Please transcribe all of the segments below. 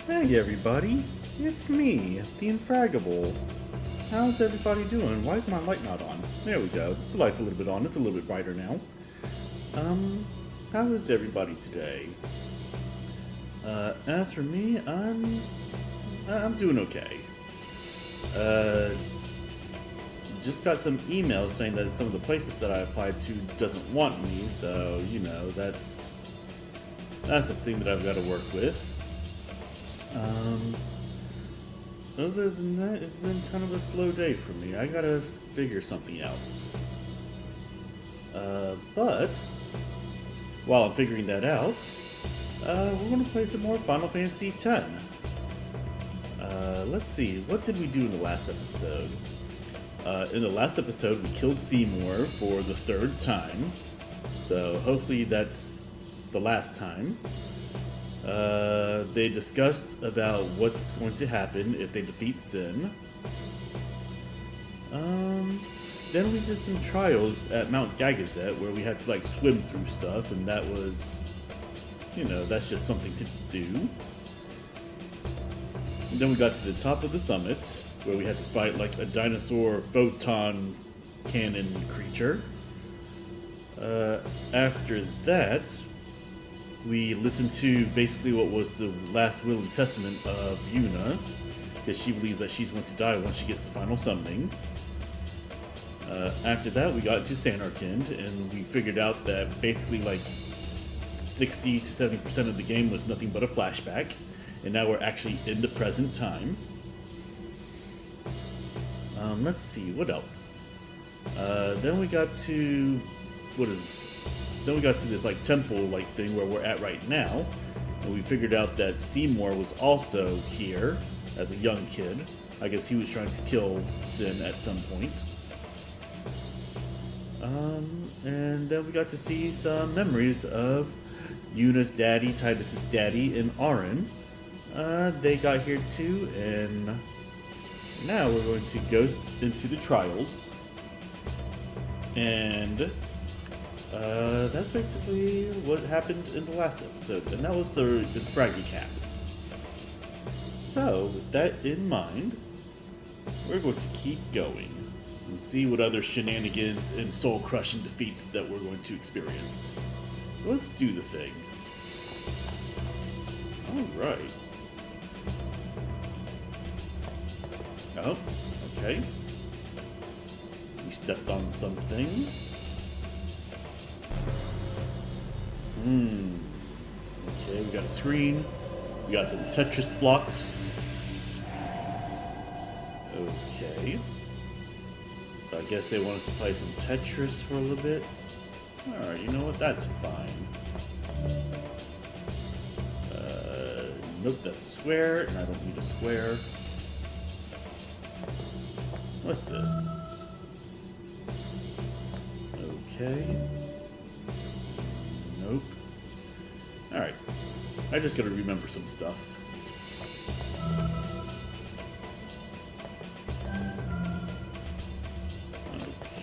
Hey everybody, it's me, the Infraggable. How's everybody doing? Why is my light not on? There we go. The light's a little bit on. It's a little bit brighter now. How is everybody today? As for me, I'm doing okay. Just got some emails saying that some of the places that I applied to doesn't want me, so you know that's a thing that I've got to work with. Other than that, it's been kind of a slow day for me. I gotta figure something out. But while I'm figuring that out, we're gonna play some more Final Fantasy X. Let's see, what did we do in the last episode? In the last episode, we killed Seymour for the 3rd time. So hopefully that's the last time. They discussed about what's going to happen if they defeat Sin. Then we did some trials at Mount Gagazet where we had to like swim through stuff, and that was, you know, that's just something to do. And then we got to the top of the summit where we had to fight like a dinosaur photon cannon creature. After that, we listened to basically what was the last will and testament of Yuna, because she believes that she's going to die once she gets the final summoning. After that, we got to Zanarkand, and we figured out that basically like 60 to 70% of the game was nothing but a flashback, and now we're actually in the present time. Let's see, what else? Then we got to Then we got to this like temple like thing where we're at right now, and we figured out that Seymour was also here as a young kid. I guess he was trying to kill Sin at some point. And then we got to see some memories of Yuna's daddy, Tidus' daddy, and Auron. They got here too, and now we're going to go into the trials. And that's basically what happened in the last episode, and that was the Fraggy Cap. So, with that in mind, we're going to keep going and see what other shenanigans and soul-crushing defeats that we're going to experience. So let's do the thing. Alright. Oh, okay. We stepped on something. Okay, we got a screen. We got some Tetris blocks. Okay. So I guess they wanted to play some Tetris for a little bit. Alright, you know what? That's fine. Nope, that's a square, and I don't need a square. What's this? Okay. Nope. Alright. I just gotta remember some stuff.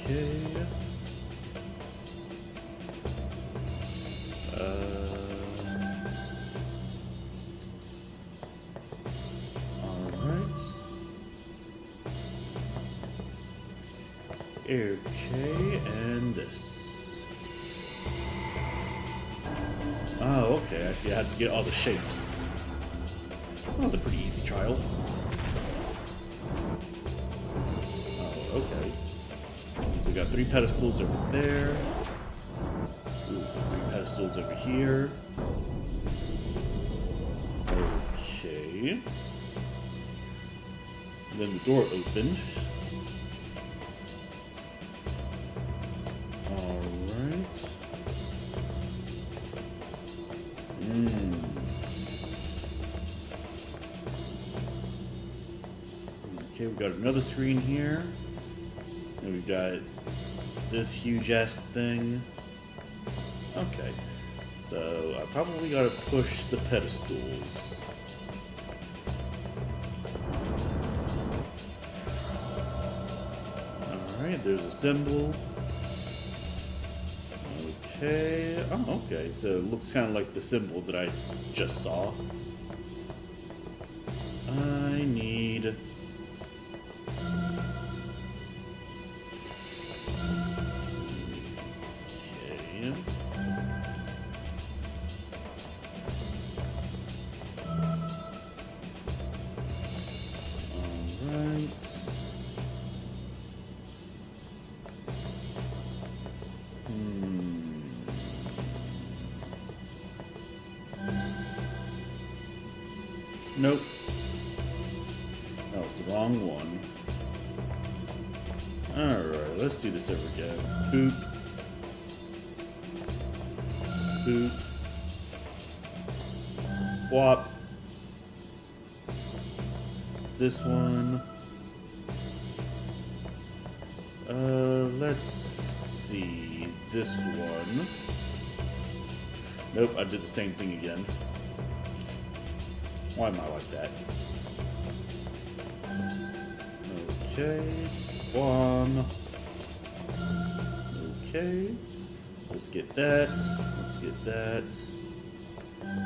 Okay. Alright. Okay, and this. Oh, okay. Actually, I had to get all the shapes. That was a pretty easy trial. Oh, okay. So we got 3 pedestals over there. Ooh, 3 pedestals over here. Okay. And then the door opened. Okay, we've got another screen here. And we've got this huge ass thing. Okay. So I probably gotta push the pedestals. Alright, there's a symbol. Okay. Oh, okay. So it looks kind of like the symbol that I just saw. I need... Okay. Alright. Nope. That was the wrong one. Alright, let's do this over again. Boop. Boop. Whop. This one. Let's see. This one. Nope, I did the same thing again. Why am I like that? Okay. One. Okay. Let's get that. Let's get that.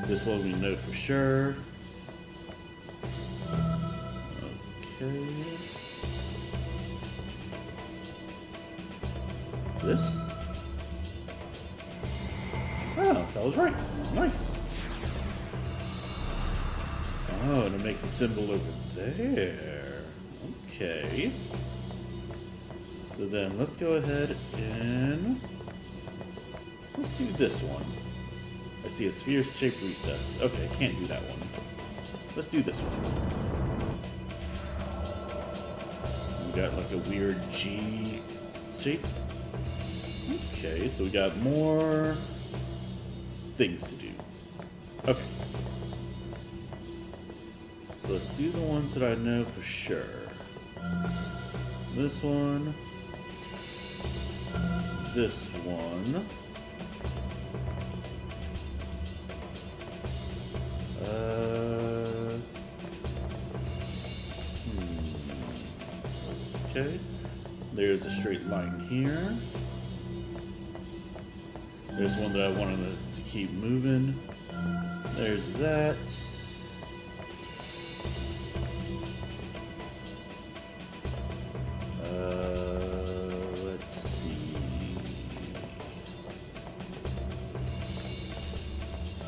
This one we know for sure. Okay. This. Oh, that was right. Nice. Oh, and it makes a symbol over there. Okay. So then let's go ahead and let's do this one. I see a sphere-shaped recess. Okay, can't do that one. Let's do this one. We got like a weird G shape. Okay, so we got more things to do. Okay. So let's do the ones that I know for sure. This one. This one. Okay. There's a straight line here. There's one that I wanted to keep moving. There's that. Let's see.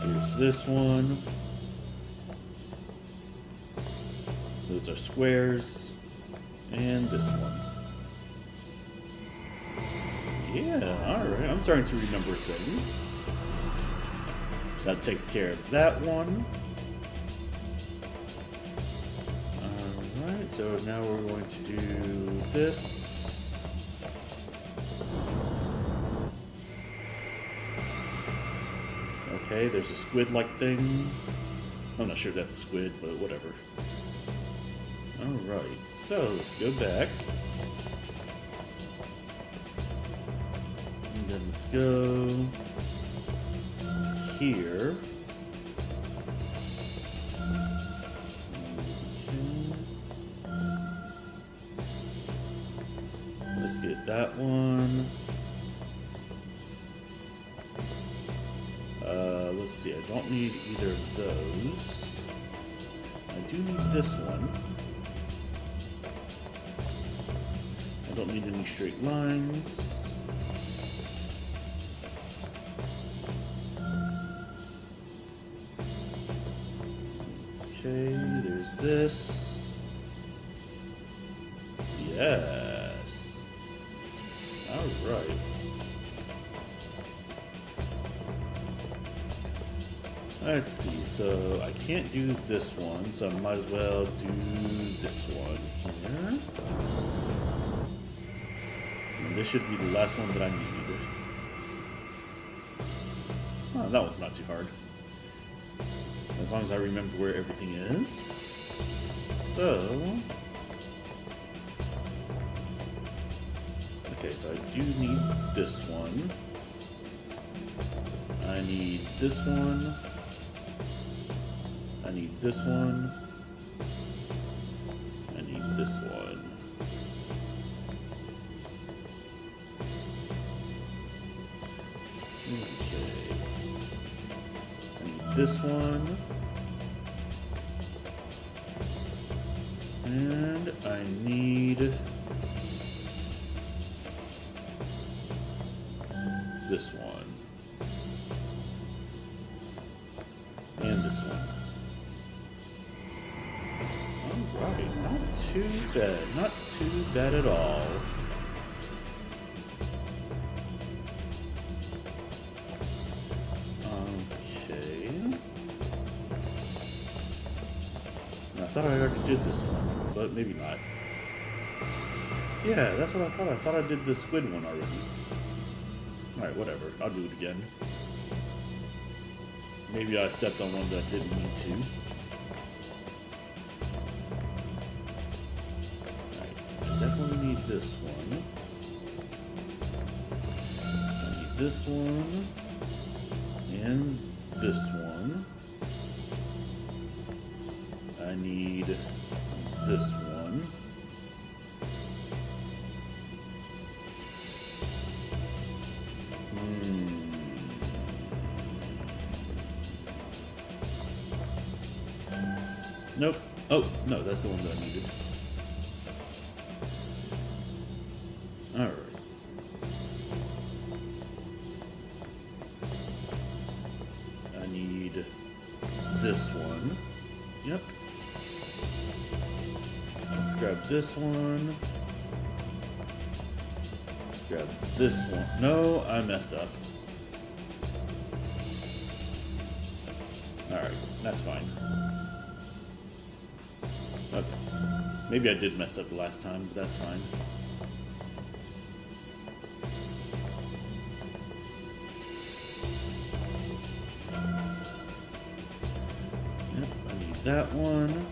Here's this one. Those are squares. And this one. Yeah, alright. I'm starting to remember things. That takes care of that one. Alright, so now we're going to do this. Okay, there's a squid-like thing. I'm not sure if that's a squid, but whatever. Alright, so let's go back. And then let's go here. Okay. Let's get that one. Let's see, I don't need either of those. I do need this one. I don't need any straight lines. Okay, there's this. Yes. Alright. Let's see, so I can't do this one, so I might as well do this one here. And this should be the last one that I need. Oh, that one's not too hard. As long as I remember where everything is. So... okay, so I do need this one. I need this one. I need this one. I need this one. Okay. I need this one. need this one. And this one. Alright, not too bad. Not too bad at all. Okay. I thought I already did this one, but maybe not. Yeah, that's what I thought. I thought I did the squid one already. Alright, whatever. I'll do it again. Maybe I stepped on one that I didn't need to. Alright, I definitely need this one. I need this one. And this one. I need this one. Nope. Oh, no, that's the one that I needed. Alright. I need this one. Yep. Let's grab this one. Let's grab this one. No, I messed up. Alright, that's fine. Okay. Maybe I did mess up the last time, but that's fine. Yep, I need that one.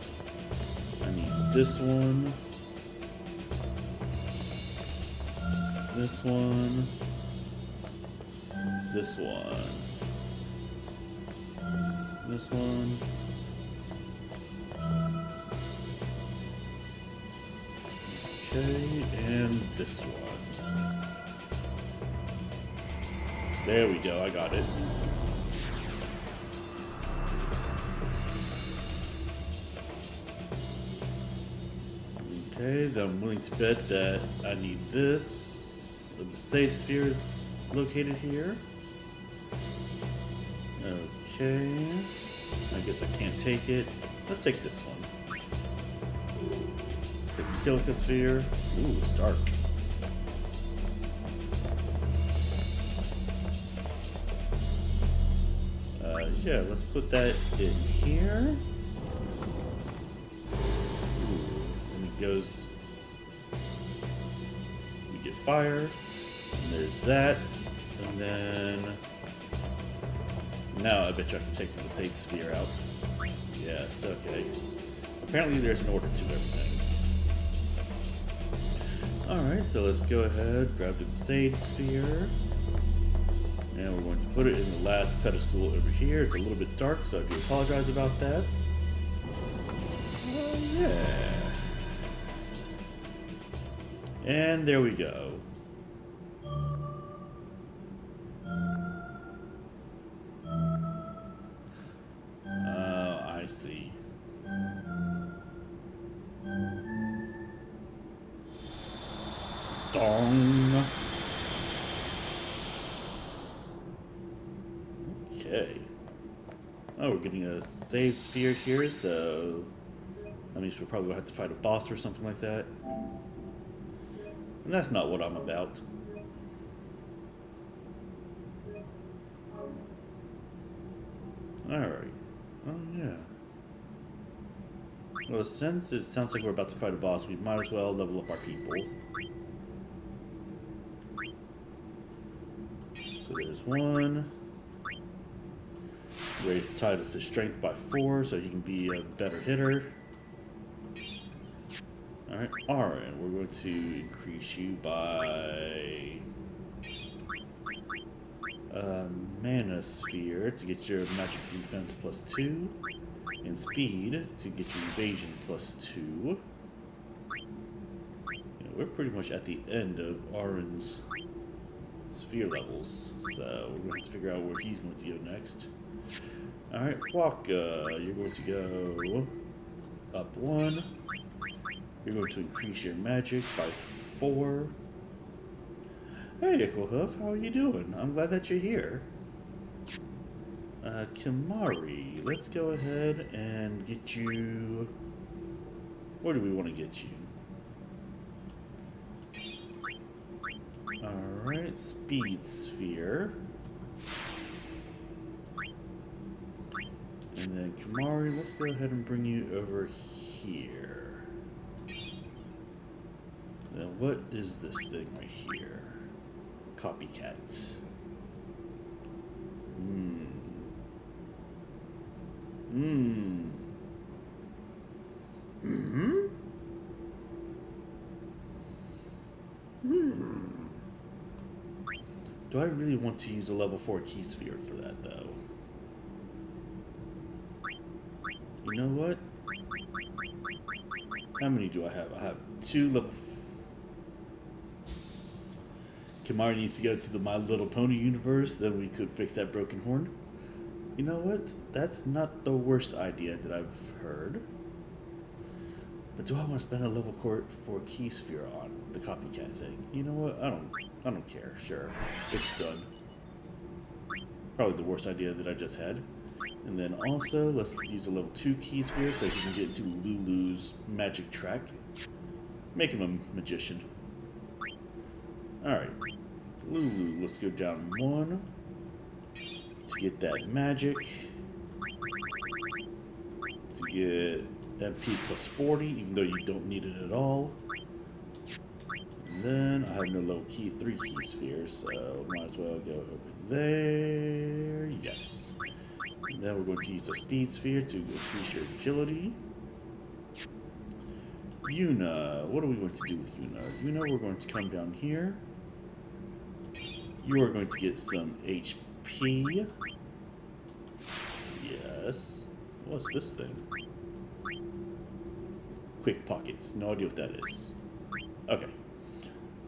I need this one. This one. This one. This one. Okay, and this one. There we go, I got it. Okay, then I'm willing to bet that I need this. The Besaid sphere is located here. Okay. I guess I can't take it. Let's take this one. Take the Kilika sphere. Ooh, Stark. Yeah, let's put that in here. Ooh, and it goes. We get fire. And there's that. And then. Now I bet you I can take the Besaid sphere out. Yes, okay. Apparently there's an order to everything. Alright, so let's go ahead, grab the Besaid sphere. And we're going to put it in the last pedestal over here. It's a little bit dark, so I do apologize about that. Yeah. And there we go. I see. Dong. Okay. Oh, we're getting a save sphere here, so that means we're probably gonna have to fight a boss or something like that. And that's not what I'm about. Alright. Oh, yeah. Well, since it sounds like we're about to fight a boss, we might as well level up our people. So there's one. Raise Tidus' strength by 4 so he can be a better hitter. Alright, Auron, we're going to increase you by mana sphere to get your magic defense plus 2, and speed to get your evasion plus 2. You know, we're pretty much at the end of Auron's sphere levels, so we're going to figure out where he's going to go next. Alright, Wakka, you're going to go up 1. You're going to increase your magic by 4. Hey, Icklehoof, how are you doing? I'm glad that you're here. Kimarhi, let's go ahead and get you... Where do we want to get you? Alright, Speed Sphere. And then Kimarhi, let's go ahead and bring you over here. Now what is this thing right here? Copycat. Do I really want to use a level 4 key sphere for that, though? You know what? How many do I have? I have 2 level... Kimarhi needs to go to the My Little Pony universe, then we could fix that broken horn. You know what? That's not the worst idea that I've heard. But do I want to spend a level 4 key sphere on the copycat thing? You know what? I don't care. Sure. It's done. Probably the worst idea that I just had. And then also, let's use a level 2 key sphere so he can get to Lulu's magic track. Make him a magician. Alright. Lulu, let's go down 1 to get that magic. To get MP plus 40, even though you don't need it at all. And then I have no level 3 key spheres, so might as well go over there. Yes. And then we're going to use a speed sphere to increase your agility. Yuna, what are we going to do with Yuna? Yuna, we're going to come down here. You are going to get some HP. Yes. What's this thing? Quick pockets. No idea what that is. Okay.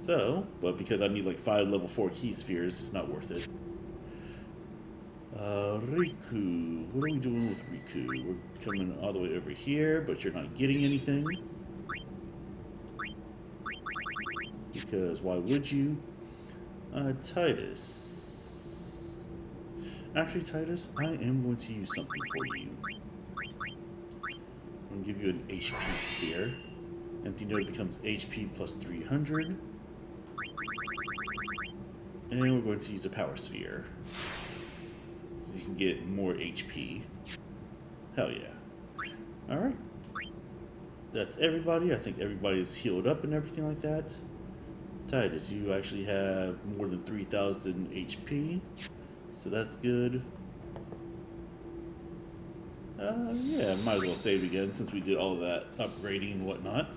So, but because I need like 5 level 4 key spheres, it's not worth it. Rikku. What are we doing with Rikku? We're coming all the way over here, but you're not getting anything. Because why would you? Tidus. Actually, Tidus, I am going to use something for you. I'm going to give you an HP sphere. Empty node becomes HP plus 300. And we're going to use a power sphere. So you can get more HP. Hell yeah. Alright. That's everybody. I think everybody's healed up and everything like that. Tidus, you actually have more than 3,000 HP, so that's good. Yeah, might as well save again since we did all of that upgrading and whatnot.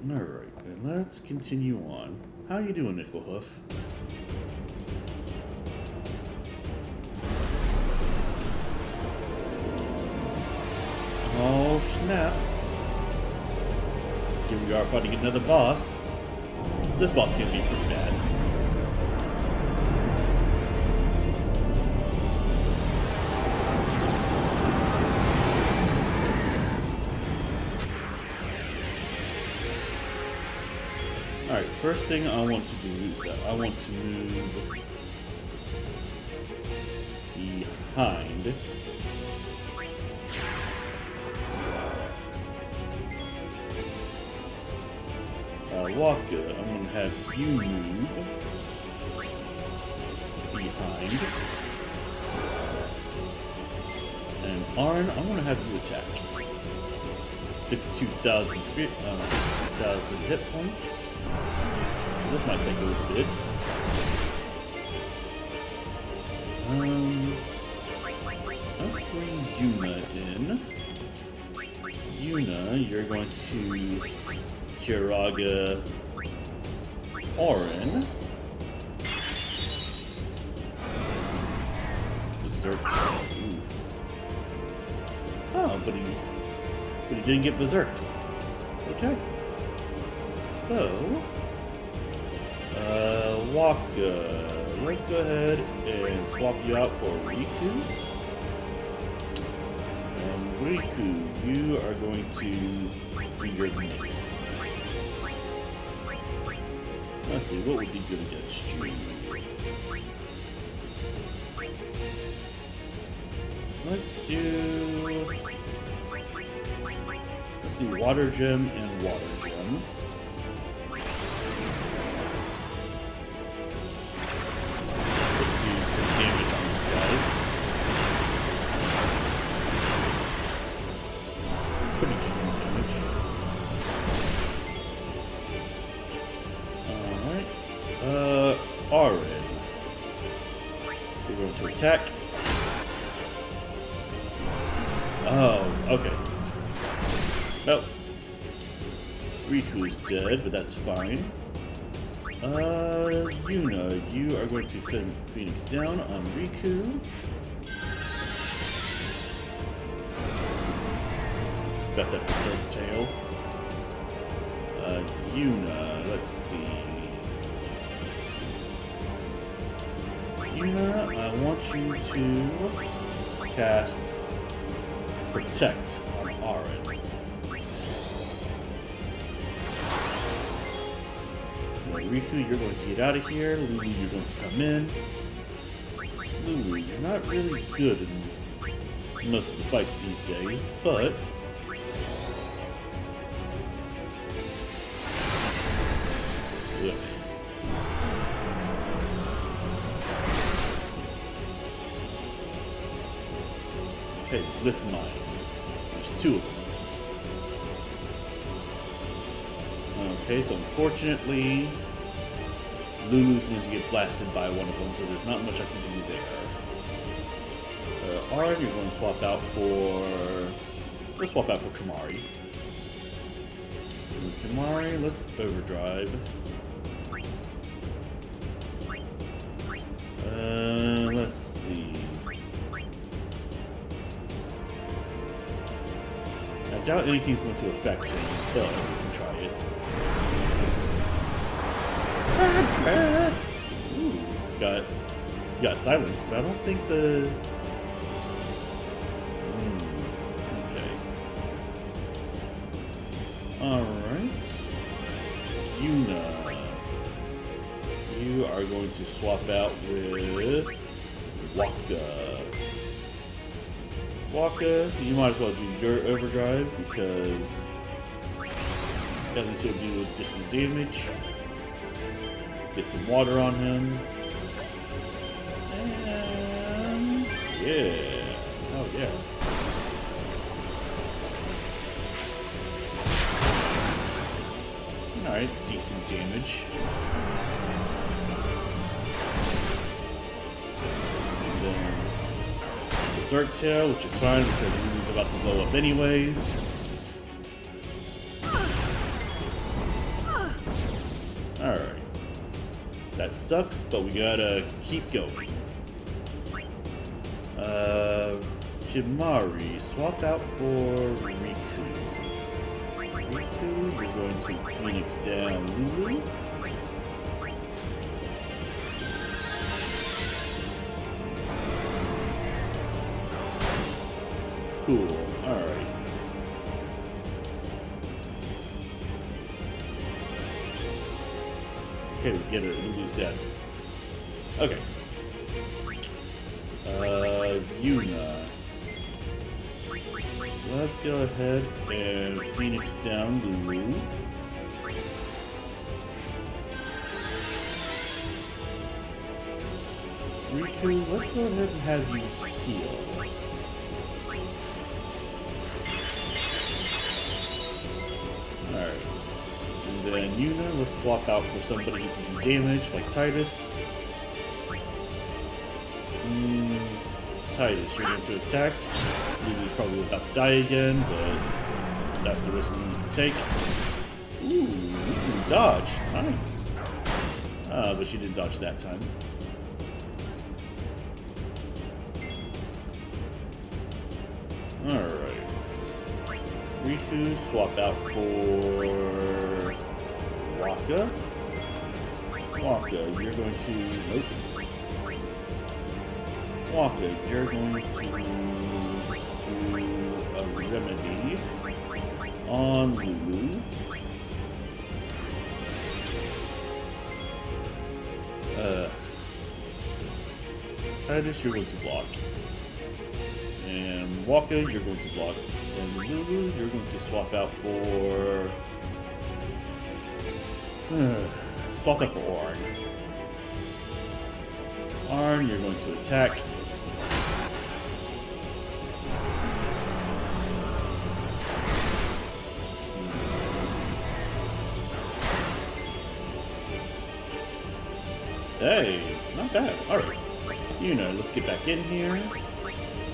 Alright, and let's continue on. How you doing, Nickelhoof? Oh snap. Here we are fighting another boss. This boss is going to be pretty bad. Alright, first thing I want to do is that I want to move behind. Wakka, I'm going to have you move behind. And Auron, I'm going to have you attack. 52,000 hit points. This might take a little bit. Let's bring Yuna in. Yuna, you're going to Kiraga Auron. Berserk. Oh, but he didn't get berserked. Okay. So, Wakka. let's go ahead and swap you out for Rikku. And Rikku, you are going to do your mix. Let's see, what would be good against you? Let's do Water Gem and Water Gem. Let's do some damage on this guy. Pretty decent damage. Alright. Auron. We're going to attack. Oh, okay. Nope. Rikku is dead, but that's fine. Yuna, you are going to Phoenix down on Rikku. Got that berserk tail. Yuna, let's see. Yuna, I want you to cast Protect on Auron. Rikku, you're going to get out of here. Lulu, you're going to come in. Lulu, you're not really good in most of the fights these days, but ugh. Hey, lift mines. There's two of them. Okay, so unfortunately, Lulu's going to get blasted by one of them, so there's not much I can do there. Auron, you're going to swap out for... Let's swap out for Kimarhi. Kimarhi, let's overdrive. Let's see. I doubt anything's going to affect him, but we can try it. Ooh, got silence, but I don't think the... okay. Alright. Yuna. You are going to swap out with Wakka. Wakka, you might as well do your overdrive because at least he'll do additional damage. Get some water on him. And yeah. Oh yeah. Alright, decent damage. And then Berserk Tail, which is fine because Lulu's about to blow up anyways. Alright. That sucks, but we gotta keep going. Kimarhi, swap out for Rikku. Rikku, you're going to Phoenix down Lulu. Cool, alright. Okay, we get it. Lulu's dead. Okay. Yuna. Let's go ahead and Phoenix down Lulu. Rikku, let's go ahead and have you heal. Alright. And then Yuna, let's swap out for somebody who can do damage, like Tidus. Tidus, you're going to attack. Lulu's probably about to die again, but that's the risk we need to take. Ooh, dodge. Nice. But she didn't dodge that time. Alright. Rikku, swap out for Wakka. Wakka, you're going to... Nope. Wakka, you're going to do a remedy on Lulu. Tidus, you're going to block. And Wakka, you're going to block. And Lulu, you're going to swap out for... swap out for Auron. Auron, you're going to attack. Hey, not bad. Alright. Yuna, let's get back in here.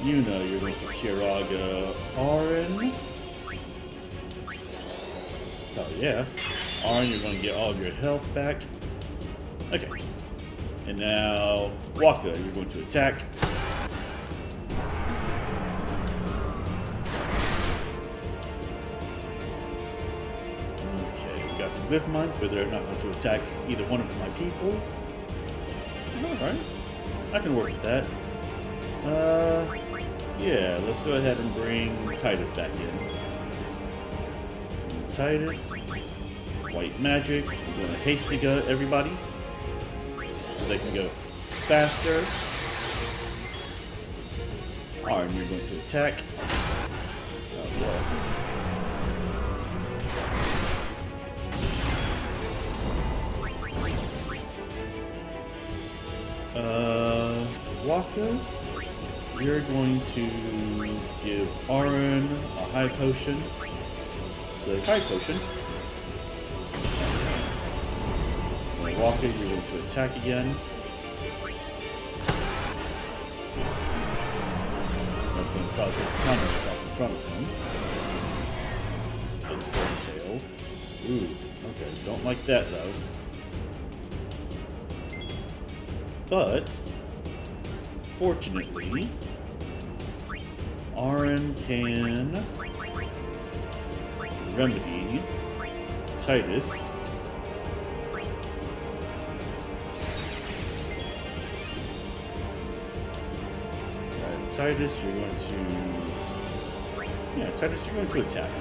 Yuna, you're going to Kiraga Auron. Oh yeah. Auron, you're going to get all of your health back. Okay. And now, Wakka, you're going to attack. Okay, we got some glyph mines, but they're not going to attack either one of my people. Alright. I can work with that. Yeah, let's go ahead and bring Tidus back in. Tidus, white magic, we're going to haste everybody so they can go faster. Auron, you're going to attack. Oh, Wakka, you're going to give Auron a high potion. The high potion. And Wakka, you're going to attack again. That's going to cause him to counterattack in front of him. And Swordtail. Ooh, okay, don't like that though. But fortunately, Auron can remedy Tidus. Alright, Tidus, you're going to... Yeah, Tidus, you're going to attack.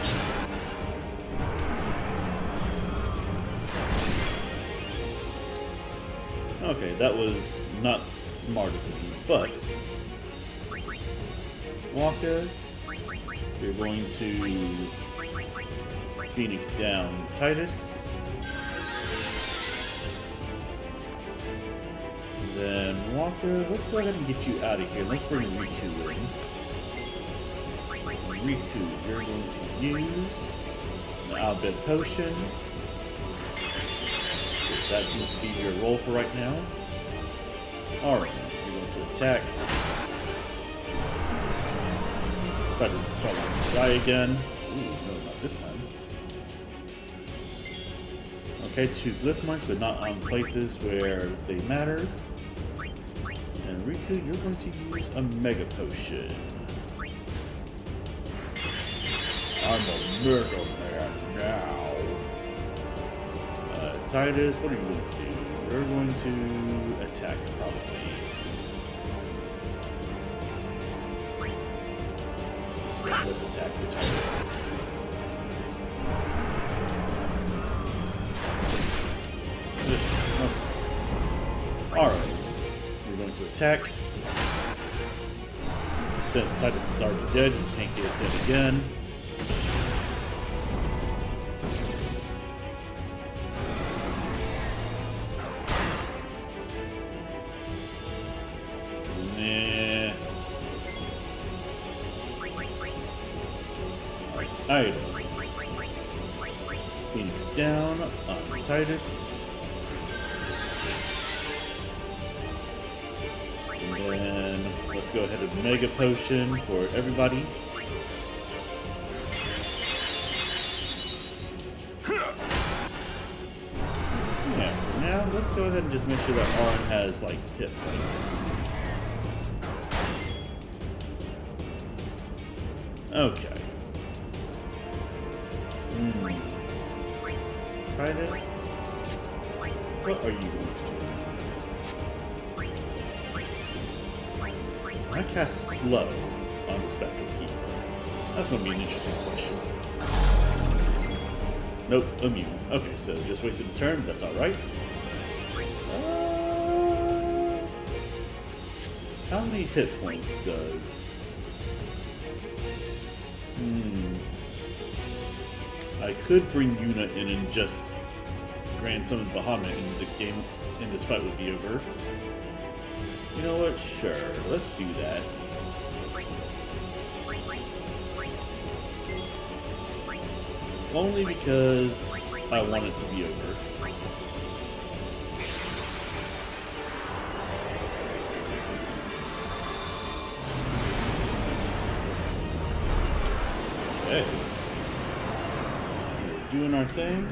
Okay, that was not smart of me, but Wakka, you're going to Phoenix down Tidus. And then Wakka, let's go ahead and get you out of here. Let's bring Rikku in. Rikku, you're going to use an Albed Potion. That seems to be your role for right now. Alright, you're going to attack. Tidus is probably going to die again. Ooh, no, not this time. Okay, 2 glyph mines, but not on places where they matter. And Rikku, you're going to use a Mega Potion. I'm a Mega Man now. Tidus, what are you going to do? You're going to attack, probably. Let's attack with Tidus. Alright. You're going to attack. Since Tidus is already dead, you can't get it dead again. Item. Phoenix down on Tidus. And then let's go ahead and Mega Potion for everybody. Yeah, for now, let's go ahead and just make sure that Auron has, like, hit points. Okay. Tidus. What are you going to do? I cast Slow on the Spectral Keep. That's going to be an interesting question. Nope, immune. Okay, so just wasted a turn. That's alright. How many hit points does... I could bring Yuna in and just Grand Summon Bahamut and the game in this fight would be over. You know what? Sure, let's do that. Only because I want it to be over. Okay. We're doing our thing.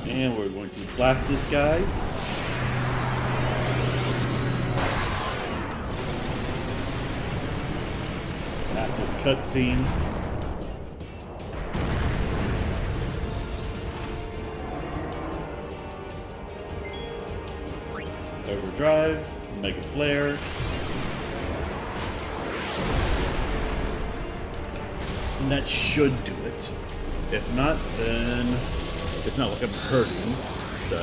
And we're going to blast this guy. After the cutscene. Overdrive, Mega Flare. And that should do it. If not, then it's not like I'm hurting, so...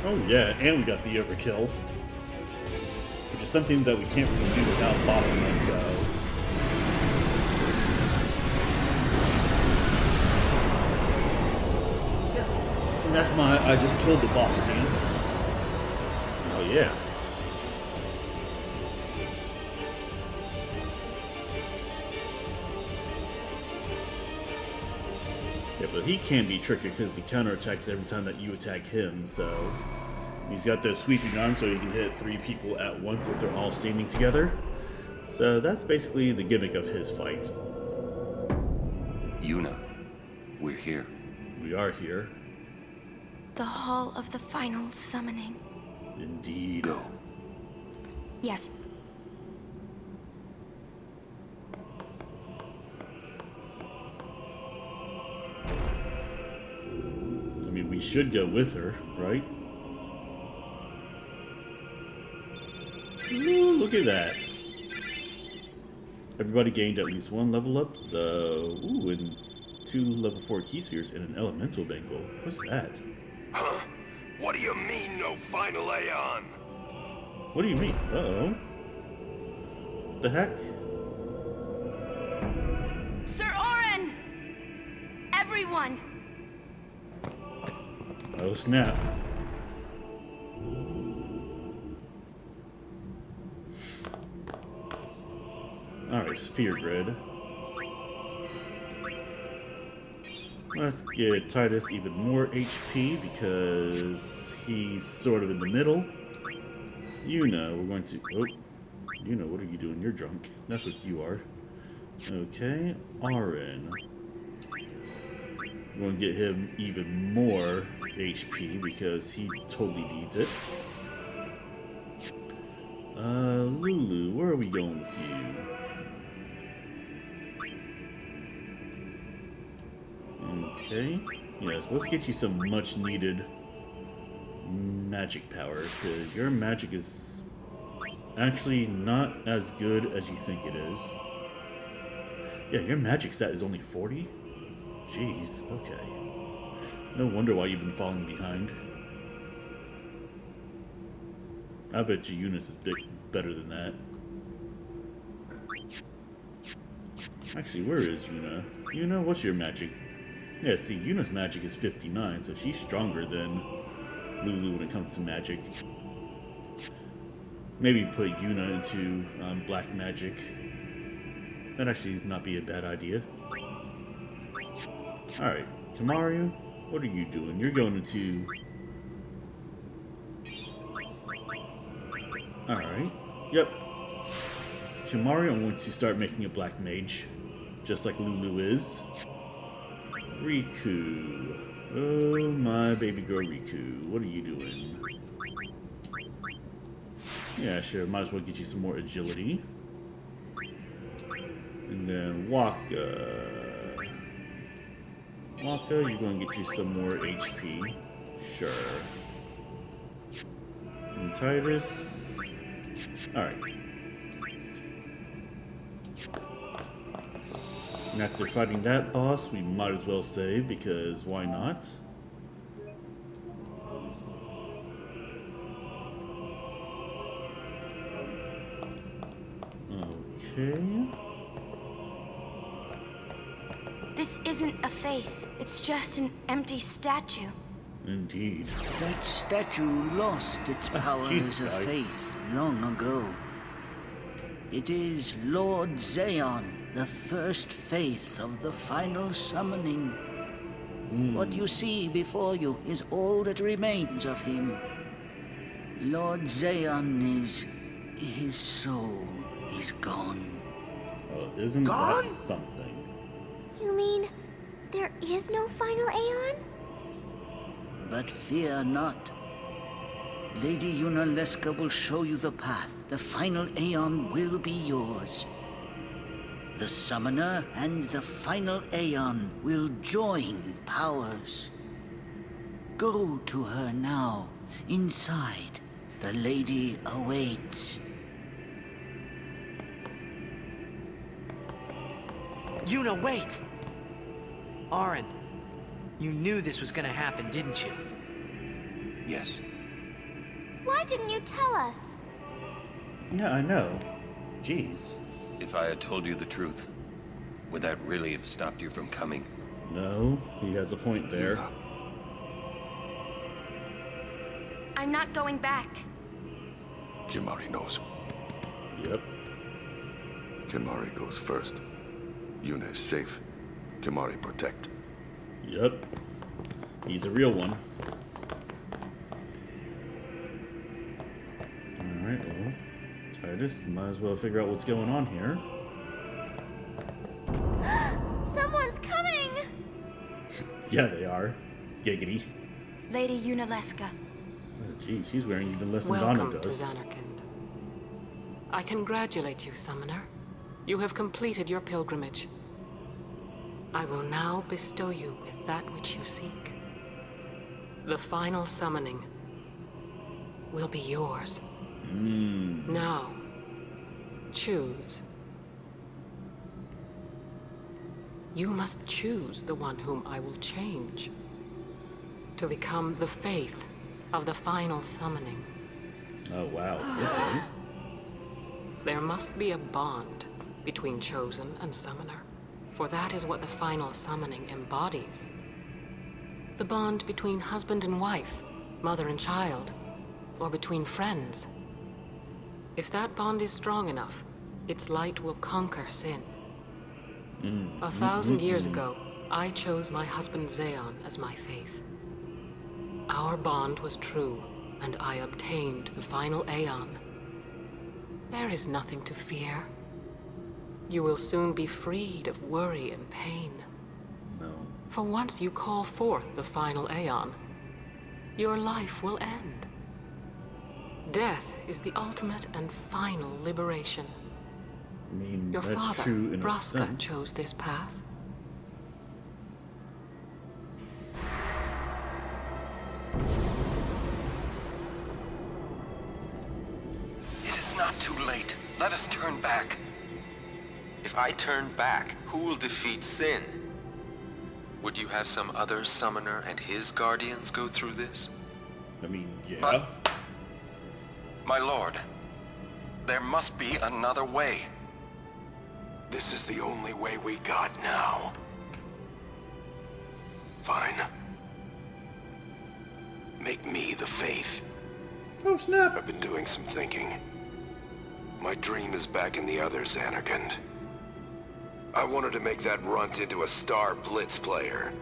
Oh yeah, and we got the overkill. Which is something that we can't really do without bottleneck, so... Yeah. And that's my I just killed the boss dance. Oh yeah. Yeah, but he can be tricky because he counterattacks every time that you attack him, so... He's got those sweeping arms so he can hit 3 people at once if they're all standing together. So that's basically the gimmick of his fight. Yuna, we're here. We are here. The Hall of the Final Summoning. Indeed. Go. Yes. I mean, we should go with her, right? Ooh, look at that. Everybody gained at least 1 level up, so... Ooh, and 2 level 4 key spheres and an elemental bangle. What's that? Huh? What do you mean, no final Aeon? What do you mean? Uh-oh. The heck? Sir Auron! Everyone! Oh, snap. Alright, Sphere Grid. Let's get Tidus even more HP because he's sort of in the middle. Yuna, we're going to... Oh, Yuna, what are you doing? You're drunk. That's what you are. Okay, Auron. We're going to get him even more HP because he totally needs it. Lulu, where are we going with you? Okay. Yes, let's get you some much needed magic power, because your magic is actually not as good as you think it is. Yeah, your magic stat is only 40? Jeez, okay. No wonder why you've been falling behind. I bet you Eunice is better than that. Actually, where is Yuna? Yuna, what's your magic? Yeah, see, Yuna's magic is 59, so she's stronger than Lulu when it comes to magic. Maybe put Yuna into black magic. That'd actually not be a bad idea. Alright, Kimarhi, what are you doing? You're going into... Alright, yep. Kimarhi, I'm going to start making a black mage, just like Lulu is. Rikku. Oh, my baby girl Rikku. What are you doing? Yeah, sure. Might as well get you some more agility. And then Wakka. Wakka, you're going to get you some more HP. Sure. And Tidus. Alright. And after fighting that boss, we might as well save, because why not? Okay. This isn't a faith. It's just an empty statue. Indeed. That statue lost its power Jesus, as a guy. faith long ago. It is Lord Aeon, the first faith of the final summoning. What you see before you is all that remains of him. Lord Aeon is... his soul is gone. Oh, isn't Gone? that something? You mean there is no final Aeon? But fear not. Lady Yunalesca will show you the path. The final Aeon will be yours. The Summoner and the final Aeon will join powers. Go to her now. Inside, the lady awaits. Yuna, wait! Auron, you knew this was gonna happen, didn't you? Yes. Why didn't you tell us? Yeah, I know. Jeez. If I had told you the truth, would that really have stopped you from coming? No, he has a point there. I'm not going back. Kimarhi knows. Yep. Kimarhi goes first. Yuna is safe. Kimarhi protect. Yep. He's a real one. Alright, well, Tidus, might as well figure out what's going on here. Someone's coming! Yeah, they are. Giggity. Lady Yunalesca. Oh, geez, she's wearing even less than Donna Welcome to does. Zanarkand. I congratulate you, Summoner. You have completed your pilgrimage. I will now bestow you with that which you seek. The final summoning will be yours. Now, choose. You must choose the one whom I will change to become the faith of the final summoning. Oh, wow. Okay. There must be a bond between Chosen and Summoner, for that is what the final summoning embodies. The bond between husband and wife, mother and child, or between friends. If that bond is strong enough, its light will conquer sin. 1,000 years ago, I chose my husband Aeon as my faith. Our bond was true, and I obtained the final Aeon. There is nothing to fear. You will soon be freed of worry and pain. No. For once you call forth the final Aeon, your life will end. Death is the ultimate and final liberation. I mean, Your that's father, true in a Braska, sense. chose this path. It is not too late. Let us turn back. If I turn back, who will defeat Sin? Would you have some other summoner and his guardians go through this? I mean, yeah. But- My lord, there must be another way. This is the only way we got now. Fine. Make me the faith. Oh, snap. I've been doing some thinking. My dream is back in the other Zanarkand. I wanted to make that runt into a star blitz player.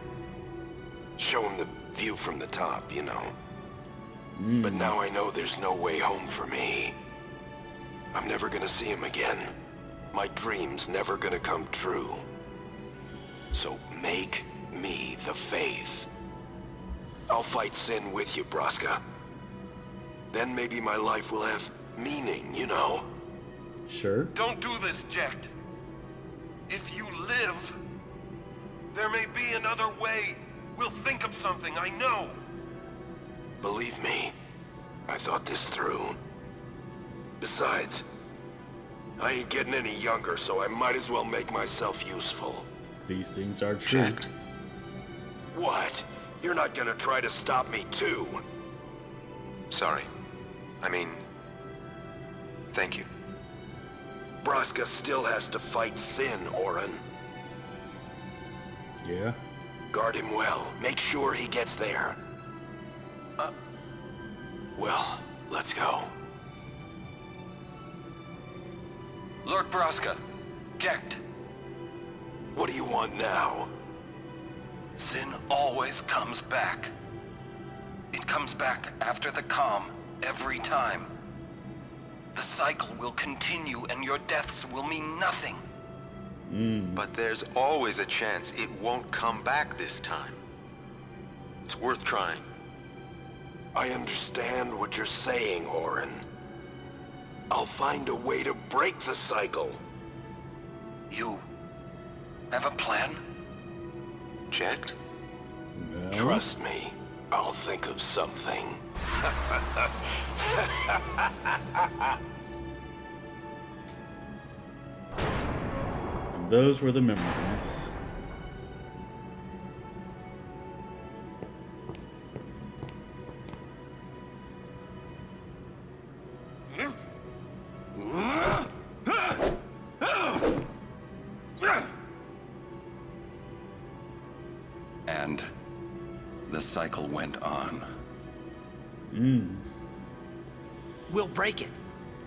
Show him the view from the top, you know. But now I know there's no way home for me. I'm never gonna see him again. My dream's never gonna come true. So make me the faith. I'll fight Sin with you, Braska. Then maybe my life will have meaning, you know? Sure. Don't do this, Jecht. If you live, there may be another way. We'll think of something, I know. Believe me, I thought this through. Besides, I ain't getting any younger, so I might as well make myself useful. These things are true. Jecht. What? You're not gonna try to stop me too? Sorry. I mean, thank you. Braska still has to fight Sin, Auron. Yeah. Guard him well. Make sure he gets there. Well, let's go. Lord Braska, Jecht. What do you want now? Sin always comes back. It comes back after the calm, every time. The cycle will continue and your deaths will mean nothing. But there's always a chance it won't come back this time. It's worth trying. I understand what you're saying, Auron. I'll find a way to break the cycle. You have a plan? Checked? No. Trust me, I'll think of something. And those were the memories. And the cycle went on. We'll break it.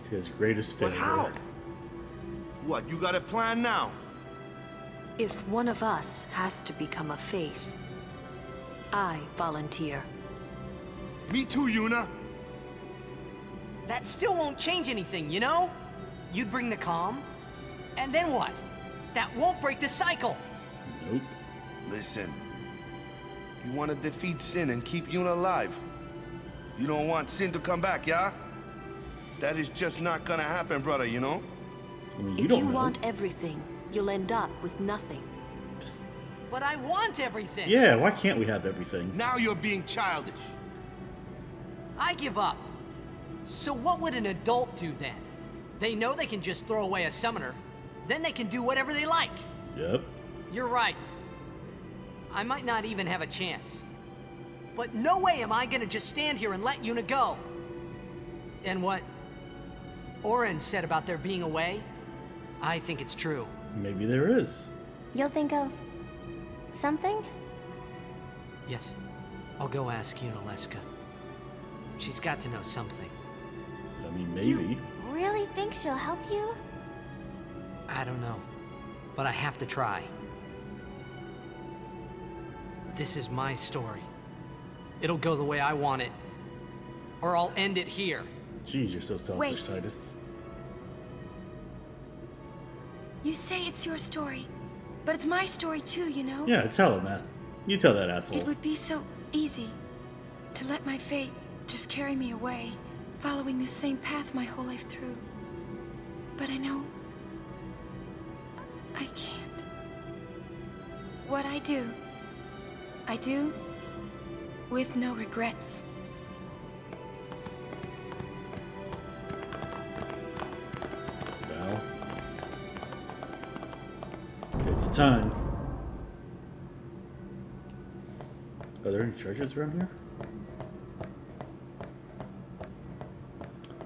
His greatest But failure. how? What, you got a plan now? If one of us has to become a faith, I volunteer. Me too, Yuna. That still won't change anything, you know? You'd bring the calm, and then what? That won't break the cycle. Nope. Listen. You want to defeat Sin and keep Yuna alive. You don't want Sin to come back, yeah? That is just not gonna happen, brother, you know? I mean, If don't you know. want everything, you'll end up with nothing. But I want everything. Yeah, why can't we have everything? Now you're being childish. I give up. So what would an adult do then? They know they can just throw away a summoner. Then they can do whatever they like. Yep. You're right. I might not even have a chance. But no way am I gonna just stand here and let Yuna go. And what Auron said about there being a way, I think it's true. Maybe there is. You'll think of something? Yes, I'll go ask Yunalesca. She's got to know something. I mean, maybe. You really think she'll help you? I don't know, but I have to try. This is my story. It'll go the way I want it, or I'll end it here. Jeez, you're so selfish, Wait. Tidus. You say it's your story, but it's my story too, you know? Yeah, tell him, you tell that It asshole. would be so easy to let my fate just carry me away, following this same path my whole life through. But I know I can't. What I do with no regrets. Well, it's time. Are there any treasures around here?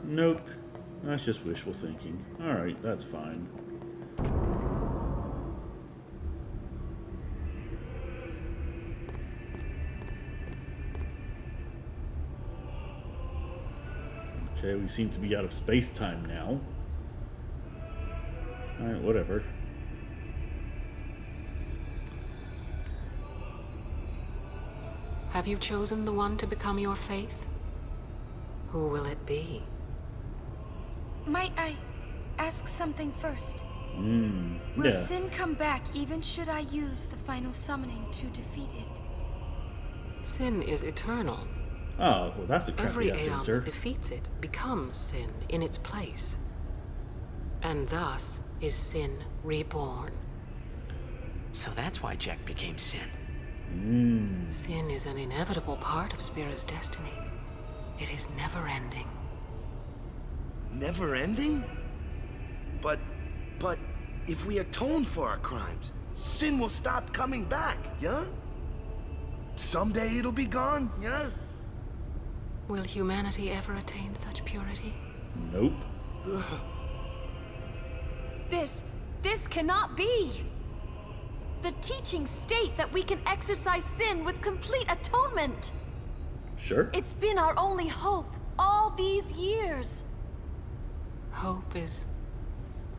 Nope. That's just wishful thinking. Alright, that's fine. Okay, we seem to be out of space-time now. Alright, whatever. Have you chosen the one to become your faith? Who will it be? Might I ask something first? Will Will Sin come back even should I use the final summoning to defeat it? Sin is eternal. Oh, well, that's a Every crappy ass Aeon answer. that defeats it becomes sin in its place. And thus is sin reborn. So that's why Jack became Sin. Sin is an inevitable part of Spira's destiny. It is never-ending. Never ending? But if we atone for our crimes, sin will stop coming back, yeah? Someday it'll be gone, yeah? Will humanity ever attain such purity? Nope. This cannot be! The teachings state that we can exercise sin with complete atonement! Sure. It's been our only hope all these years! Hope is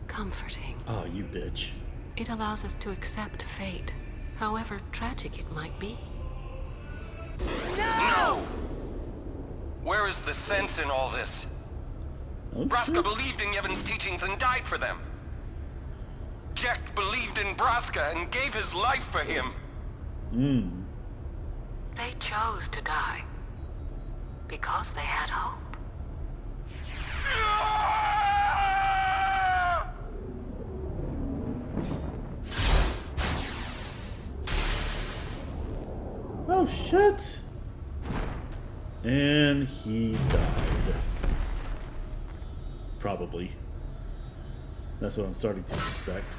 comforting. Oh, you bitch. It allows us to accept fate, however tragic it might be. No! Where is the sense in all this? Oh, Braska shit. believed in Yevon's teachings and died for them. Jack believed in Braska and gave his life for him. They chose to die because they had hope. Oh, shit. And he died. Probably. That's what I'm starting to suspect.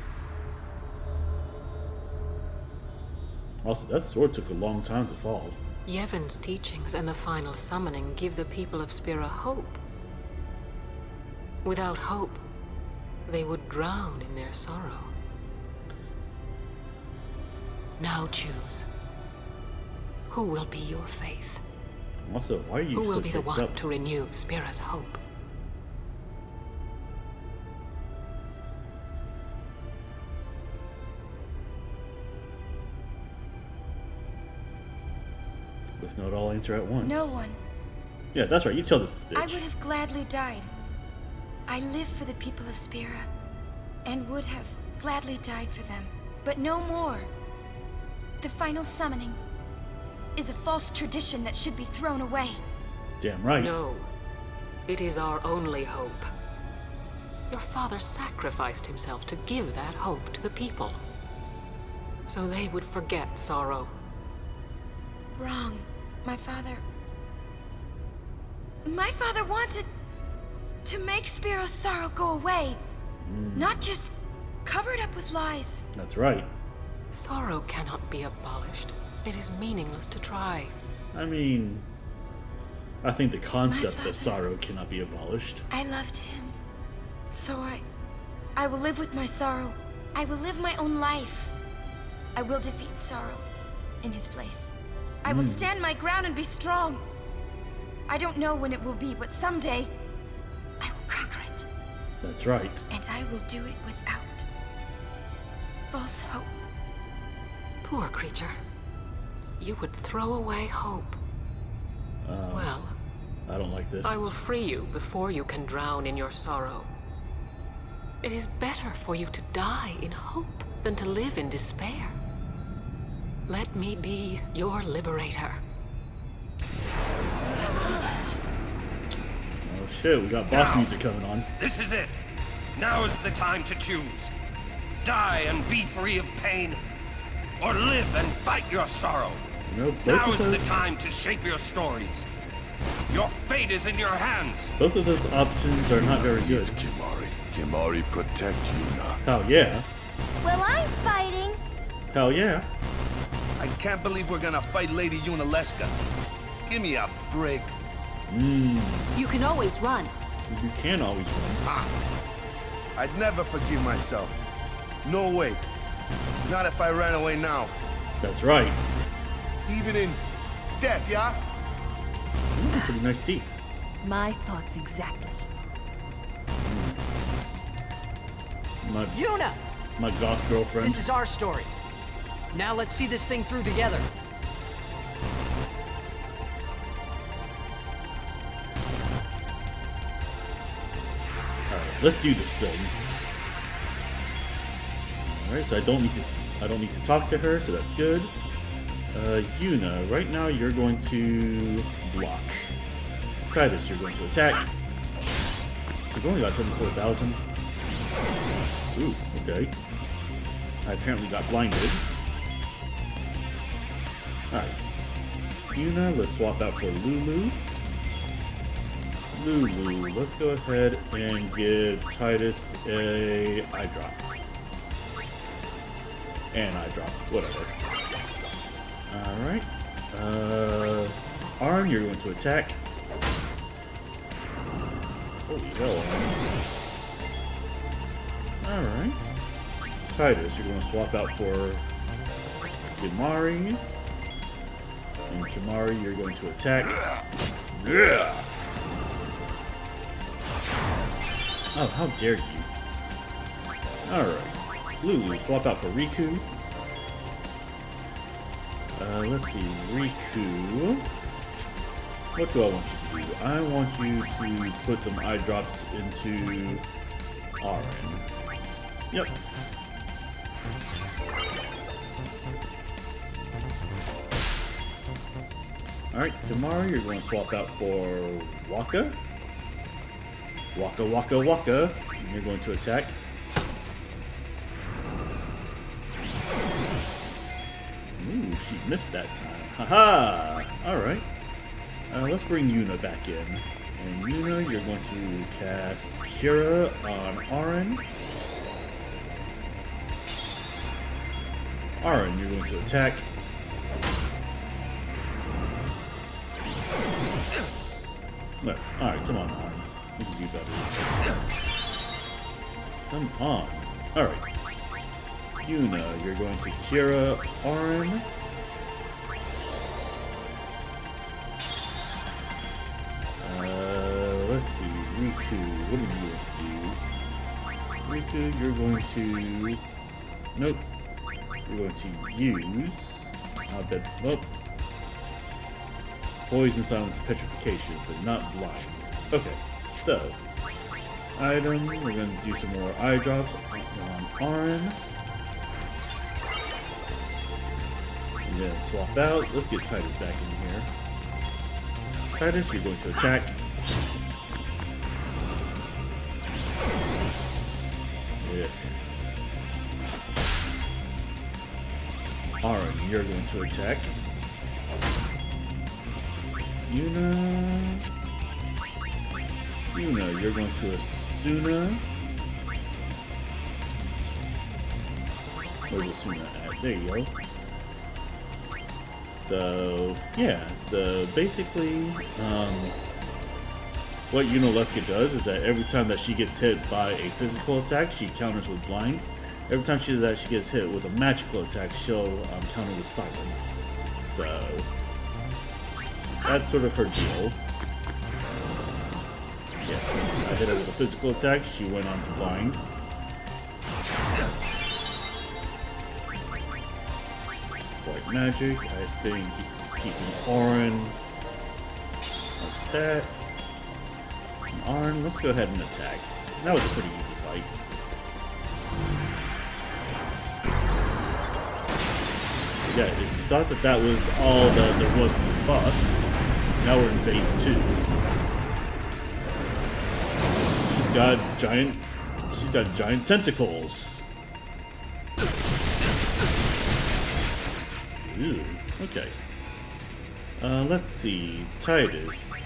Also, that sword took a long time to fall. Yevon's teachings and the final summoning give the people of Spira hope. Without hope, they would drown in their sorrow. Now choose. Who will be your faith? Also, why are you Who will so be the picked one up? to renew Spira's hope? Let's not all answer at once. No one. Yeah, that's right. You tell this bitch. I would have gladly died. I live for the people of Spira, and would have gladly died for them. But no more. The final summoning is a false tradition that should be thrown away. Damn right. No. It is our only hope. Your father sacrificed himself to give that hope to the people. So they would forget sorrow. Wrong. My father wanted to make Spiro's sorrow go away. Not just cover it up with lies. That's right. Sorrow cannot be abolished. It is meaningless to try. I mean, I think the concept father- of sorrow cannot be abolished. I loved him. So I will live with my sorrow. I will live my own life. I will defeat sorrow in his place. I will stand my ground and be strong. I don't know when it will be, but someday I will conquer it. That's right. And I will do it without false hope. Poor creature. You would throw away hope. Well, I don't like this. I will free you before you can drown in your sorrow. It is better for you to die in hope than to live in despair. Let me be your liberator. Oh shit, we got boss music coming on. This is it. Now is the time to choose. Die and be free of pain, or live and fight your sorrow. You know, both Now of is the those, time to shape your stories. Your fate is in your hands. both of those options are not very good. It's Kimarhi. Kimarhi protect Yuna. Hell yeah. Well, I'm fighting. Hell yeah. I can't believe we're gonna fight Lady Yunalesca. Give me a break. You can always run. You can always win. I'd never forgive myself. No way. Not if I ran away now. That's right. Even in death, yeah? Pretty nice teeth. My thoughts exactly. Yuna! My goth girlfriend. This is our story. Now let's see this thing through together. Alright, let's do this thing. Alright, so I don't need to talk to her, so that's good. Yuna, right now you're going to block. Tidus, you're going to attack. He's only got 24,000. Ooh, okay. I apparently got blinded. Alright. Yuna, let's swap out for Lulu. Lulu, let's go ahead and give Tidus a eye drop. And eye drop, whatever. Alright. Auron, you're going to attack. Holy hell. Alright. Tidus, you're going to swap out for Kimarhi. And Kimarhi, you're going to attack. Yeah! Oh, how dare you. Alright. Lulu, swap out for Rikku. Let's see. Rikku. What do I want you to do? I want you to put some eye drops into Auron. Yep. Alright, tomorrow you're going to swap out for Wakka. Wakka. And you're going to attack. Ooh, she missed that time. Haha! Alright. Let's bring Yuna back in. And Yuna, you're going to cast Cura on Auron. Auron, you're going to attack. No, alright, come on, Auron. You can do better. Come on. Alright. Yuna, you're going to Cura Auron. Let's see. Rikku, what are you going to do? Rikku, you're going to... Nope. You're going to use... I bet... Nope. Poison, silence, petrification, but not blind. Okay, so... Item, we're going to do some more eye drops on Auron. And then swap out. Let's get Tidus back in here. Tidus, you're going to attack. Yeah. Auron, you're going to attack. Yuna, you're going to Asuna. Where's Asuna at? There you go. So, yeah, so basically, what Yunalesca does is that every time that she gets hit by a physical attack, she counters with blind. Every time she does that, she gets hit with a magical attack, she'll counter with silence. So, that's sort of her deal. Yes, I hit her with a physical attack, she went on to blind. White magic, I think keeping Auron like that. And Auron, let's go ahead and attack. That was a pretty easy fight. Yeah, if you thought that that was all that there was to this boss, now we're in phase 2. She's got giant tentacles. Ooh, okay. Let's see. Tidus,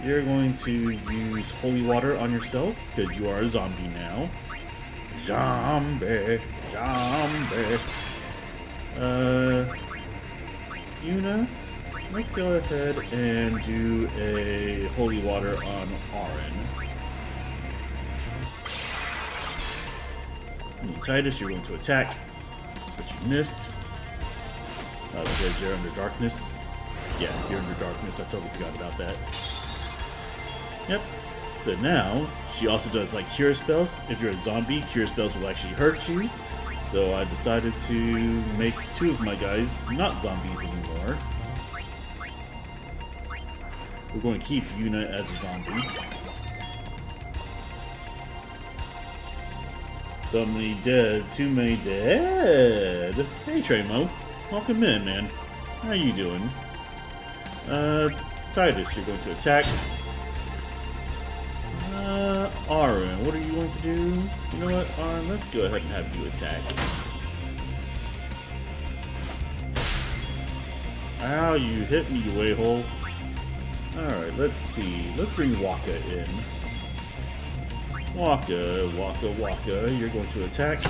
you're going to use holy water on yourself, because you are a zombie now. Zombie. Yuna, let's go ahead and do a holy water on Auron. Tidus, you're going to attack, but you missed. Because you're under darkness. Yeah, you're under darkness. I totally forgot about that. Yep. So now, she also does like cure spells. If you're a zombie, cure spells will actually hurt you. So I decided to make 2 of my guys not zombies anymore. We're going to keep Yuna as a zombie. So many dead, too many dead. Hey, Tremo. Welcome in, man. How are you doing? Tidus, you're going to attack. Auron, what are you going to do? You know what, Auron, let's go ahead and have you attack. Ow, you hit me, you a-hole. Alright, let's see. Let's bring Wakka in. Wakka, you're going to attack.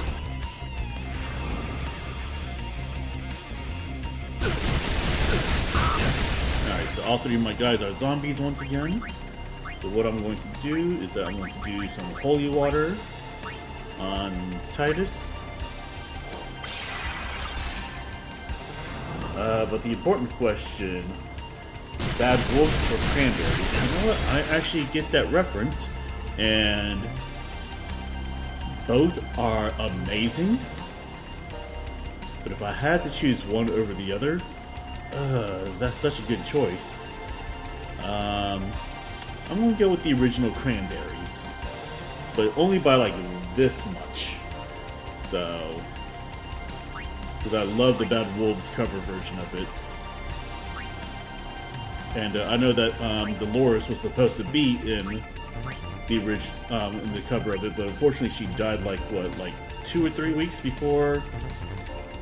Alright, so all three of my guys are zombies once again. So what I'm going to do is that I'm going to do some holy water on Tidus. But the important question, bad wolves or cranberries? You know what? I actually get that reference, and both are amazing. But if I had to choose one over the other, that's such a good choice. I'm gonna go with the original cranberries, but only by like this much. So, because I love the Bad Wolves cover version of it, and I know that Dolores was supposed to be in the original, in the cover of it, but unfortunately she died like what, like 2 or 3 weeks before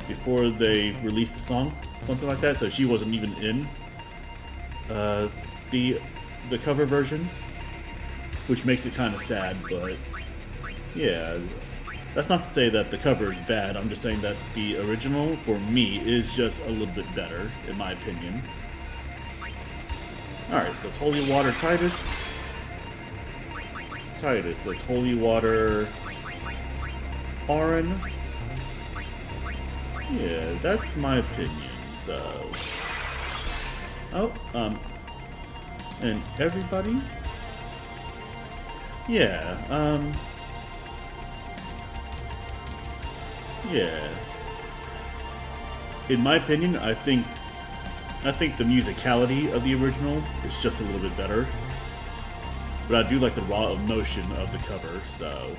they released the song, something like that. So she wasn't even in the cover version, which makes it kind of sad. But yeah, that's not to say that the cover is bad. I'm just saying that the original, for me, is just a little bit better, in my opinion. Alright, let's holy water Tidus. Let's holy water Auron. Yeah, that's my opinion, so... Oh, and everybody? Yeah, yeah. In my opinion, I think the musicality of the original is just a little bit better. But I do like the raw emotion of the cover, so...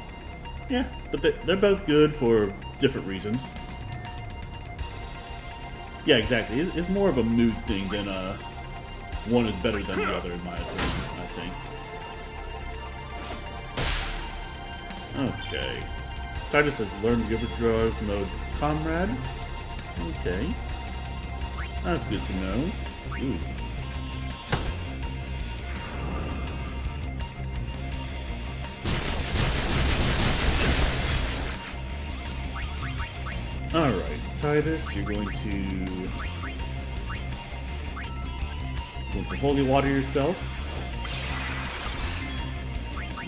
Yeah, but they're both good for different reasons. Yeah, exactly. It's more of a mood thing than one is better than the other, in my opinion, I think. Okay. Tidus has learned the overdrive mode comrade. Okay. That's good to know. Ooh. Alright, Tidus, you're going to holy water yourself.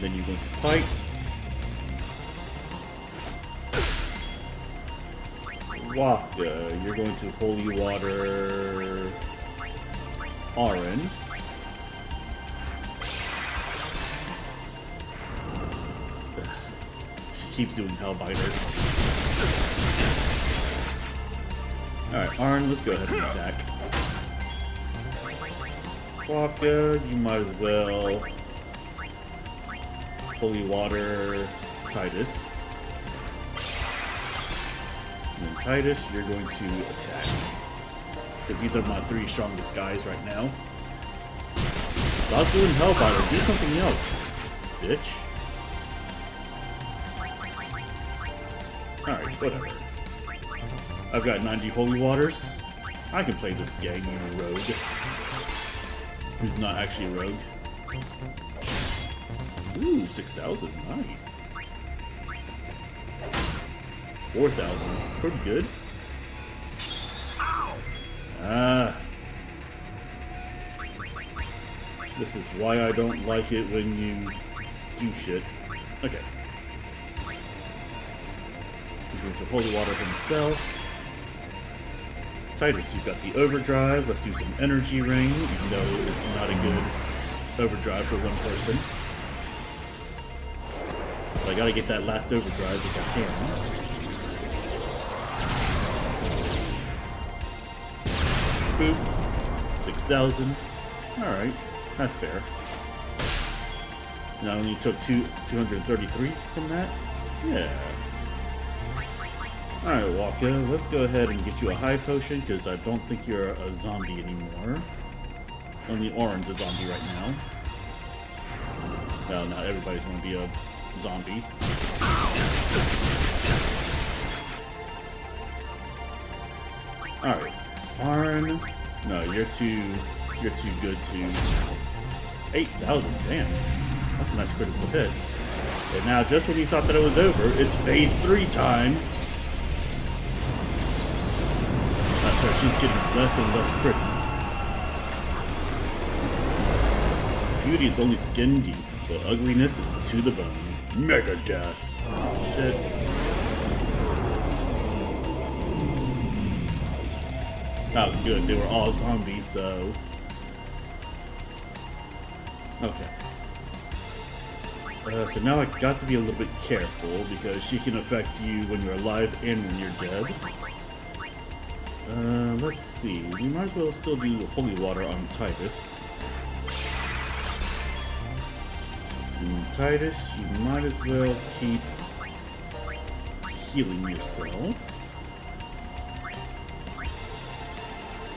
Then you're going to fight. Wakka, you're going to holy water Auron. She keeps doing Hellbiter. Alright, Auron, let's go ahead and attack. Wakka, you might as well holy water Tidus. And then Tidus, you're going to attack. Because these are my 3 strongest guys right now. Stop doing Hellbiter, do something else, bitch. Alright, whatever. I've got 90 holy waters. I can play this gang in a rogue. Who's not actually a rogue. Ooh, 6,000. Nice. 4,000. Pretty good. Ah. This is why I don't like it when you do shit. Okay. He's going to holy water himself. Tidus, you've got the overdrive. Let's do some energy rain, even though it's not a good overdrive for one person. But I gotta get that last overdrive if I can. Boop. 6,000. Alright, that's fair. And I only took 233 from that? Yeah. Alright, Wakka, let's go ahead and get you a high potion, because I don't think you're a zombie anymore. Only Auron's a zombie right now. Well, not everybody's going to be a zombie. Alright, Auron. No, you're too good to... 8,000, damn. That's a nice critical hit. And now, just when you thought that it was over, it's phase 3 time. That's her, she's getting less and less pretty. Beauty is only skin deep, but ugliness is to the bone. Mega death. Oh, shit. Oh, good, they were all zombies, so... Okay. So now I got to be a little bit careful, because she can affect you when you're alive and when you're dead. Let's see. We might as well still do holy water on Tidus. And Tidus, you might as well keep healing yourself.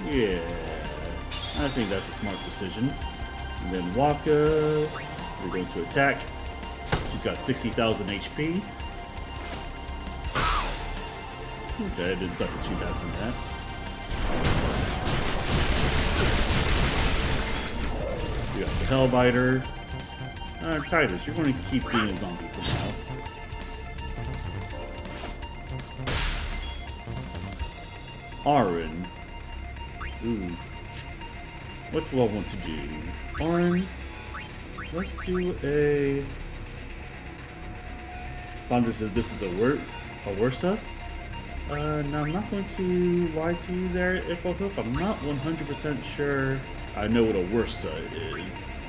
Yeah, I think that's a smart decision. And then Wakka, we're going to attack. She's got 60,000 HP. Okay, I didn't suffer too bad from that. We got the Hellbiter. Tidus, you're going to keep being a zombie for now. Auron. Ooh. What do I want to do? Auron. Let's do a... Bonder says this is a Worsa. Now I'm not going to lie to you there, Hoof. I'm not 100% sure I know what a Worsa is.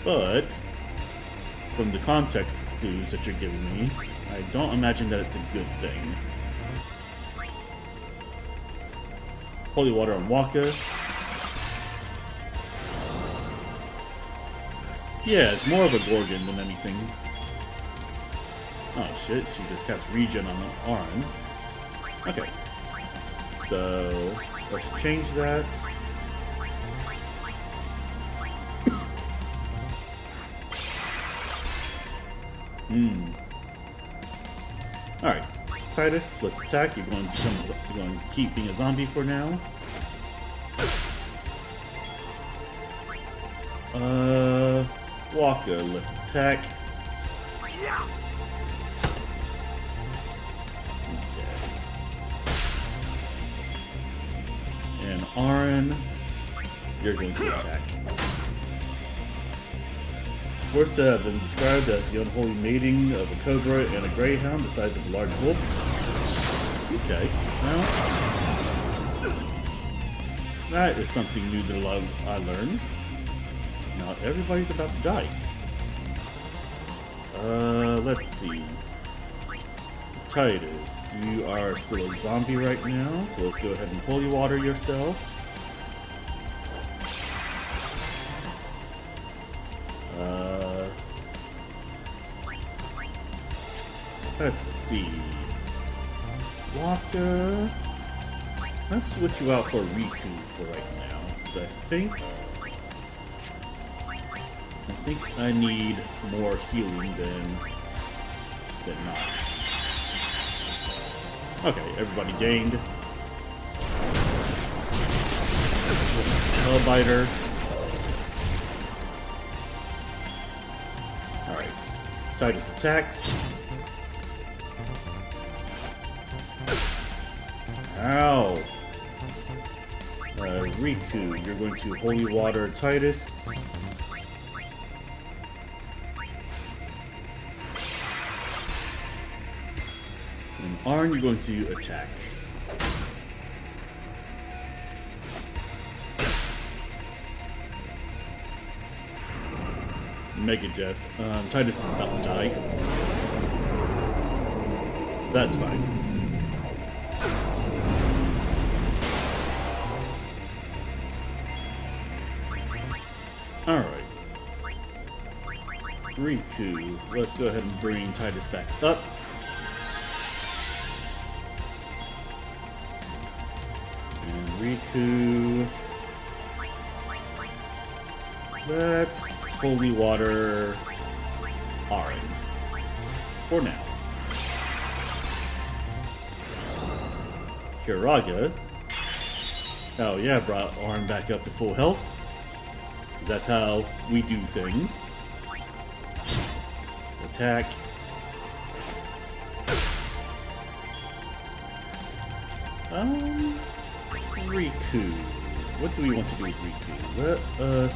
But, from the context clues that you're giving me, I don't imagine that it's a good thing. Holy water on Wakka. Yeah, it's more of a Gorgon than anything. Oh shit, she just cast regen on the Auron. Okay. So, let's change that. Alright. Tidus, let's attack. You're going to keep being a zombie for now. Wakka, let's attack. And Auron, you're going to attack. Worsa have been described as the unholy mating of a cobra and a greyhound the size of a large wolf. Okay, well, that is something new that I learned. Not everybody's about to die. Let's see. Tidus, you are still a zombie right now, so let's go ahead and holy water yourself. Let's see. Wakka. Let's switch you out for Rikku for right now, because I think I need more healing than not. Okay, everybody gained. Hellbiter. Alright. Tidus attacks. Ow! Rikku, you're going to holy water Tidus. And Auron, you're going to attack. Mega death. Tidus is about to die. That's fine. Alright. Rikku, let's go ahead and bring Tidus back up. Rikku. Let's holy water Auron. For now. Kiraga. Oh yeah, brought Auron back up to full health. That's how we do things. Attack. Rikku. What do we want to do with Rikku? Let us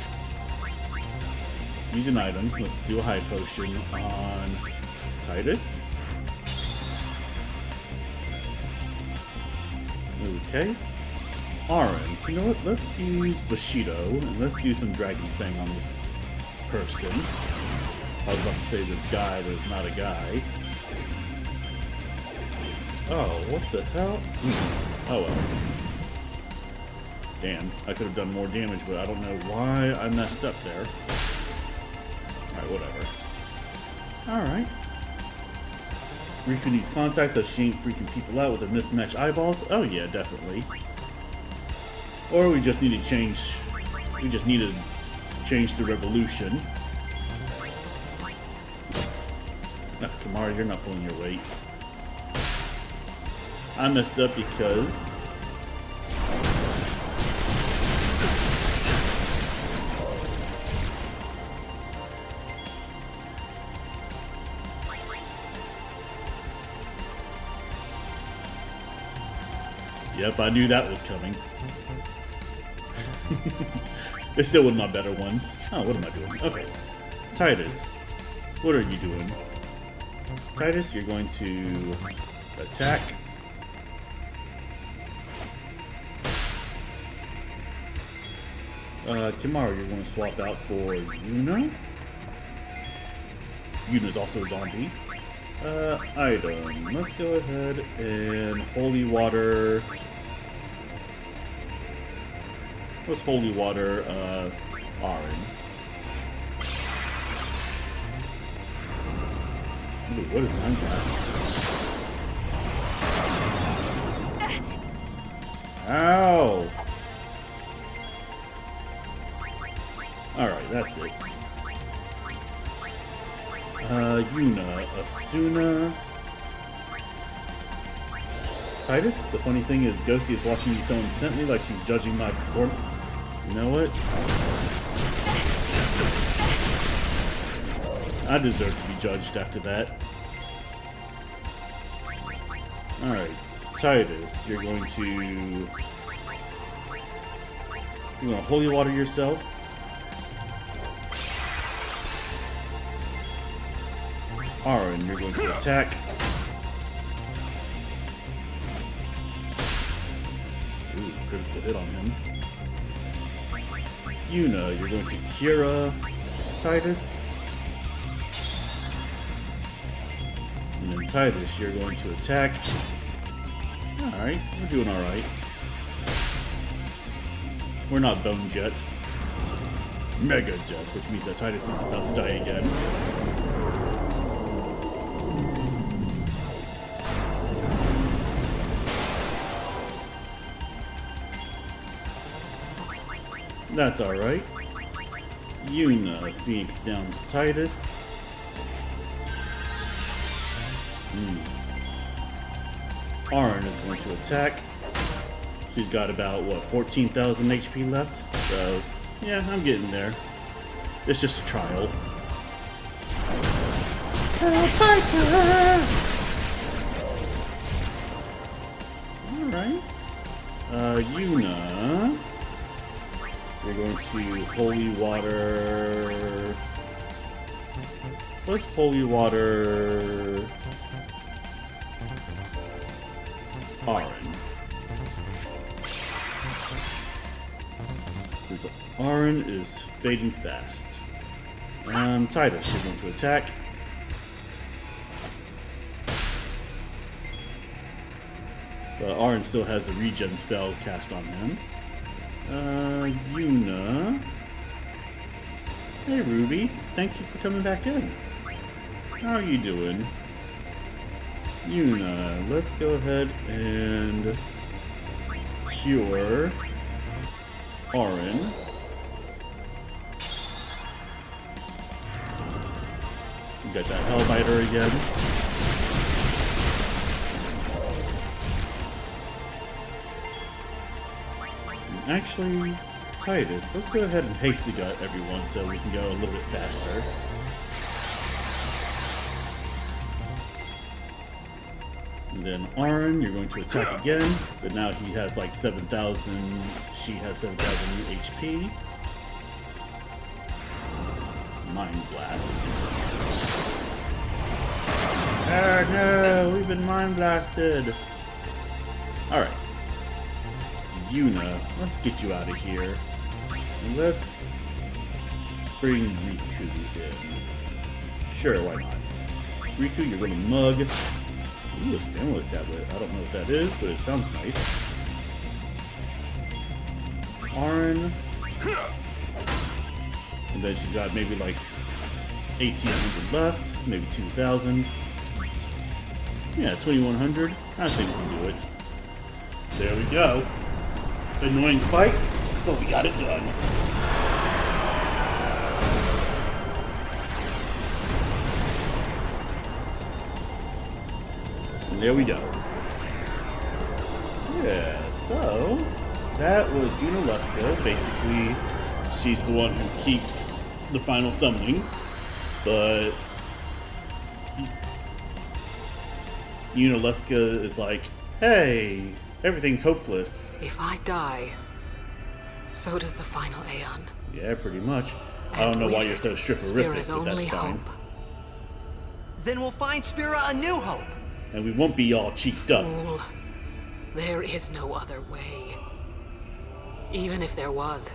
use an item. Let's do a high potion on Tidus. Okay. Auron. You know what? Let's use Bushido and let's do some Dragon Fang on this person. I was about to say this guy, but it's not a guy. Oh, what the hell? Oh well. Damn, I could have done more damage, but I don't know why I messed up there. Alright, whatever. Alright. Rikku needs contact so she ain't freaking people out with her mismatched eyeballs. Oh yeah, definitely. Or we just need to change... We just need to change the revolution. No, Kimarhi, you're not pulling your weight. I messed up because... Yep, I knew that was coming. It's still one of my better ones. Oh, what am I doing? Okay. Tidus, what are you doing? Tidus, you're going to attack. Kimarhi, you're going to swap out for Yuna. Yuna's also a zombie. Item. Let's go ahead and holy water. Let's holy water, Auron. Ooh, what is Mind Blast? Ow! Alright, that's it. Yuna, Asuna. Tidus, the funny thing is Ghosty is watching me so intently like she's judging my performance. You know what? I deserve to be judged after that. Alright, Tidus, you're going to holy water yourself. Auron, you're going to attack. Ooh, critical hit on him. Yuna, you're going to Kira Tidus. And then Tidus, you're going to attack. Alright, we're doing alright. We're not boned yet. Mega death, which means that Tidus is about to die again. That's alright. Yuna, Phoenix downs Tidus. Auron is going to attack. She's got about, what, 14,000 HP left? So, yeah, I'm getting there. It's just a trial. Alright. Yuna. We're going to holy water. Let's holy water Auron. Because Auron is fading fast. Tidus, you're going to attack. But Auron still has a regen spell cast on him. Yuna. Hey Ruby, thank you for coming back in. How are you doing? Yuna, let's go ahead and cure Auron. We got that Hellbiter again. And actually, Tidus, let's go ahead and Hasty Gut everyone so we can go a little bit faster. And then Auron, you're going to attack again. So now he has like 7,000, she has 7,000 HP. Mind Blast. Oh no, we've been Mind Blasted. Alright. Yuna, let's get you out of here. And let's bring Rikku in. Sure, why not? Rikku, you're gonna mug. Ooh, a stamina tablet. I don't know what that is, but it sounds nice. Auron. And then she's got maybe like 1,800 left, maybe 2,000. Yeah, 2,100. I think we can do it. There we go. Annoying fight, but we got it done. And there we go. Yeah, so that was Yunalesca. Basically, she's the one who keeps the final summoning, but Yunalesca is like, hey, everything's hopeless. If I die, so does the final Aeon. Yeah, pretty much. I don't know why you're so stripperific, but that's fine. Then we'll find Spira a new hope. And we won't be all cheeked up. Fool. There is no other way. Even if there was,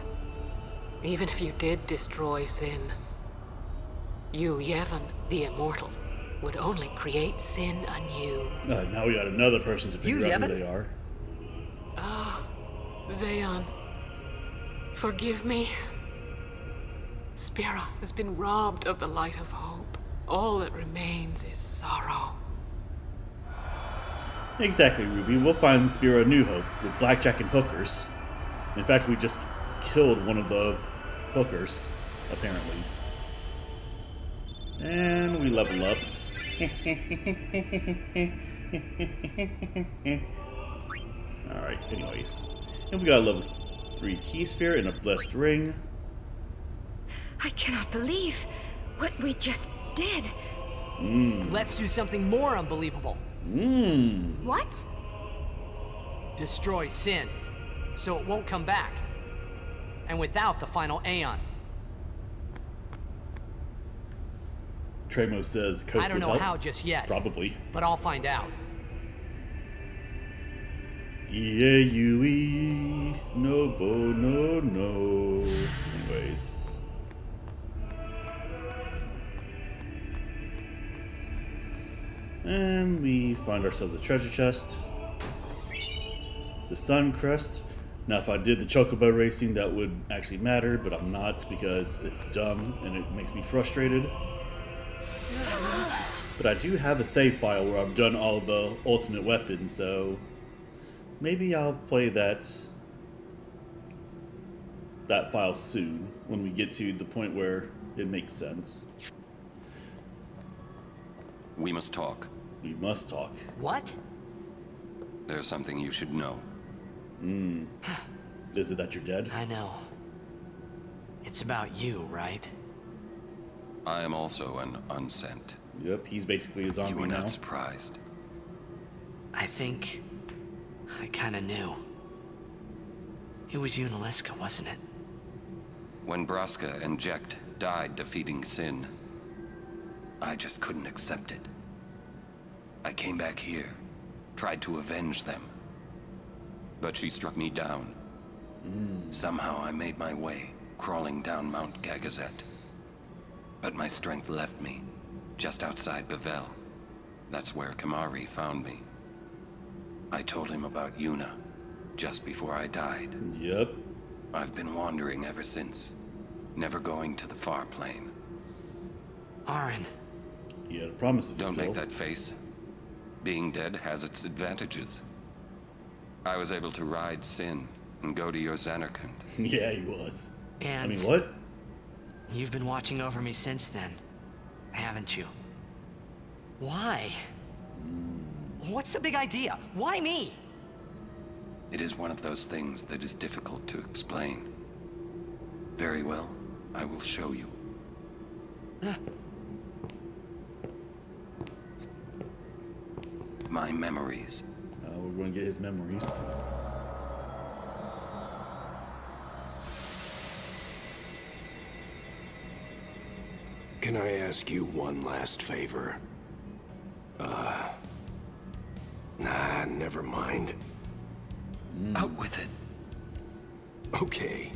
even if you did destroy Sin, you, Yevon, the Immortal, would only create Sin anew. Now we got another person to figure out who they are. Ah, Zeon, forgive me. Spira has been robbed of the light of hope. All that remains is sorrow. Exactly, Ruby. We'll find Spira New Hope with blackjack and hookers. In fact, we just killed one of the hookers, apparently. And we level up. Alright, anyways. And we got a level 3 key sphere and a blessed ring. I cannot believe what we just did. Let's do something more unbelievable. What? Destroy Sin, so it won't come back. And without the final Aeon. Tremo says Coke I don't would know help. how just yet. Probably. But I'll find out. E-A-U-E. No, bo, no, no. Anyways. And we find ourselves a treasure chest. The Sun Crest. Now, if I did the Chocobo racing, that would actually matter, but I'm not because it's dumb and it makes me frustrated. But I do have a save file where I've done all the ultimate weapons, so maybe I'll play that file soon when we get to the point where it makes sense. We must talk. We must talk. What? There's something you should know. Is it that you're dead? I know. It's about you, right? I am also an unsent. Yep, he's basically a zombie You were now. not surprised. I think I kinda knew. It was Yunalesca, wasn't it? When Braska and Jekt died defeating Sin, I just couldn't accept it. I came back here, tried to avenge them. But she struck me down. Somehow I made my way, crawling down Mount Gagazet. But my strength left me, just outside Bevel. That's where Kimarhi found me. I told him about Yuna, just before I died. Yep. I've been wandering ever since, never going to the far plane. Auron. He had a promise to Don't fulfill. make that face. Being dead has its advantages. I was able to ride Sin, and go to your Zanarkand. Yeah, he was. And I mean, what? you've been watching over me since then, haven't you? Why? What's the big idea? Why me? It is one of those things that is difficult to explain. Very well, I will show you. My memories. We're going to get his memories. Can I ask you one last favor? Nah, never mind. Out with it. Okay,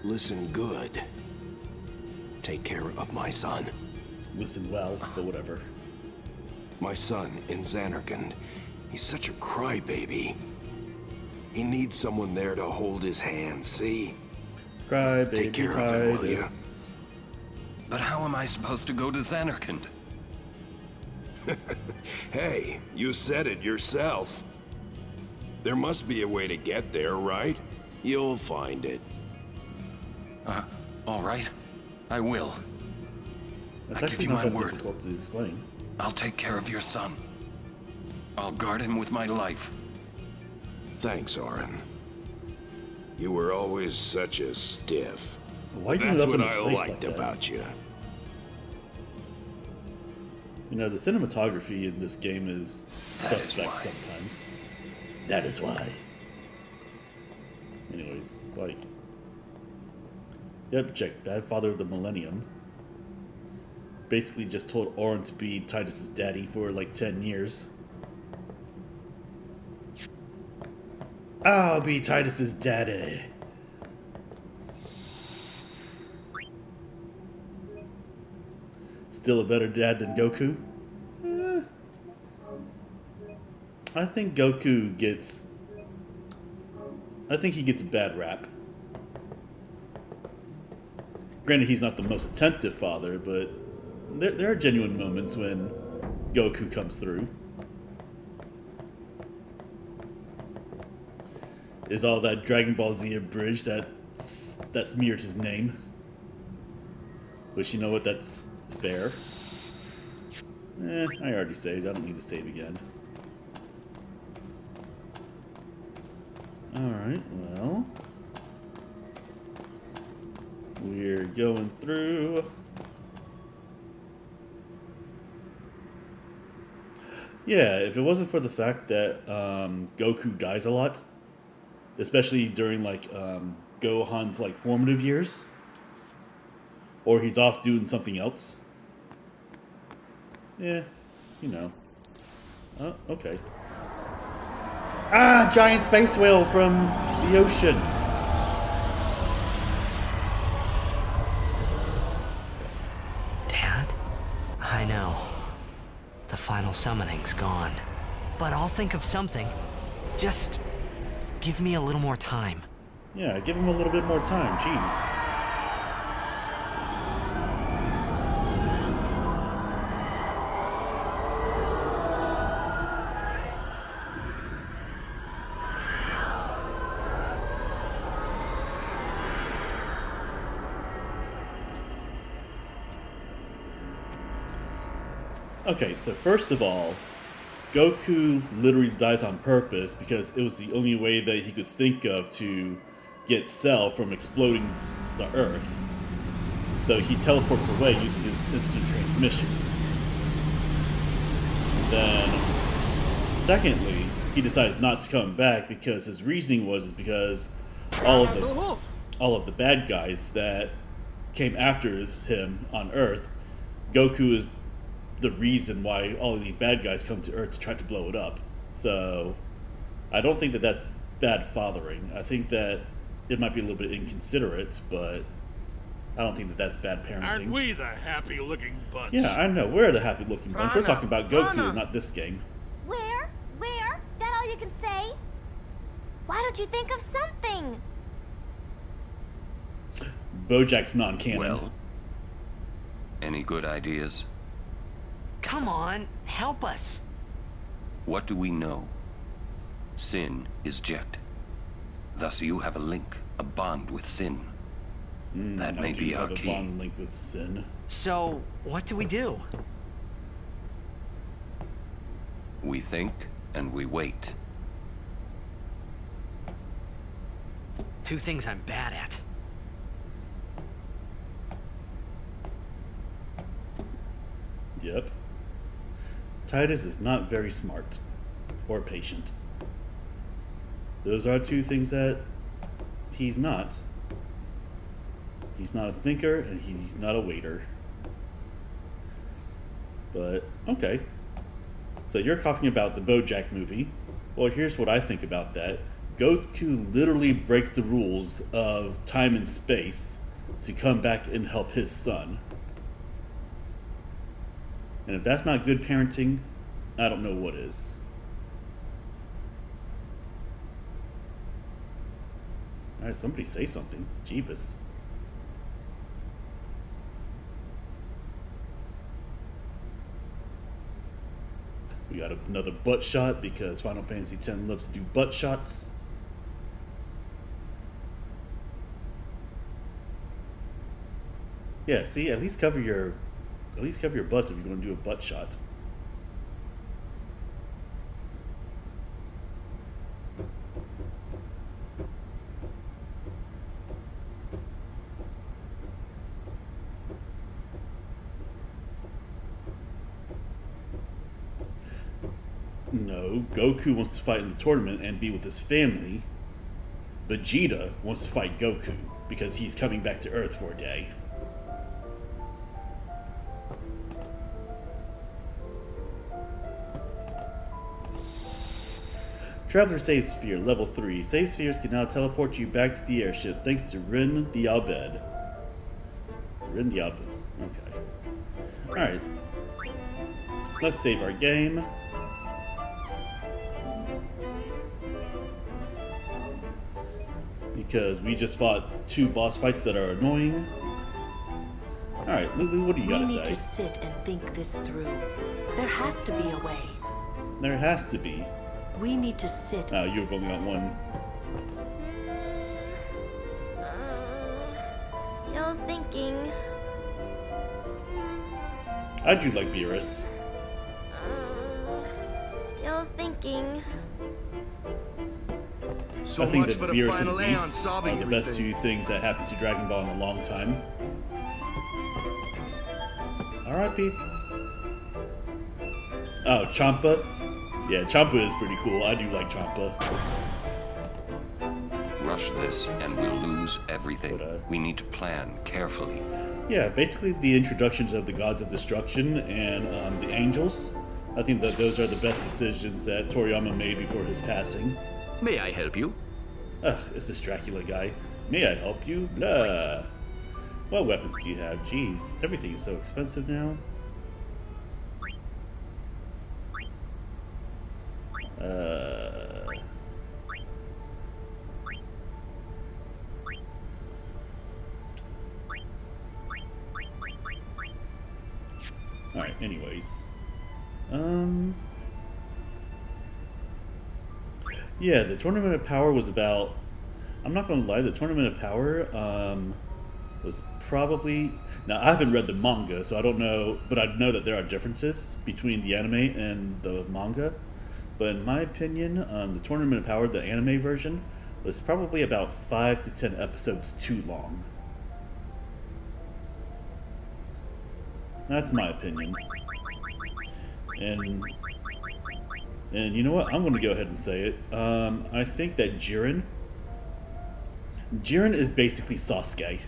listen good. Take care of my son. Listen well, but whatever. My son in Zanarkand. He's such a crybaby. He needs someone there to hold his hand, see? Cry, baby, Take care of him, will ya? Tidus. But how am I supposed to go to Zanarkand? Hey, you said it yourself. There must be a way to get there, right? You'll find it. All right. I will. That's I give actually you not my that word. difficult to explain. I'll take care of your son. I'll guard him with my life. Thanks, Auron. You were always such a stiff. Why do you That's up what in his I face liked like that? about you. You know, the cinematography in this game is That is suspect why. sometimes. That is why. Anyways, like... Yep, check. Bad Father of the Millennium. Basically just told Auron to be Tidus's daddy for like 10 years. I'll be Tidus's daddy. Still a better dad than Goku? I think Goku gets... I think he gets a bad rap. Granted, he's not the most attentive father, but there are genuine moments when Goku comes through. Is all that Dragon Ball Z abridged that's smeared his name? Which, you know what, that's fair. I already saved. I don't need to save again. Alright, well... We're going through... Yeah, if it wasn't for the fact that Goku dies a lot, especially during like Gohan's like formative years, or he's off doing something else. Yeah, you know. Oh, okay. Ah, giant space whale from the ocean. Dad? I know. The final summoning's gone. But I'll think of something. Just give me a little more time. Yeah, give him a little bit more time. Jeez. Okay, so first of all, Goku literally dies on purpose because it was the only way that he could think of to get Cell from exploding the Earth. So he teleports away using his instant transmission. Then, secondly, he decides not to come back because his reasoning was because all of the bad guys that came after him on Earth, Goku is the reason why all of these bad guys come to Earth to try to blow it up. So, I don't think that that's bad fathering. I think that it might be a little bit inconsiderate, but I don't think that that's bad parenting. Aren't we the happy-looking bunch? Yeah, I know. We're the happy-looking bunch. We're talking about Goku, not this game. Where? That all you can say? Why don't you think of something? Bojack's non-canon. Well, any good ideas? Come on, help us. What do we know? Sin is Jet. Thus you have a link, a bond with Sin. That may be our key. Bond link with Sin. So, what do we do? We think and we wait. Two things I'm bad at. Yep. Tidus is not very smart or patient. Those are two things that he's not. He's not a thinker and he's not a waiter. But, okay. So you're talking about the BoJack movie. Well, here's what I think about that. Goku literally breaks the rules of time and space to come back and help his son. And if that's not good parenting, I don't know what is. Alright, somebody say something. Jeebus. We got another butt shot because Final Fantasy X loves to do butt shots. Yeah, see, at least cover your butts if you're going to do a butt shot. No, Goku wants to fight in the tournament and be with his family. Vegeta wants to fight Goku because he's coming back to Earth for a day. Traveler Save Sphere, level 3. Save Spheres can now teleport you back to the airship thanks to Rin the Abed. Rin the Abed. Okay. Alright. Let's save our game. Because we just fought 2 boss fights that are annoying. Alright, Lulu, what do you gotta say? We need to sit and think this through. There has to be a way. There has to be. We need to sit. Oh, you've only got one. Still thinking. I do like Beerus. Still thinking. So I think much that for the Beerus final and Aeon Beast solving are the best everything. 2 things that happened to Dragon Ball in a long time. R.I.P. Oh, Champa? Yeah, Champa is pretty cool. I do like Champa. Rush this and we'll lose everything. We need to plan carefully. Yeah, basically the introductions of the Gods of Destruction and the Angels. I think that those are the best decisions that Toriyama made before his passing. May I help you? Ugh, it's this Dracula guy. May I help you? Blah. What weapons do you have? Jeez, everything is so expensive now. Alright, anyways. Yeah, the Tournament of Power was about... I'm not gonna lie, the Tournament of Power, was probably... Now, I haven't read the manga, so I don't know, but I know that there are differences between the anime and the manga. But in my opinion, the Tournament of Power, the anime version, was probably about 5 to 10 episodes too long. That's my opinion. And you know what? I'm going to go ahead and say it. I think that Jiren is basically Sasuke.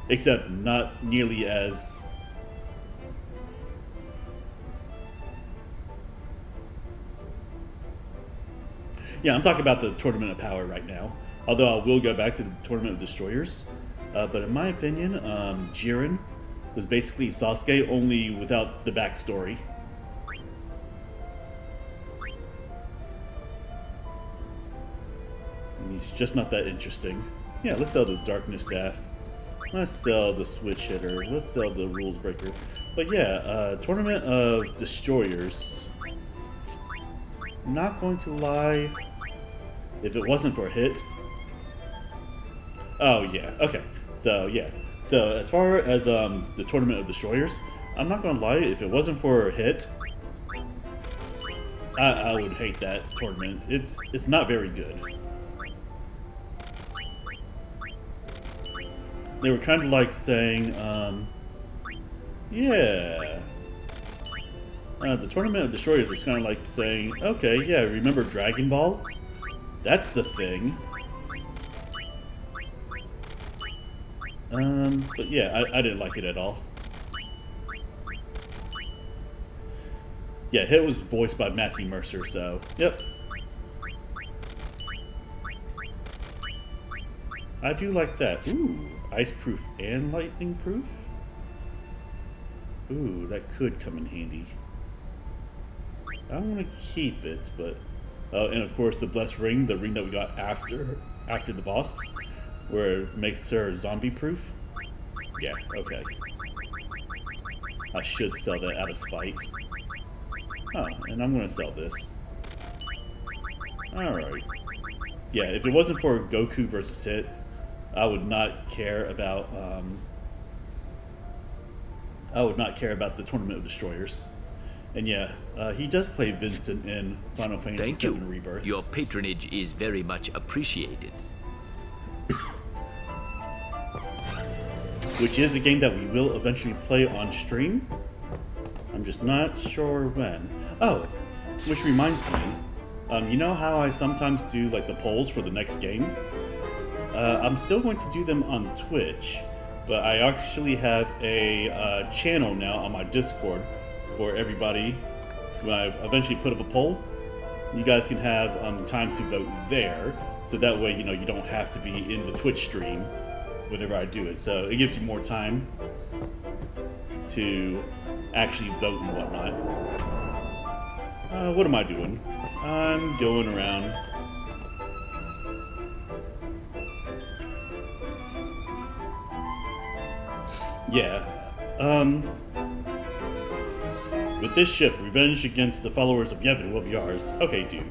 Except not nearly as... Yeah, I'm talking about the Tournament of Power right now. Although I will go back to the Tournament of Destroyers. But in my opinion, Jiren was basically Sasuke, only without the backstory. He's just not that interesting. Yeah, let's sell the Darkness Staff. Let's sell the Switch Hitter. Let's sell the Rules Breaker. But yeah, Tournament of Destroyers. not going to lie. If it wasn't for a hit... Oh, yeah. Okay. So, yeah. So, as far as the Tournament of Destroyers, I'm not going to lie. If it wasn't for a hit, I would hate that tournament. It's not very good. They were kind of like saying, yeah. The Tournament of Destroyers was kind of like saying, okay, yeah, remember Dragon Ball? That's the thing. But yeah, I didn't like it at all. Yeah, Hit was voiced by Matthew Mercer, so, yep. I do like that. Ooh, ice proof and lightning proof? Ooh, that could come in handy. I want to keep it, but... Oh, and of course the Blessed Ring, the ring that we got after the boss, where it makes her zombie proof. Yeah, okay. I should sell that out of spite. Oh, and I'm going to sell this. Alright. Yeah, if it wasn't for Goku versus Hit, I would not care about, the Tournament of Destroyers. And yeah, he does play Vincent in Final Fantasy VII Rebirth. Your patronage is very much appreciated. Which is a game that we will eventually play on stream. I'm just not sure when. Oh, which reminds me, you know how I sometimes do like the polls for the next game? I'm still going to do them on Twitch, but I actually have a channel now on my Discord for everybody. When I eventually put up a poll, you guys can have time to vote there, so that way you don't have to be in the Twitch stream whenever I do it. So it gives you more time to actually vote and whatnot. What am I doing? I'm going around. Yeah. With this ship, revenge against the followers of Yevon will be ours. Okay, dude.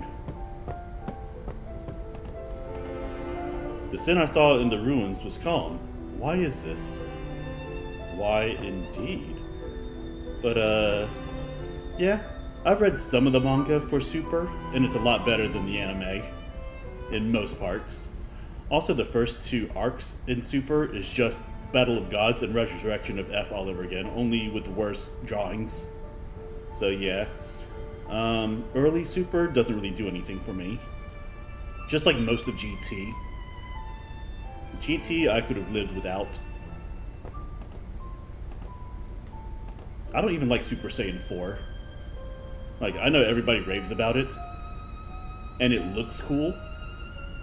The sin I saw in the ruins was calm. Why is this? Why indeed? But, yeah. I've read some of the manga for Super, and it's a lot better than the anime. In most parts. Also, the first two arcs in Super is just Battle of Gods and Resurrection of F all over again, only with worse drawings. So yeah. Early Super doesn't really do anything for me. Just like most of GT. GT I could have lived without. I don't even like Super Saiyan 4. Like, I know everybody raves about it, and it looks cool,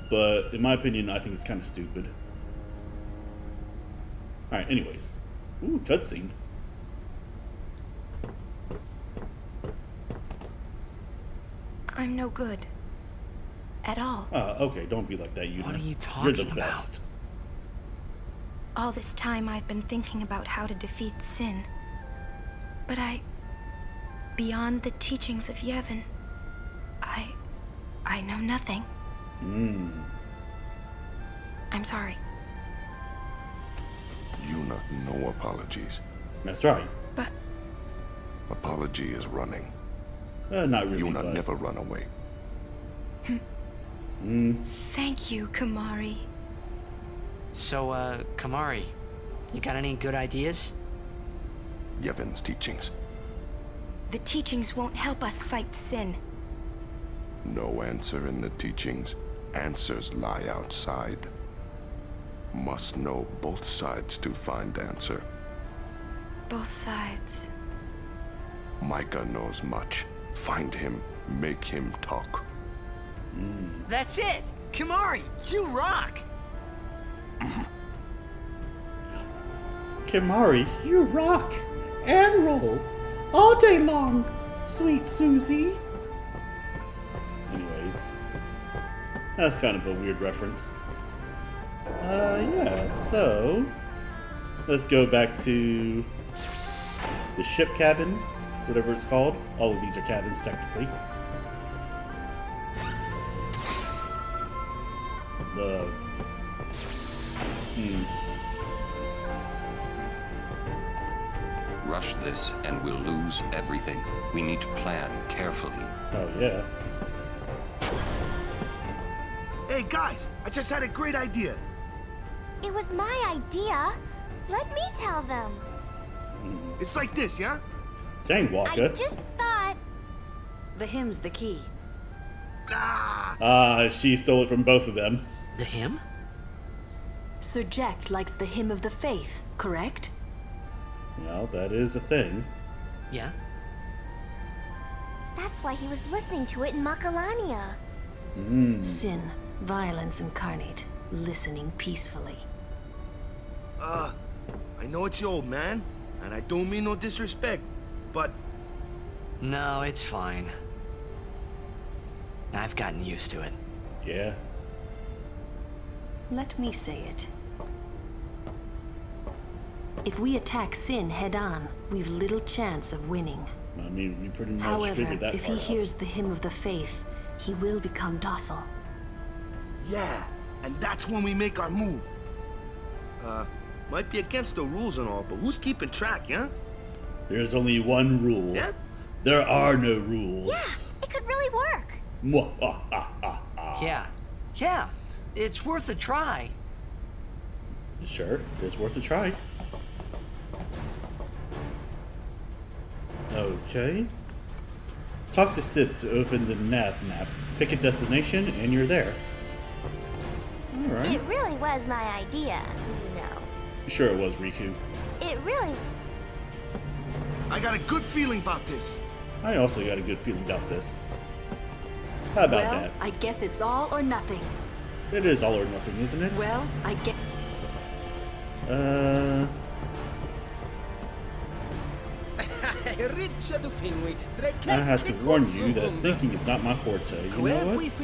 but in my opinion, I think it's kind of stupid. Alright, anyways. Ooh, cutscene. I'm no good. At all. Okay, don't be like that, Yuna. What are you talking You're the about? best. All this time I've been thinking about how to defeat sin. But beyond the teachings of Yevon, I know nothing. I'm sorry. Yuna, no apologies. That's right. But... Apology is running. Not really, Yuna but... never run away. Thank you, Kimarhi. So, Kimarhi, you got any good ideas? Yevon's teachings. The teachings won't help us fight sin. No answer in the teachings. Answers lie outside. Must know both sides to find answer. Both sides. Micah knows much. Find him, make him talk. That's it! Kimarhi, you rock! Kimarhi, you rock and roll all day long, sweet Susie. Anyways, that's kind of a weird reference. Yeah, so let's go back to the ship cabin, whatever it's called. All of these are cabins, technically. Rush this and we'll lose everything. We need to plan carefully. Oh, yeah. Hey, guys, I just had a great idea. It was my idea. Let me tell them. It's like this, yeah? Dang, Wakka. I just thought... The hymn's the key. She stole it from both of them. The hymn? Sir Jack likes the hymn of the faith, correct? Well, that is a thing. Yeah. That's why he was listening to it in Makalania. Sin, violence incarnate, listening peacefully. I know it's your old man, and I don't mean no disrespect, but... No, it's fine. I've gotten used to it. Yeah. Let me say it. If we attack Sin head-on, we've little chance of winning. I mean, we pretty much However, figured that if he part hears the hymn of the faith, he will become docile. Yeah, and that's when we make our move. Might be against the rules and all, but who's keeping track, yeah? There's only one rule. Yeah? There are no rules. Yeah, it could really work. Yeah. It's worth a try. Sure, it's worth a try. Okay. Talk to Sid to open the nav map. Pick a destination, and you're there. Alright. It really was my idea, you know. Sure it was, Rikku. It really... I got a good feeling about this. I also got a good feeling about this. How about Well, that? I guess it's all or nothing. It is all or nothing, isn't it? Well, I get... I have to warn you that thinking is not my forte. You know what? So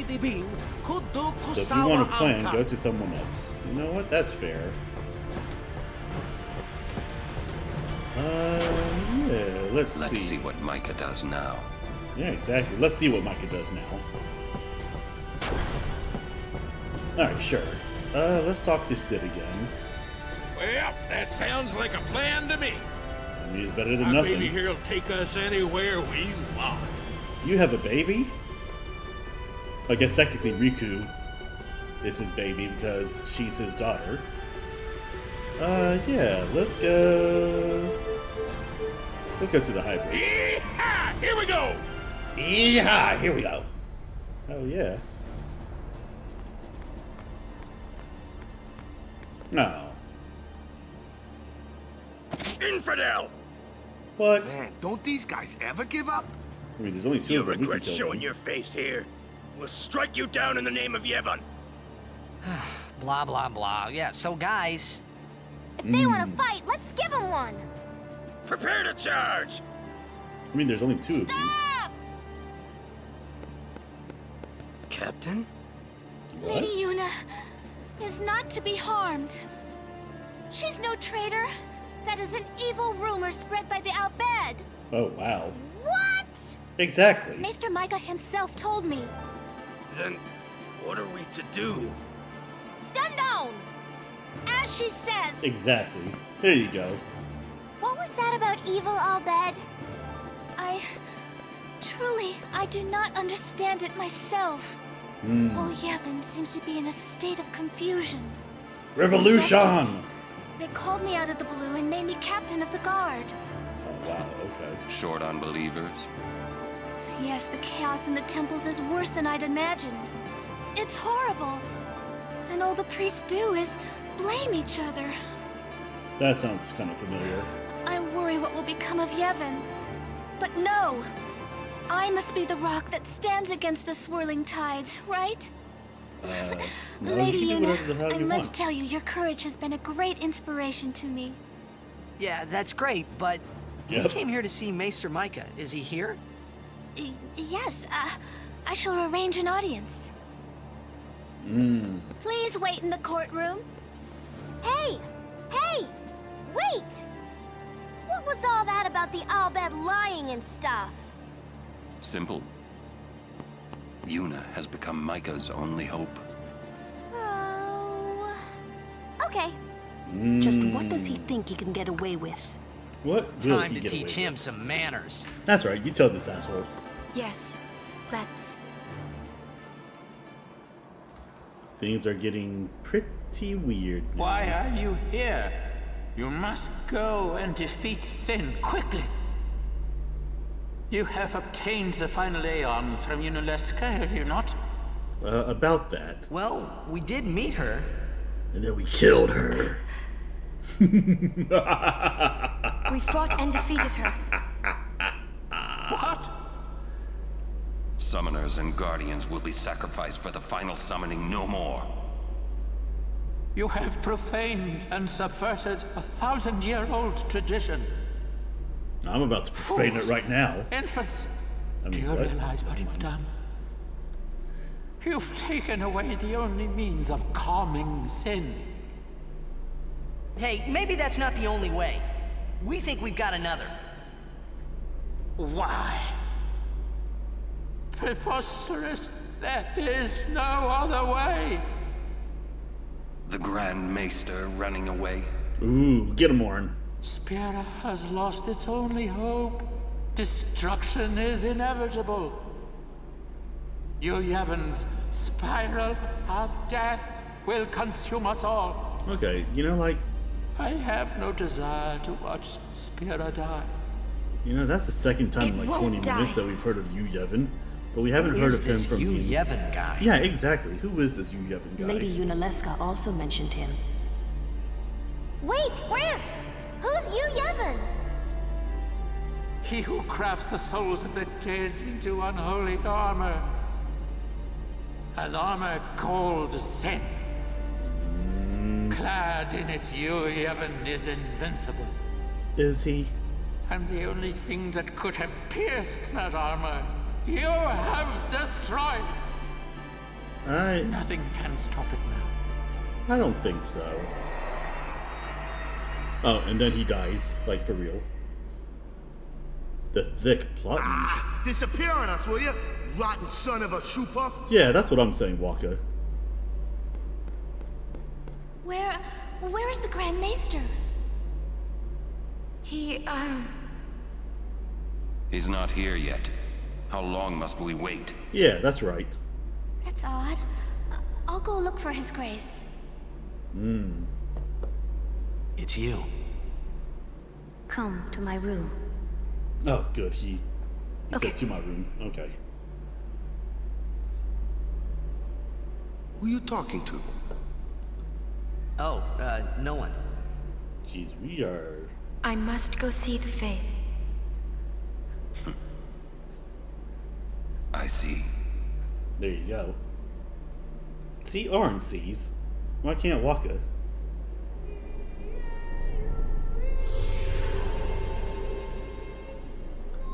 if you want a plan, go to someone else. You know what? That's fair. Yeah, let's see. Let's see what Micah does now. Yeah, exactly. Let's see what Micah does now. Alright, sure. Let's talk to Sid again. Well, that sounds like a plan to me. I mean, it's better than My nothing. baby here'll take us anywhere we want. You have a baby? I guess technically Rikku is his baby because she's his daughter. Yeah, let's go... Let's go to the high bridge. Yeehaw! Here we go! Yeehaw! Here we go. Oh, yeah. No. Infidel! What? Man, don't these guys ever give up? I mean, there's only two You of them. We can regret kill showing them. your face here. We'll strike you down in the name of Yevon. Blah, blah, blah. Yeah, so guys... If they want to fight, let's give them one. Prepare to charge! I mean, there's only two of you. Stop! Captain? What? Lady Yuna is not to be harmed. She's no traitor. That is an evil rumor spread by the Albed. Oh, wow. What? Exactly. Maester Micah himself told me. Then, what are we to do? Stand down! As she says. Exactly. There you go. What was that about evil Albed? I do not understand it myself. All Yevon seems to be in a state of confusion. Revolution! They called me out of the blue and made me captain of the guard. Oh, wow, okay. Short on believers? Yes, the chaos in the temples is worse than I'd imagined. It's horrible. And all the priests do is blame each other. That sounds kind of familiar. I worry what will become of Yevon. But no! I must be the rock that stands against the swirling tides, right? No, Lady you can do whatever the Yuna, hell I you must want. tell you, your courage has been a great inspiration to me. Yeah, that's great, but we Yep. came here to see Maester Micah. Is he here? Yes, I shall arrange an audience. Please wait in the courtroom. Hey! Hey! Wait! What was all that about the Albed lying and stuff? Simple. Yuna has become Micah's only hope. Okay. Just what does he think he can get away with? What will Time he to get away teach with? him some manners. That's right, you tell this asshole. Yes, let's. Things are getting pretty weird now. Why are you here? You must go and defeat Sin quickly. You have obtained the final Aeon from Yunalesca, have you not? About that. Well, we did meet her. And then we killed her. We fought and defeated her. What? Summoners and Guardians will be sacrificed for the final summoning no more. You have profaned and subverted a 1,000-year-old tradition. I'm about to profane it right now. Infants, I do mean, you what? realize what you've done? You've taken away the only means of calming Sin. Hey, maybe that's not the only way. We think we've got another. Why? Preposterous. There is no other way. The Grand Maester running away. Ooh, get him, Auron. Spira has lost its only hope. Destruction is inevitable. Yevon's spiral of death will consume us all. Okay, you know, like, I have no desire to watch Spira die. you know, that's the second time in It like won't 20 minutes die. that we've heard of Yevon, but we haven't Who heard is of him this from Yevon guy? Yeah, exactly. Who is this Yevon guy? Lady Yunalesca also mentioned him. Wait, Gramps! Who's Yevon? He who crafts the souls of the dead into unholy armor. An armor called Sin. Clad in it, Yevon is invincible. Is he? And the only thing that could have pierced that armor, you have destroyed. Nothing can stop it now. I don't think so. Oh, and then he dies, like for real. The thick plotties. Disappear on us, will you? Rotten son of a shoe puff. Yeah, that's what I'm saying, Wakka. Where is the Grand Maester? He's not here yet. How long must we wait? Yeah, that's right. That's odd. I'll go look for his grace. It's you. Come to my room. Oh, good. He Okay. said to my room. Okay. Who you talking to? Oh, no one. Jeez, we are... I must go see the Faith. I see. There you go. See, Auron sees. Why can't Wakka?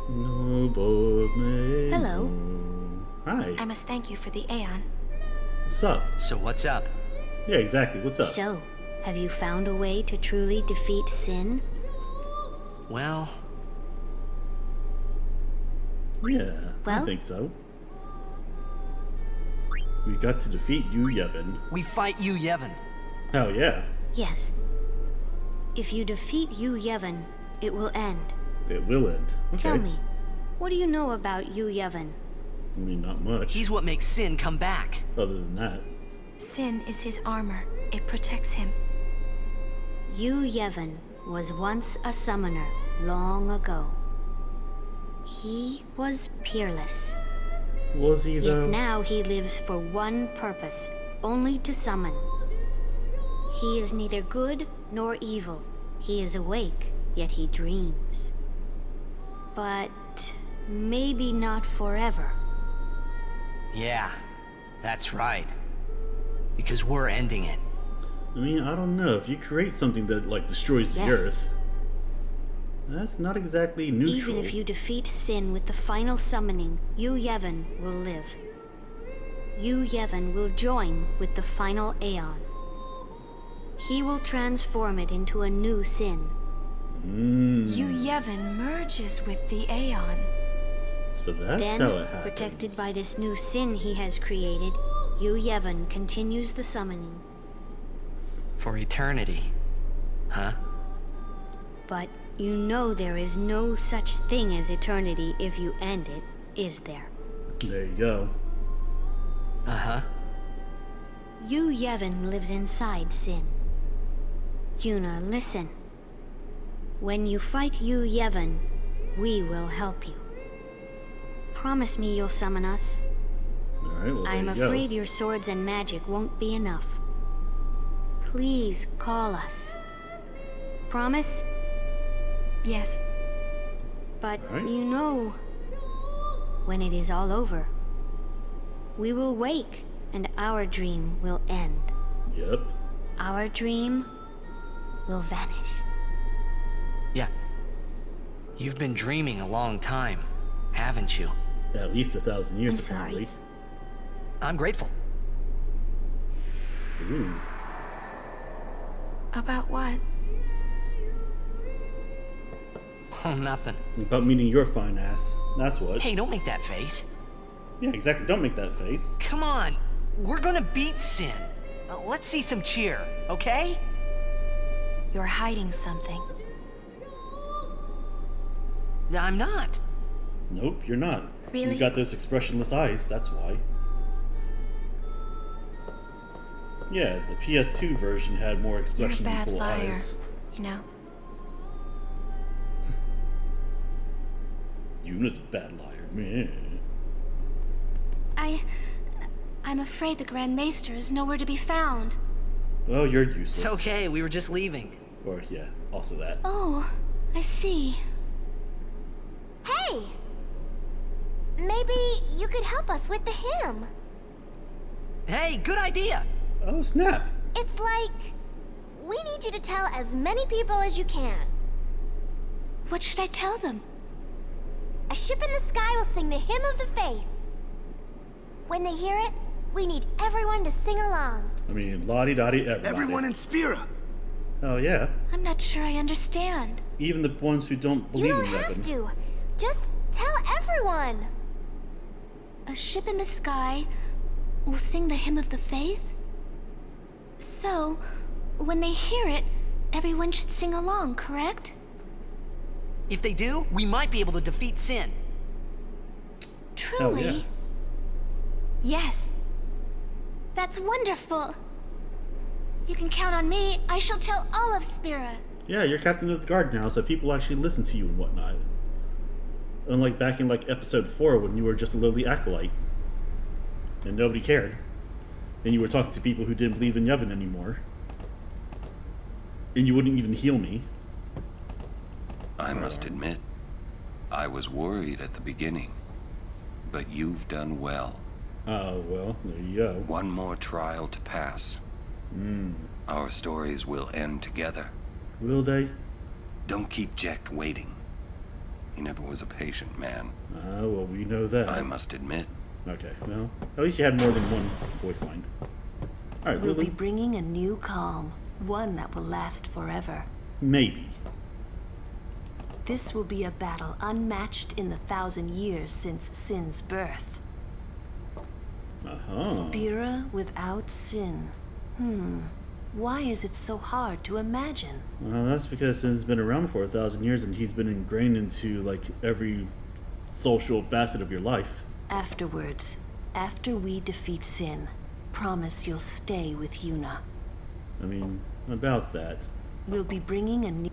No boat may Hello. know. Hi. I must thank you for the Aeon. What's up? So what's up? Yeah, exactly. What's up? So, have you found a way to truly defeat Sin? Well... Yeah, I Well? think so. We got to defeat you, Yevon. We fight you, Yevon. Hell yeah. Yes. If you defeat Yevon, it will end. It will end. Okay. Tell me, what do you know about Yevon? I mean, not much. He's what makes Sin come back. Other than that. Sin is his armor. It protects him. Yevon was once a summoner long ago. He was peerless. Was he, though? Yet now he lives for one purpose, only to summon. He is neither good nor evil. He is awake, yet he dreams. But maybe not forever. Yeah, that's right. Because we're ending it. I mean, I don't know. If you create something that, like, destroys the Yes. Earth, that's not exactly neutral. Even if you defeat Sin with the final summoning, Yevon will live. Yevon will join with the final Aeon. He will transform it into a new Sin. Yevon merges with the Aeon. So that's Then, how it happens. protected by this new Sin he has created, Yevon continues the summoning. For eternity. Huh? But you know there is no such thing as eternity if you end it, is there? There you go. Uh-huh. Yu Yevon lives inside Sin. Yuna, listen. When you fight Yu Yevon, we will help you. Promise me you'll summon us. Alright, well, there I'm you go. afraid your swords and magic won't be enough. Please call us. Promise? Yes. But Alright. you know, when it is all over, we will wake and our dream will end. Yep. Our dream will vanish. Yeah. You've been dreaming a long time, haven't you? At least 1,000 years, I'm sorry. apparently. I'm grateful. Ooh. About what? Oh, nothing. About meeting your fine ass. That's what. Hey, don't make that face. Yeah, exactly. Don't make that face. Come on. We're gonna beat Sin. Let's see some cheer, okay? You're hiding something. I'm not. Nope, you're not. Really? You've got those expressionless eyes, that's why. Yeah, the PS2 version had more You're a expression bad full liar, eyes. you know. Yuna's a bad liar, man. I'm afraid the Grand Maester is nowhere to be found. Well, you're useless. It's okay, we were just leaving. Or, yeah, also that. Oh, I see. Hey! Maybe you could help us with the hymn. Hey, good idea! Oh, snap! It's like, we need you to tell as many people as you can. What should I tell them? A ship in the sky will sing the hymn of the faith. When they hear it, we need everyone to sing along. I mean, lottie-dottie everybody. Everyone in Spira. Oh, yeah. I'm not sure I understand. Even the ones who don't believe You don't in have heaven. to. Just tell everyone. A ship in the sky will sing the hymn of the faith? So, when they hear it, everyone should sing along, correct? If they do, we might be able to defeat Sin. Truly? yeah. Yes. That's wonderful. You can count on me. I shall tell all of Spira. Yeah, you're captain of the guard now, so people actually listen to you and whatnot. Unlike back in, like, episode 4, when you were just a lowly acolyte. And nobody cared. And you were talking to people who didn't believe in Yevon anymore. And you wouldn't even heal me. I must admit, I was worried at the beginning. But you've done well. Well, there you go. One more trial to pass. Our stories will end together. Will they? Don't keep Jecht waiting. He never was a patient man. Well, we know that. I must admit. Okay, well, at least you had more than one voice line. Alright, We'll Lulu. be bringing a new calm, one that will last forever. Maybe. This will be a battle unmatched in the 1,000 years since Sin's birth. Uh-huh. Spira without Sin. Why is it so hard to imagine? Well, that's because Sin's been around for 1,000 years and he's been ingrained into, like, every social facet of your life. Afterwards, after we defeat Sin, promise you'll stay with Yuna. I mean, about that. We'll be bringing a new...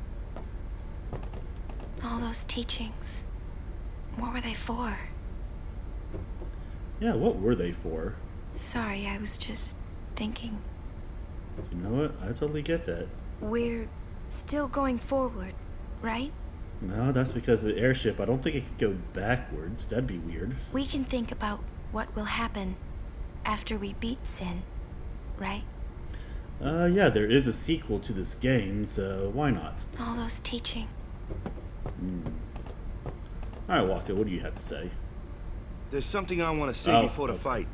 All those teachings. What were they for? Yeah, what were they for? Sorry, I was just thinking. You know what? I totally get that. We're still going forward, right? No, that's because the airship, I don't think it could go backwards. That'd be weird. We can think about what will happen after we beat Sin, right? Yeah, there is a sequel to this game, so why not? All those teaching. Alright, Wakka, what do you have to say? There's something I want to say before the okay. fight.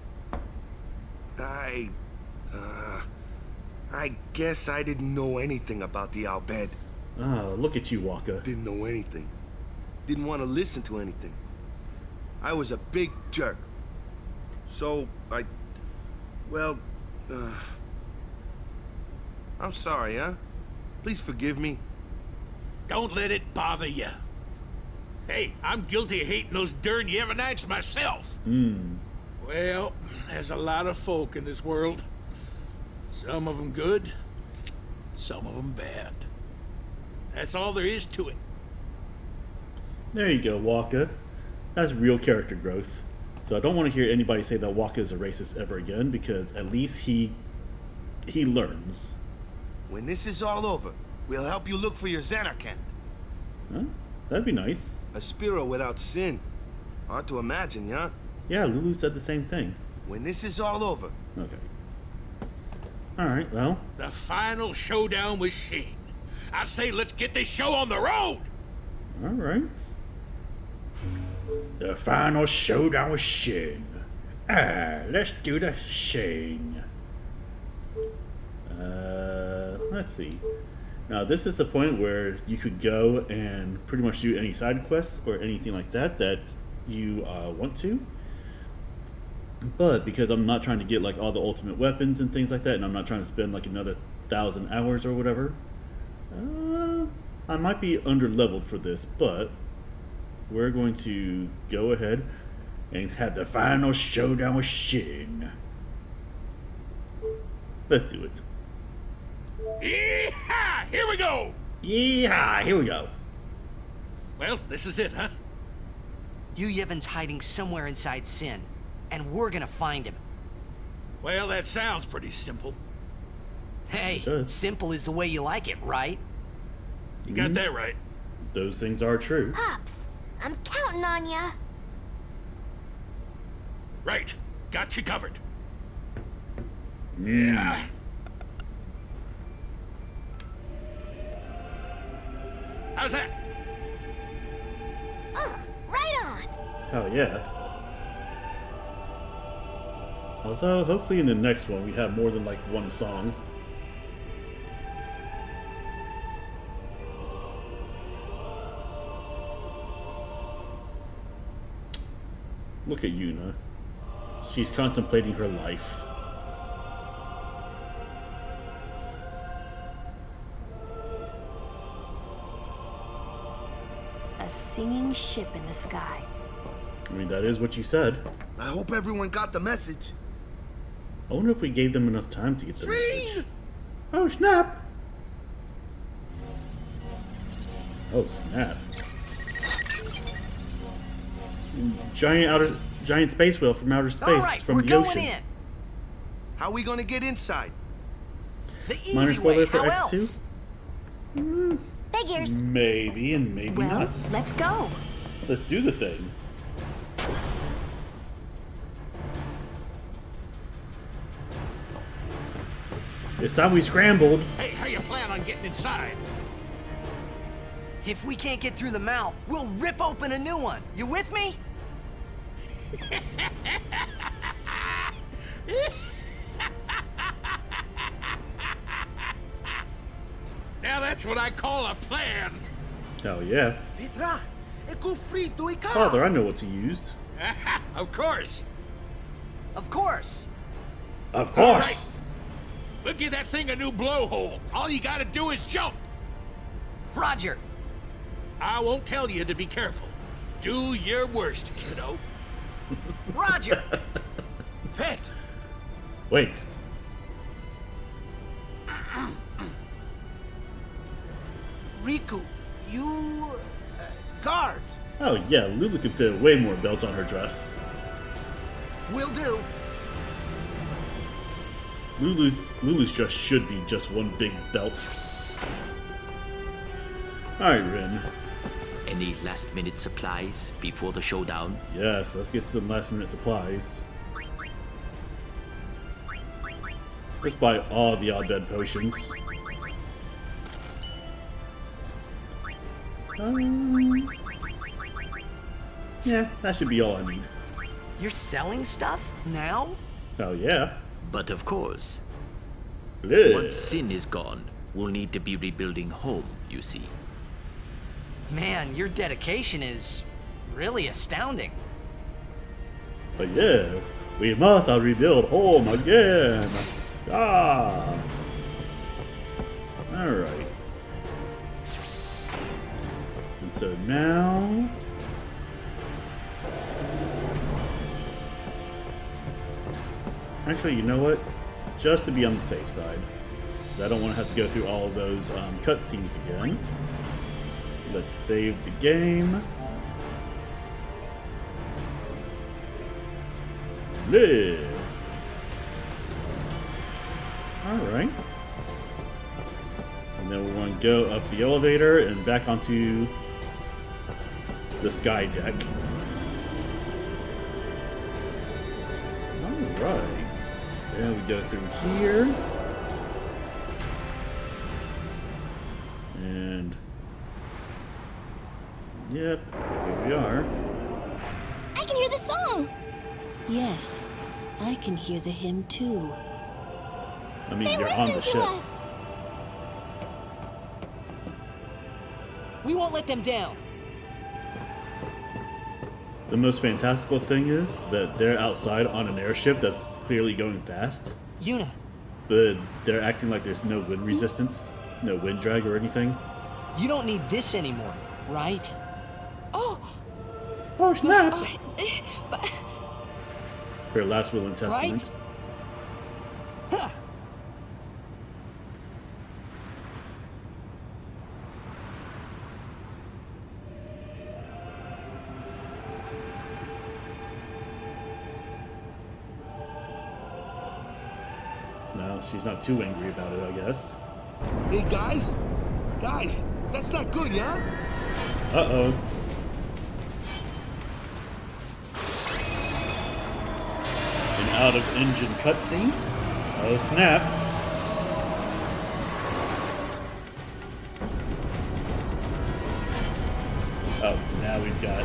I guess I didn't know anything about the Al-Bhed. Look at you, Wakka. Didn't know anything. Didn't want to listen to anything. I was a big jerk. So, I'm sorry, huh? Please forgive me. Don't let it bother you. Hey, I'm guilty of hating those darn Yevonites myself. Well, there's a lot of folk in this world. Some of them good, some of them bad. That's all there is to it. There you go, Wakka. That's real character growth. So I don't want to hear anybody say that Wakka is a racist ever again, because at least he learns. When this is all over, we'll help you look for your Zanarkand. Huh? That'd be nice. A Spiro without sin. Hard to imagine, yeah? Yeah, Lulu said the same thing. When this is all over. Okay. Alright, well. The final showdown with Shane. I say let's get this show on the road! Alright. The final showdown with Shane. Let's do the Shane. Let's see. Now this is the point where you could go and pretty much do any side quests or anything like that that you want to. But because I'm not trying to get like all the ultimate weapons and things like that, and I'm not trying to spend like another 1,000 hours or whatever, I might be under leveled for this, but we're going to go ahead and have the final showdown with Shane. Let's do it. Yeehaw! Here we go! Yeehaw! Here we go. Well, this is it, huh? You Yevon's hiding somewhere inside Sin, and we're gonna find him. Well, that sounds pretty simple. Hey, simple is the way you like it, right? You got that right. Those things are true. Pops, I'm counting on ya. Right. Got you covered. Yeah. How's that? Right on. Hell yeah. Although, hopefully in the next one we have more than like one song. Look at Yuna. She's contemplating her life. A singing ship in the sky. I mean, that is what you said. I hope everyone got the message. I wonder if we gave them enough time to get the message. Oh, snap! Oh, snap. Giant space whale from outer space, from the ocean. In. How are we gonna get inside? The easy way. How else? Figures. Maybe and maybe not. Let's go. Let's do the thing. This time we scrambled. Hey, how you plan on getting inside? If we can't get through the mouth, we'll rip open a new one. You with me? Now that's what I call a plan. Oh yeah. Father, I know what to use. Of course. Of course. Of course. Right. We'll give that thing a new blowhole. All you gotta do is jump. Roger. I won't tell you to be careful. Do your worst, kiddo. Roger. Pfft. Wait. Rikku, you... guard. Oh yeah, Lulu can fit way more belts on her dress. Will do. Lulu's dress should be just one big belt. Alright, Rin. Any last-minute supplies before the showdown? Yes, let's get some last-minute supplies. Let's buy all the odd-bed potions. Yeah, that should be all I need. You're selling stuff now? Oh yeah. But of course. Yeah. Once Sin is gone, we'll need to be rebuilding home, you see. Man, your dedication is really astounding. But yes, we must rebuild home again. Ah. Alright. And so now... Actually, you know what? Just to be on the safe side. I don't want to have to go through all of those cutscenes again. Let's save the game. Live. Alright. And then we want to go up the elevator and back onto the sky deck. Alright. Then we go through here. And... Yep, here we are. I can hear the song! Yes, I can hear the hymn too. I mean, you're on the ship. Us. We won't let them down. The most fantastical thing is that they're outside on an airship that's clearly going fast. Yuna. But they're acting like there's no wind resistance, no wind drag or anything. You don't need this anymore, right? Oh! Oh, snap! Her last will and testament. Right? Huh. No, she's not too angry about it, I guess. Hey, guys? Guys, that's not good, yeah? Uh-oh. An out-of-engine cutscene? Oh, snap. Oh, now we've got...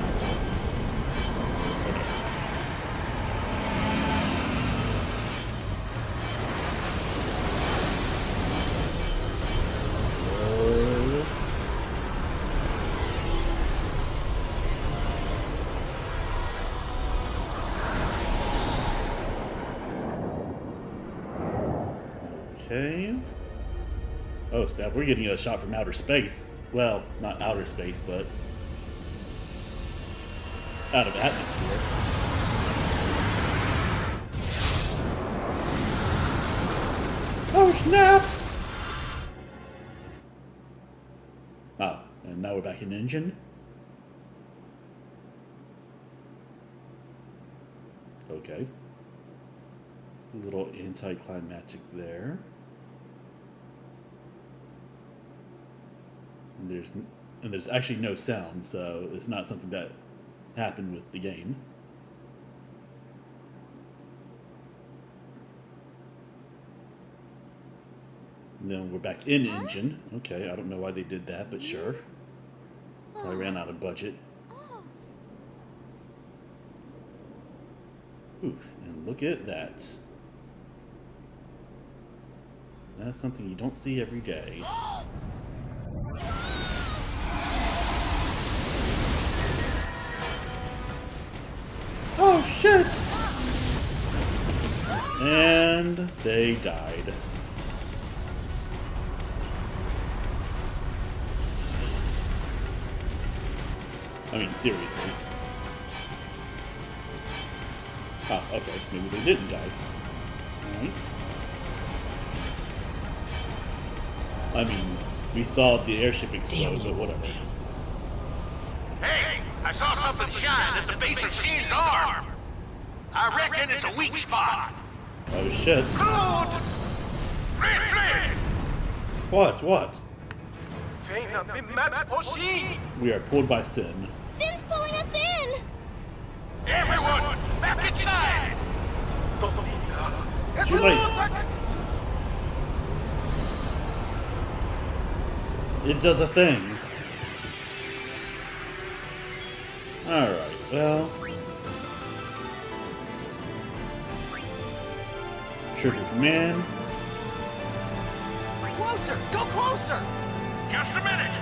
Okay. Oh, snap. We're getting a shot from outer space. Well, not outer space, but out of atmosphere. Oh, snap! Ah, and now we're back in engine. Okay. It's a little anticlimactic there. And there's actually no sound, so it's not something that happened with the game. And then we're back in engine. Okay, I don't know why they did that, but sure. Probably ran out of budget. Ooh, and look at that. That's something you don't see every day. Oh shit! And they died. I mean, seriously. Oh, okay. Maybe they didn't die. Alright. I mean, we saw the airship explode, but whatever. Hey, I saw something shine at the base of Shin's arm. I reckon it's a weak spot. Oh shit. Good! Flip! What? What? Oshi! We are pulled by Sin. Sin's pulling us in! Everyone, back inside! Too late. It does a thing. Alright, well. Trigger command. Closer! Go closer! Just a minute!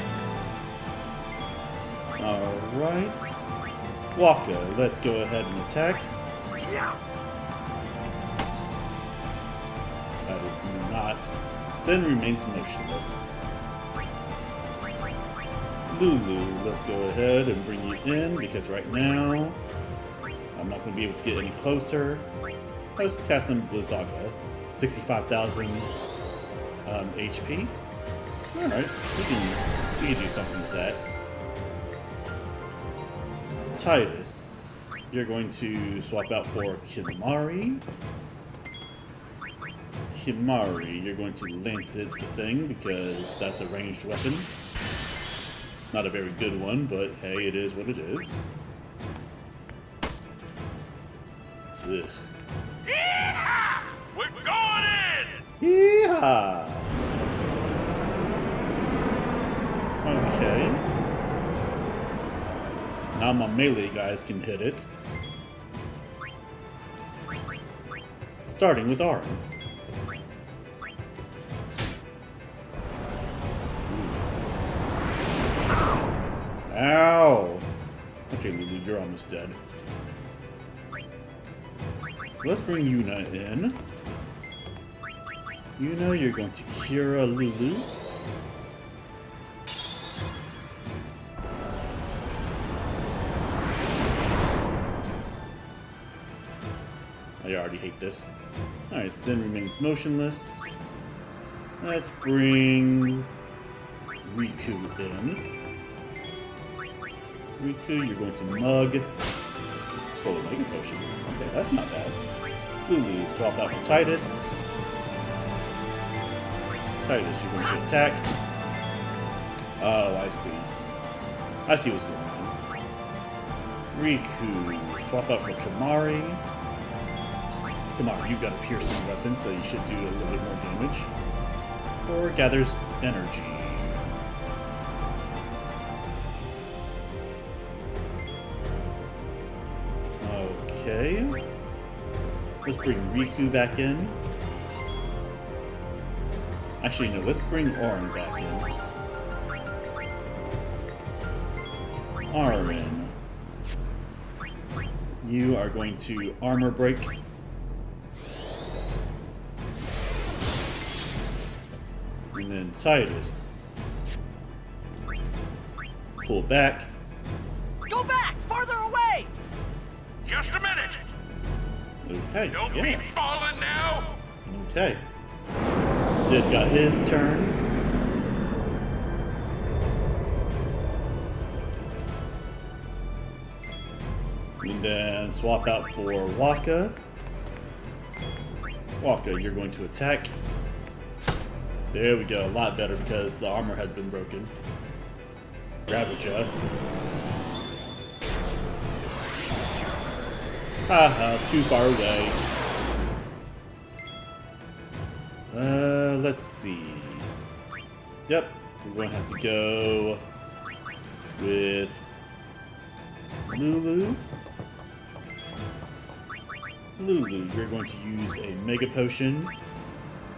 Alright. Wakka, let's go ahead and attack. Yeah. That is not. Sin remains motionless. Lulu, let's go ahead and bring you in, because right now I'm not going to be able to get any closer. Let's cast some Blizzaga. 65,000 HP. Alright, we can do something with that. Tidus, you're going to swap out for Kimarhi. Kimarhi, you're going to lance it the thing, because that's a ranged weapon. Not a very good one, but hey, it is what it is. Ugh. Yeehaw! We're going in! Yeehaw! Okay. Now my melee guys can hit it. Starting with Auron. Ow! Okay, Lulu, you're almost dead. So let's bring Yuna in. Yuna, you're going to cure Lulu. I already hate this. Alright, Sin remains motionless. Let's bring Rikku in. Rikku, you're going to mug. Stole a Mega Potion. Okay, that's not bad. Lulu, swap out for Tidus. Tidus, you're going to attack. Oh, I see. I see what's going on. Rikku, swap out for Kimarhi. Kimarhi, you've got a piercing weapon, so you should do a little bit more damage. Or gathers energy. Okay. Let's bring Rikku back in. Actually, no, let's bring Auron back in. Auron. You are going to armor break. And then Tidus. Pull back. Go back! Farther away! Just a minute! Okay, Don't be falling now! Okay. Sid got his turn. And then swap out for Wakka. Wakka, you're going to attack. There we go, a lot better because the armor has been broken. Ravager. Haha, too far away. Let's see. Yep, we're going to have to go with Lulu. Lulu, you're going to use a Mega Potion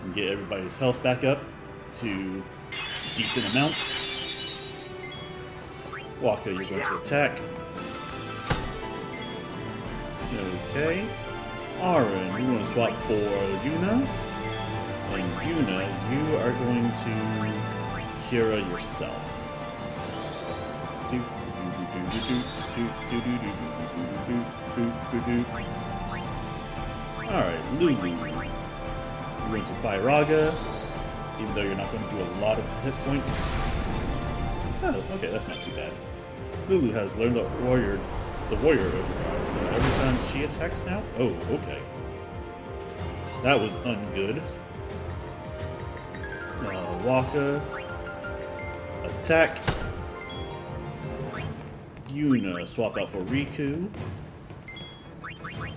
and get everybody's health back up to decent amounts. Wakka, you're going to attack. Okay. Auron, you want to swap for Yuna. And Yuna, you are going to cure yourself. Alright, Lulu. You're going to Firaga, even though you're not going to do a lot of hit points. Oh, okay, that's not too bad. Lulu has learned the warrior overdrive, so every time she attacks now? Oh, okay. That was ungood. Wakka. Attack. Yuna, swap out for Rikku.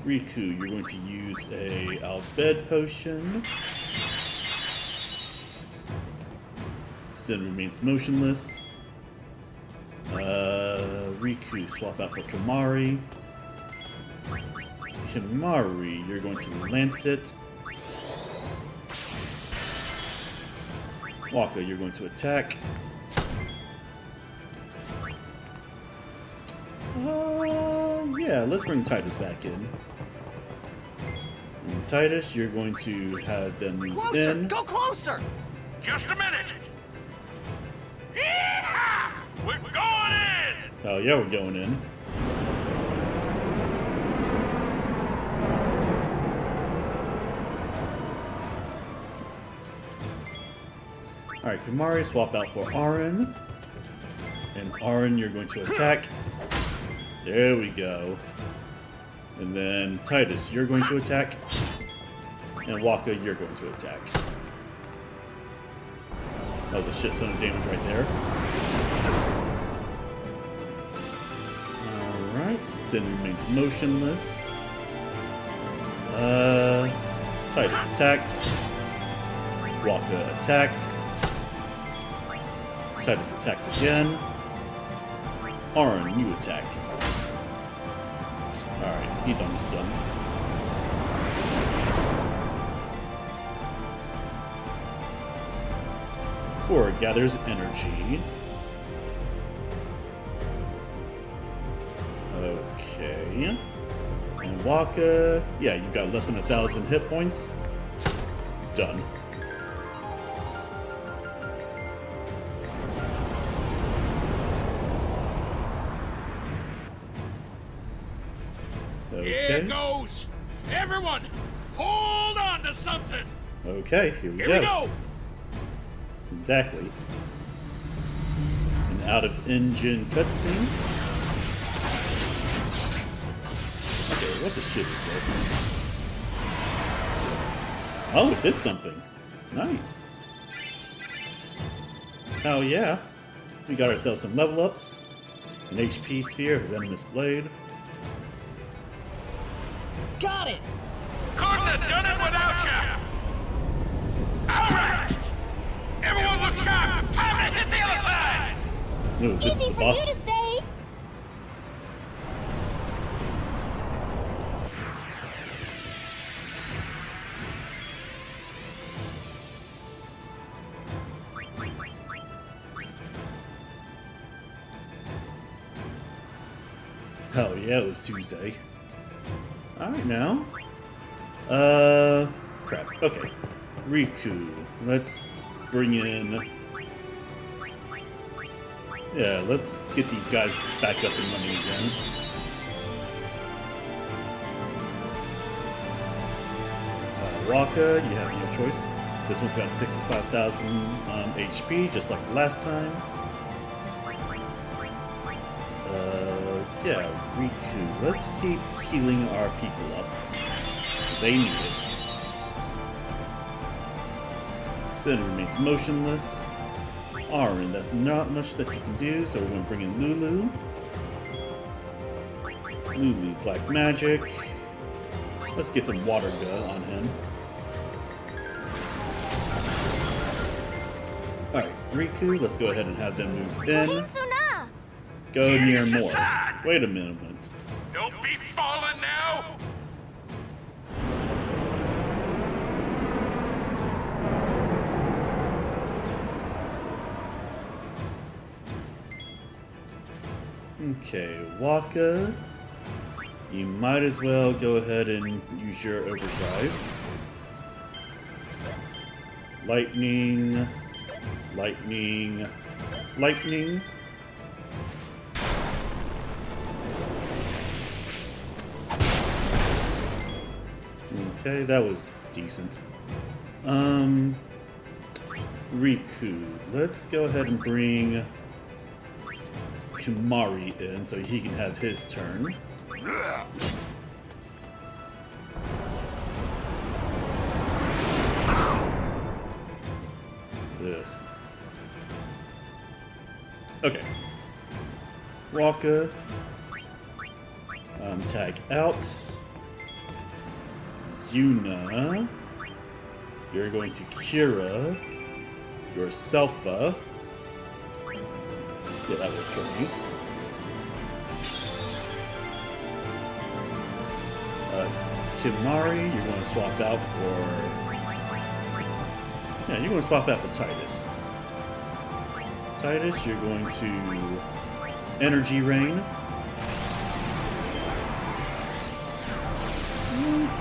Rikku, you're going to use a Albed Potion. Sin remains motionless. Rikku, swap out for Kimarhi. Kimarhi, you're going to lance it. Wakka, you're going to attack. Yeah, let's bring Tidus back in. And Tidus, you're going to have them move Closer! in. Go closer! Just a minute! We're going in! Oh yeah, we're going in. Alright, Kimarhi, swap out for Auron. And Auron, you're going to attack. There we go. And then Tidus, you're going to attack. And Wakka, you're going to attack. That was a shit ton of damage right there. Alright, Sin remains motionless. Tidus attacks. Wakka attacks. Tidus attacks again. Auron, you attack. Alright, he's almost done. Core gathers energy. Okay. And Wakka, yeah, you got less than 1,000 hit points. Done. Okay. Here goes! Everyone, hold on to something! Okay, here we go. Exactly. An out-of-engine cutscene. Okay, what the shit is this? Oh, it did something. Nice. Hell yeah. We got ourselves some level ups. An HP sphere, a venomous blade. Got it! Couldn't have done it without you! Alright! Everyone look sharp! Time to hit the other side! Ooh, this Easy is the for boss. you to say. Oh yeah, it was Tuesday. Alright now. Crap. Okay. Rikku. Let's bring in... Yeah, let's get these guys back up and running again. Wakka, you have no choice. This one's got 65,000 HP, just like last time. Yeah, Rikku. Let's keep healing our people up. They need it. Sin remains motionless. Auron, that's not much that you can do, so we're going to bring in Lulu. Lulu, black magic. Let's get some water gun on him. Alright, Rikku, let's go ahead and have them move in. Go near more. Wait a minute. Don't be falling now! Okay, Wakka. You might as well go ahead and use your overdrive. Lightning. Lightning. Lightning. Okay, that was decent. Rikku. Let's go ahead and bring Kimarhi in so he can have his turn. Ugh. Okay. Wakka. Tag out. Yuna. You're going to Kira. Your Selfa. Yeah, that works for me. Kimarhi, you're going to swap out for... Yeah, you're going to swap out for Tidus. Tidus, you're going to Energy Rain.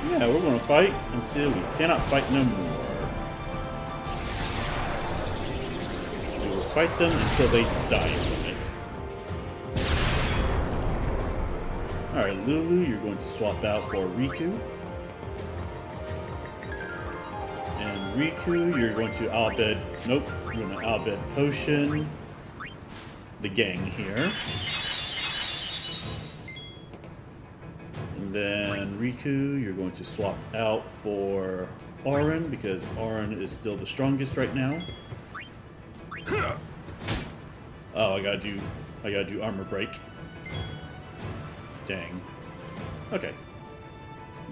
Yeah, we're going to fight until we cannot fight no more. We will fight them until they die from it. Alright, Lulu, you're going to swap out for Rikku. And Rikku, you're going to Albed. Nope, you're going to Albed Potion the gang here. And then Rikku, you're going to swap out for Auron because Auron is still the strongest right now. Oh, I gotta do armor break. Dang. Okay.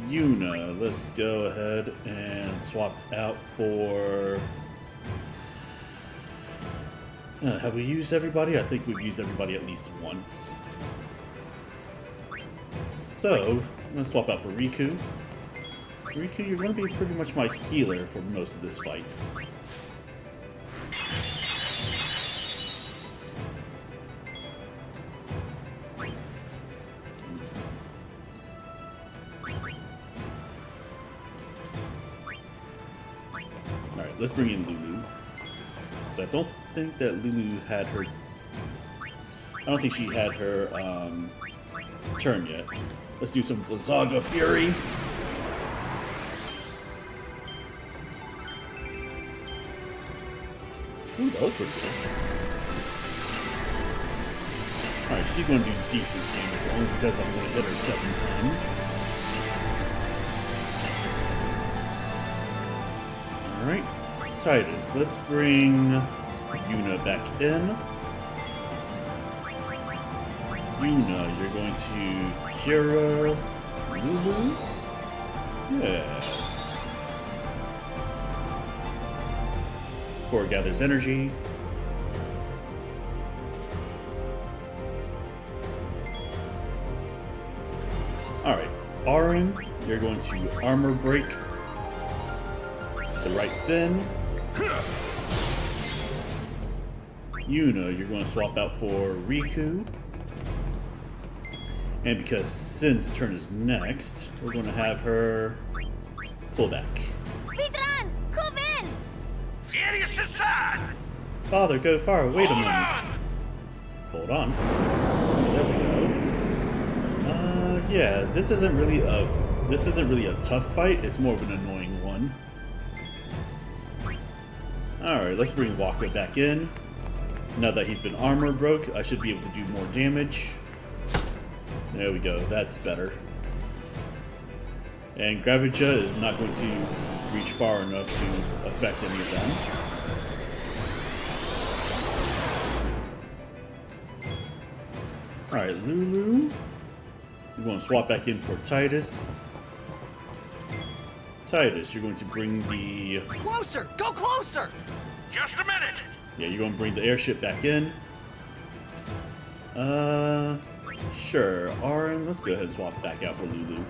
Yuna, let's go ahead and swap out for... have we used everybody? I think we've used everybody at least once. So, I'm gonna swap out for Rikku. Rikku, you're gonna be pretty much my healer for most of this fight. Alright, let's bring in Lulu. So I don't think that Lulu had her... I don't think she had her turn yet. Let's do some Blizzaga Fury. Ooh, that was pretty good. Alright, she's going to do decent damage, only because I'm going to hit her 7 times. Alright, Tidus, let's bring Yuna back in. Yuna, you're going to Kira Lulu? Yeah. Core gathers energy. Alright, Auron, you're going to armor break the right fin. Yuna, you're going to swap out for Rikku. And because Sin's turn is next, we're going to have her pull back. Vidran, Kuvin! Furious aside! Father, go far. Wait a minute. Hold on. There we go. Yeah, this isn't really a tough fight. It's more of an annoying one. Alright, let's bring Wakka back in. Now that he's been armor broke, I should be able to do more damage. There we go, that's better. And Gravija is not going to reach far enough to affect any of them. Alright, Lulu. We're going to swap back in for Tidus. Tidus, you're going to bring the... Closer! Go closer! Just a minute! Yeah, you're going to bring the airship back in. Sure. Auron, let's go ahead and swap back out for Lulu.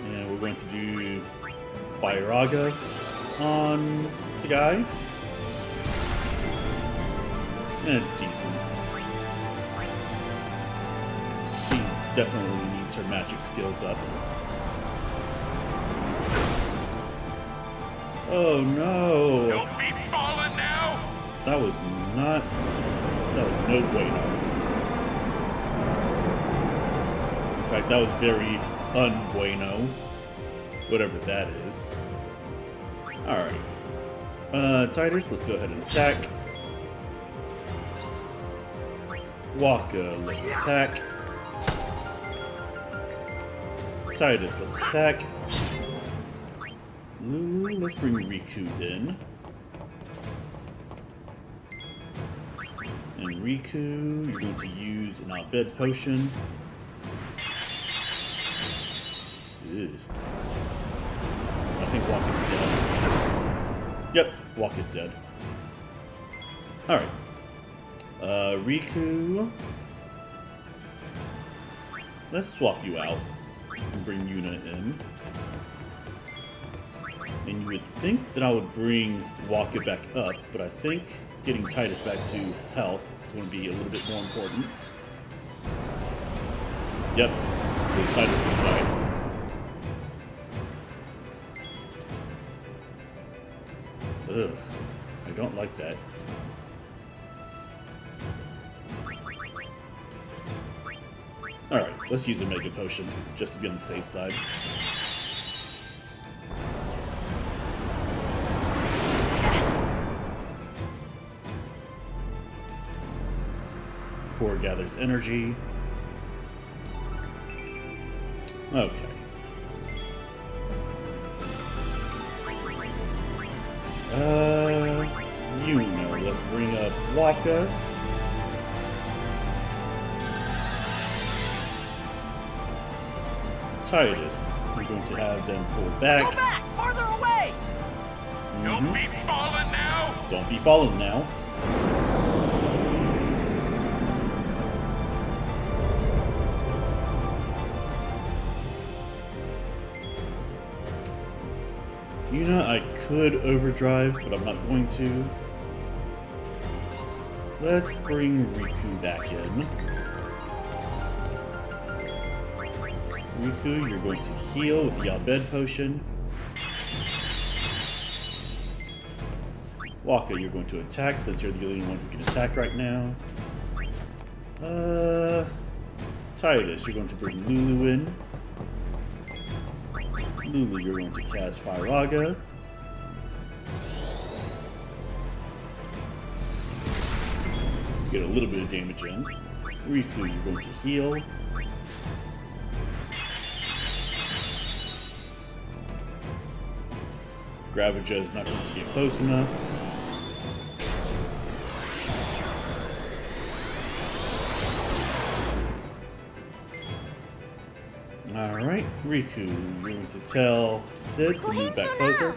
And we're going to do Firaga on the guy. And decent. She definitely needs her magic skills up. Oh no! Don't be falling now! That was no bueno. In fact, that was very unbueno. Whatever that is. Alright. Tidus, let's go ahead and attack. Wakka, let's attack. Tidus, let's attack. Lulu, let's bring Rikku in. And Rikku, you're going to use an Albed Potion. Ew. I think Wakka's dead. Yep, Wakka's dead. Alright. Rikku. Let's swap you out and bring Yuna in. And you would think that I would bring Wakka back up, but I think getting Tidus back to health is going to be a little bit more important. Yep, because Tidus will die. Ugh, I don't like that. Alright, let's use a Mega Potion, just to be on the safe side. Core gathers energy. Okay. Yuna, let's bring up Wakka. Tidus, we're going to have them pull back. Go back! Farther away! Don't be falling now! Don't be falling now. Yuna, I could overdrive, but I'm not going to. Let's bring Rikku back in. Rikku, you're going to heal with the Abed potion. Wakka, you're going to attack since you're the only one who can attack right now. Tidus, you're going to bring Lulu in. Lulu, you're going to cast Firaga. Get a little bit of damage in. Rikku, you're going to heal. Gravaja is not going to get close enough. Alright, Rikku, you're going to tell Sid to move back closer.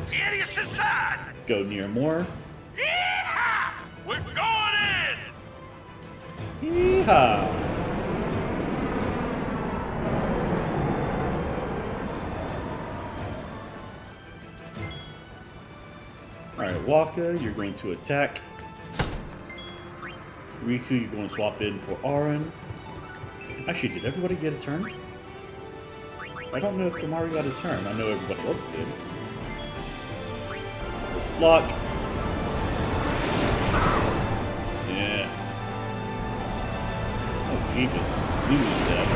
Furious inside! Go near more. Yeehaw! We're going in! Yeehaw! Alright, Wakka, you're going to attack. Rikku, you're going to swap in for Auron. Actually, did everybody get a turn? I don't know if Kimarhi got a turn. I know everybody else did. Let's block. Yeah. Oh, jeepers. Lulu's dead.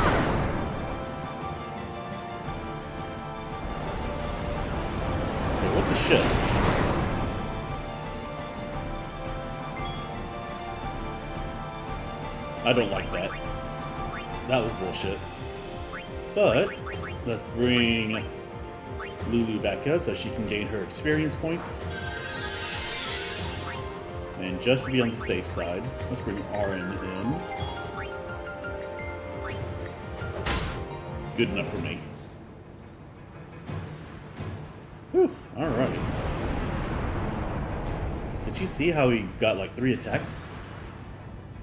Okay, what the shit? I don't like that. That was bullshit. But let's bring Lulu back up so she can gain her experience points. And just to be on the safe side, let's bring Auron in. Good enough for me. Whew, alright. Did you see how he got like 3 attacks?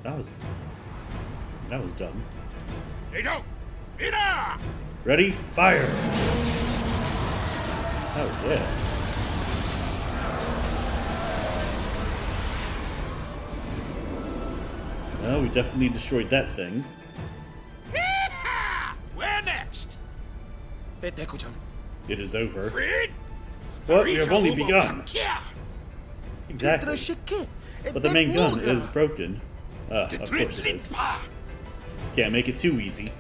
That was dumb. Hey, don't! Yuna! Ready? Fire! Oh, yeah. Well, we definitely destroyed that thing. Yeehaw! Where next? It is over. Fiend? But we have only begun. Exactly. But the main gun is broken. Of course it is. Can't make it too easy.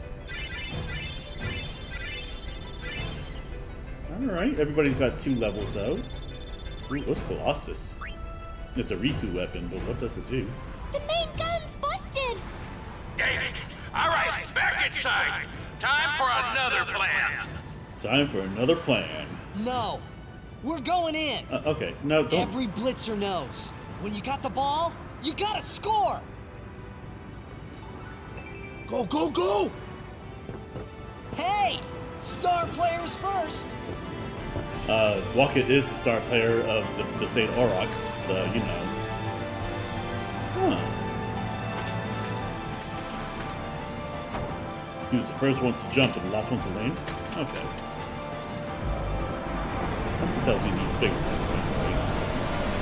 Alright, everybody's got 2 levels though. Ooh, what's Colossus? It's a Rikku weapon, but what does it do? The main gun's busted! Dang it! Alright, back inside. Time for another plan. Time for another plan. No. We're going in. Okay, no, don't. Every blitzer knows. When you got the ball, you gotta score! Go, go, go! Hey! Star players first! Wakka is the star player of the St. Aurochs, so, you know. Huh. He was the first one to jump and the last one to land? Okay. Something tells me these figures is correct, right?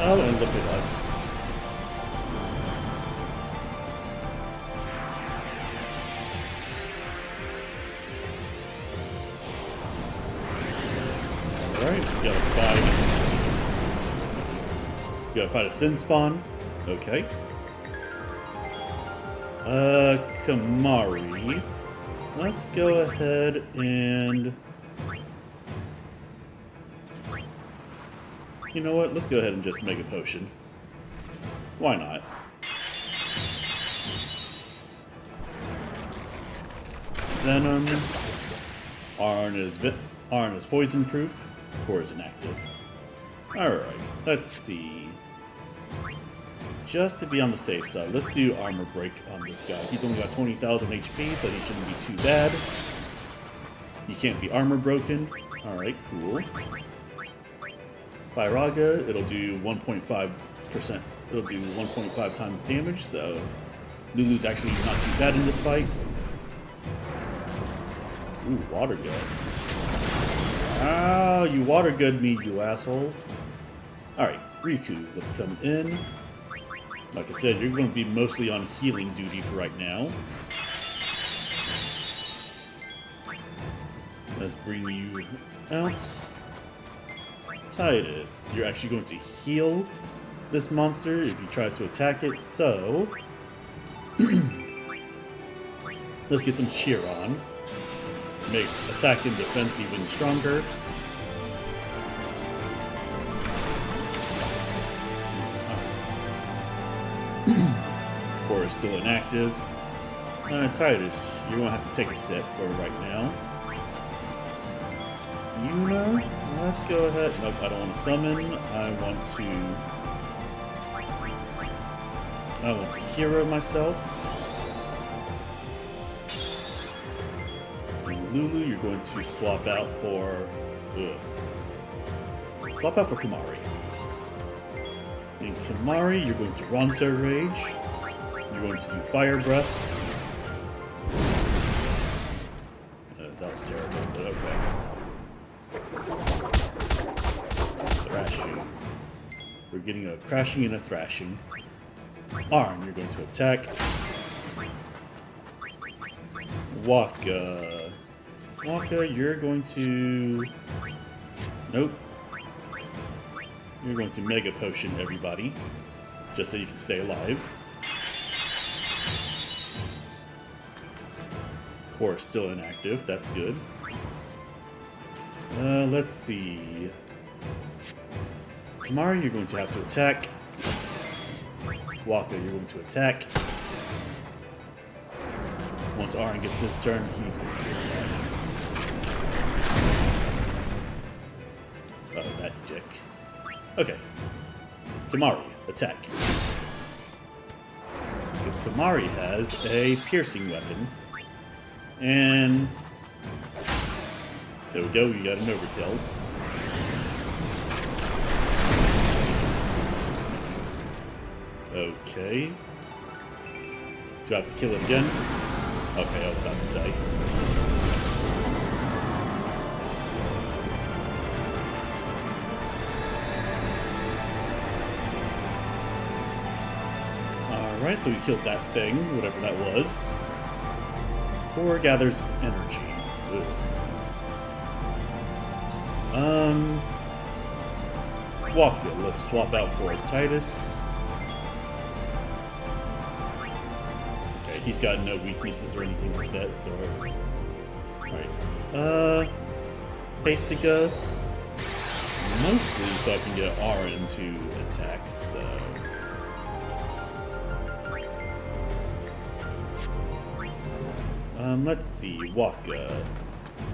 Oh, and look at us. Alright, we gotta fight a Sin Spawn. Okay. Kimarhi. let's go ahead and... You know what? Let's go ahead and just make a potion. Why not? Venom. Auron is poison proof. Core is inactive. Alright, let's see. Just to be on the safe side, let's do armor break on this guy. He's only got 20,000 HP, so he shouldn't be too bad. You can't be armor broken. Alright, cool. Firaga, it'll do 1.5%. It'll do 1.5 times damage, so Lulu's actually not too bad in this fight. Ooh, water gun. Ah, you water gunned me, you asshole. Alright, Rikku, let's come in. Like I said, you're going to be mostly on healing duty for right now. Let's bring you out. Tidus, you're actually going to heal this monster if you try to attack it, so... Let's get some cheer on. Make attack and defense even stronger. Core is still inactive. Tidus, you're going to have to take a set for right now. Yuna, let's go ahead. Nope, I don't want to summon. I want to hero myself. And Lulu, you're going to swap out for Kimarhi. In Kimarhi, you're going to Ronso Rage. You're going to do Fire Breath. That was terrible, but okay. Thrashing. We're getting a crashing and a thrashing. Auron, you're going to attack. Wakka. Wakka, you're going to... Nope. You're going to Mega Potion everybody, just so you can stay alive. Core is still inactive, that's good. Let's see. Kimarhi, you're going to have to attack. Wakka, you're going to attack. Once Auron gets his turn, he's going to attack. Oh, that dick. Okay. Kimarhi, attack. Because Kimarhi has a piercing weapon. And... there we go, we got an overkill. Okay. Do I have to kill it again? Okay, I was about to say. Alright, so we killed that thing, whatever that was. Core gathers energy. Ugh. Wakka, let's swap out for Tidus. Okay, he's got no weaknesses or anything like that, so... Alright. Hastica. Mostly so I can get Auron to attack, so... let's see, Wakka.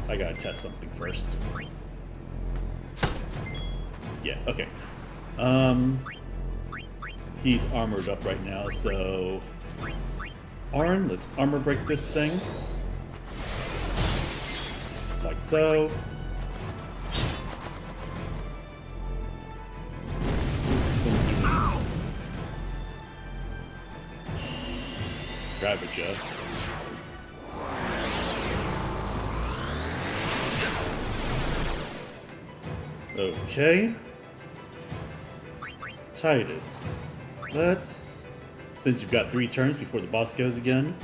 I gotta test something first. Yeah, okay. He's armored up right now, so... Auron, let's armor break this thing. Like so. Ravager. Okay. Tidus. Let's... Since you've got 3 turns before the boss goes again,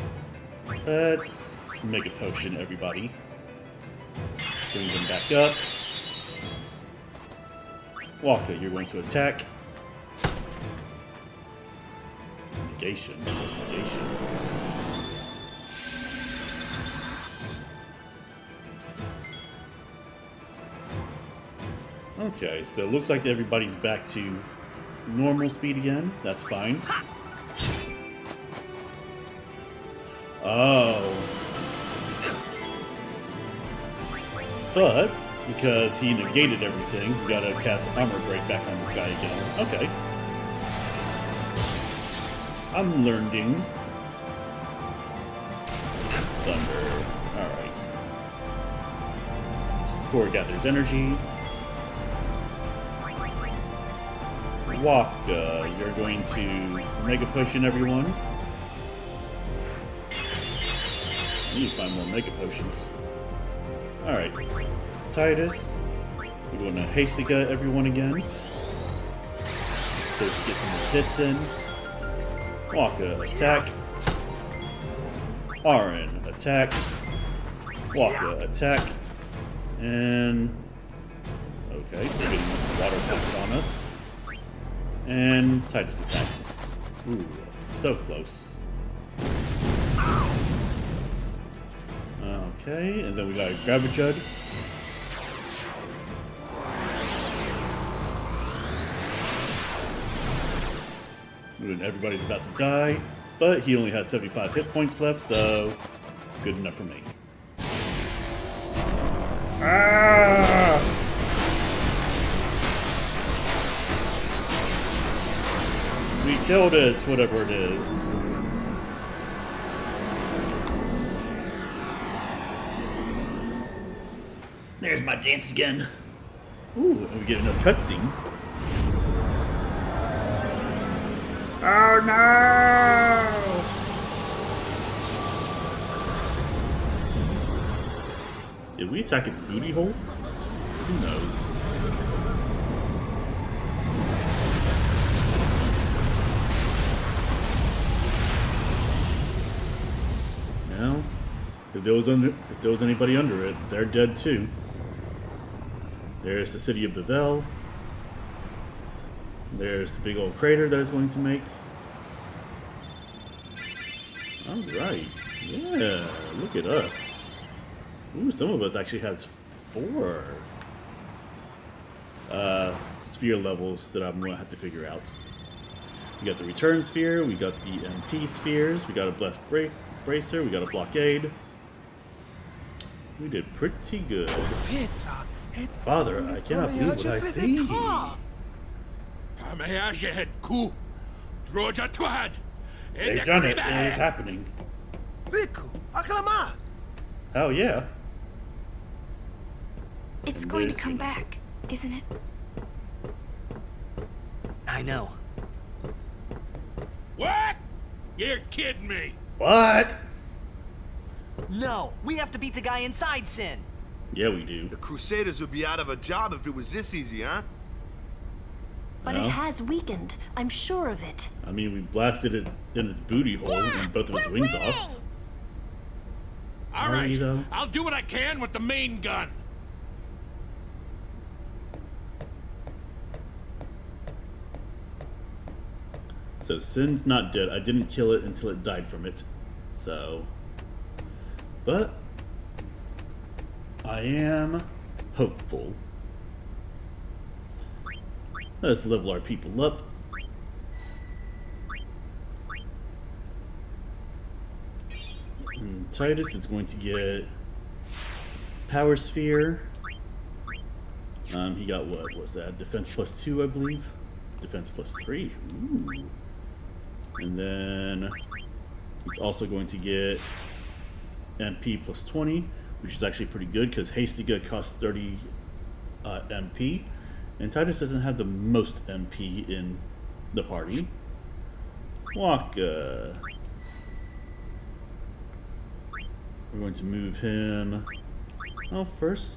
let's make a potion, everybody. Bring them back up. Wakka, you're going to attack. Negation. Negation. Okay, so it looks like everybody's back to normal speed again. That's fine. Oh. But, because he negated everything, we gotta cast Armor Break back on this guy again. Okay. I'm learning. Thunder. Alright. Core gathers energy. Wakka, you're going to Mega Potion everyone. I need to find more Mega Potions. Alright. Tidus, we're going to Hastika everyone again. So we can get some more hits in. Wakka, attack. Auron, attack. Wakka, attack. And... okay, they're getting water blasted on us. And Tidus attacks. Ooh, so close. Okay, and then we got a Gravajud. And everybody's about to die, but he only has 75 hit points left, so good enough for me. Ah! We killed it, whatever it is. There's my dance again. Ooh, and we get another cutscene. Oh no! Did we attack its booty hole? Who knows? Now, if there was anybody under it, they're dead too. There's the city of Bevel. There's the big old crater that it's going to make. Alright. Yeah, look at us. Ooh, some of us actually has 4 sphere levels that I'm going to have to figure out. We got the return sphere, we got the MP spheres, we got a blessed bracer, we got a blockade. We did pretty good. Father, I cannot believe what I see. They've done it. It is happening. Rikku, acclama! Oh yeah. It's going to come back, isn't it? I know. What? You're kidding me. What? No, we have to beat the guy inside Sin. Yeah, we do. The Crusaders would be out of a job if it was this easy, huh? But it has weakened. I'm sure of it. I mean, we blasted it in its booty hole and both of its wings off. All right, I'll do what I can with the main gun. So Sin's not dead. I didn't kill it until it died from it. So, but I am hopeful. Let's level our people up. And Tidus is going to get Power Sphere. He got what was that? Defense +2, I believe. Defense +3. Ooh. And then he's also going to get MP +20, which is actually pretty good because Hastika costs 30 MP. And Tidus doesn't have the most MP in the party. Wakka. We're going to move him. Oh, first,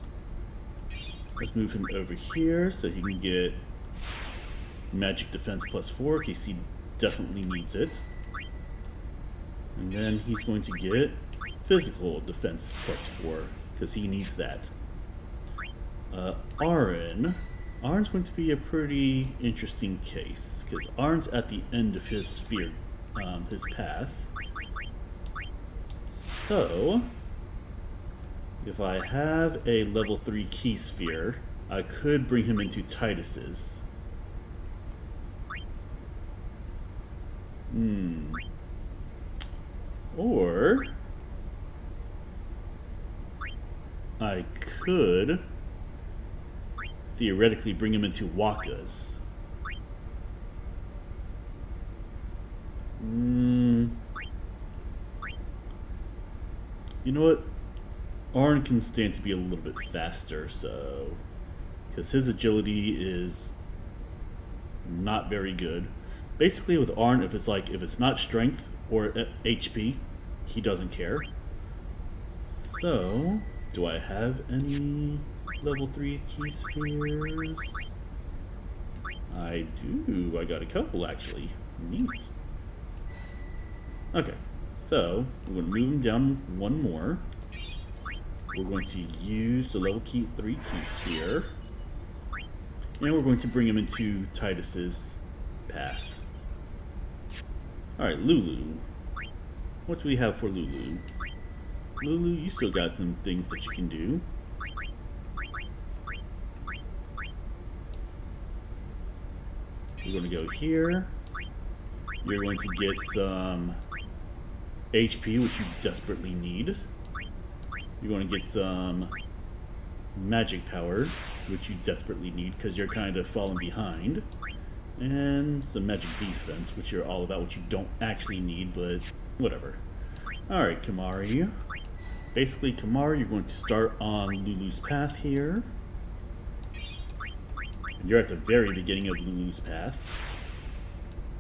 let's move him over here so he can get magic defense +4 in case he definitely needs it. And then he's going to get physical defense +4 because he needs that. Auron's going to be a pretty interesting case because Auron's at the end of his sphere, his path. So, if I have a level 3 key sphere, I could bring him into Tidus's. Or I could theoretically bring him into Wakka's. You know what? Auron can stand to be a little bit faster, so because his agility is not very good. Basically, with Auron, if it's not strength or HP, he doesn't care. So, do I have any level 3 key spheres? I do. I got a couple actually. Neat. Okay, so we're going to move him down one more. We're going to use the level 3 key sphere. And we're going to bring him into Tidus's path. Alright, Lulu. What do we have for Lulu? Lulu, you still got some things that you can do. We're going to go here. You're going to get some HP, which you desperately need. You're going to get some magic power, which you desperately need because you're kind of falling behind. And some magic defense, which you're all about, which you don't actually need, but whatever. Alright, Kimarhi. Basically, Kimarhi, you're going to start on Lulu's path here. And you're at the very beginning of Lulu's path.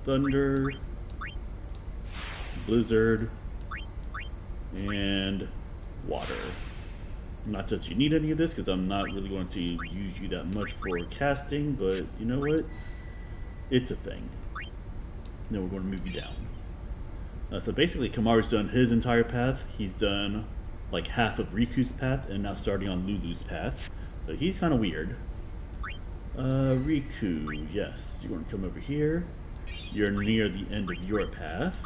Thunder, Blizzard, and water. Not that you need any of this, because I'm not really going to use you that much for casting, but you know what? It's a thing. Then we're going to move you down. So basically, Kimarhi's done his entire path. He's done like half of Riku's path, and now starting on Lulu's path. So he's kind of weird. Rikku, yes. You're going to come over here. You're near the end of your path.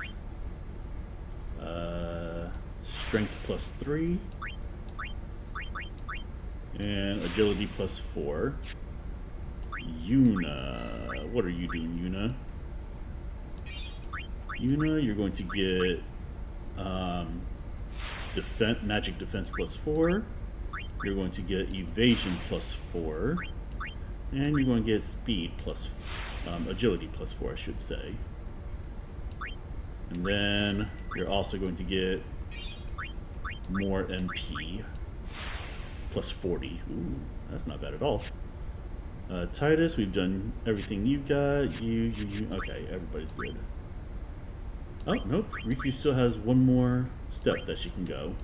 Strength +3. And agility +4. Yuna. What are you doing, Yuna? Yuna, you're going to get magic defense +4. You're going to get evasion +4. And you're going to get speed agility +4, I should say. And then you're also going to get more MP +40. Ooh, that's not bad at all. Tidus, we've done everything you got. You. Okay, everybody's good. Oh, nope. Rikku still has one more step that she can go.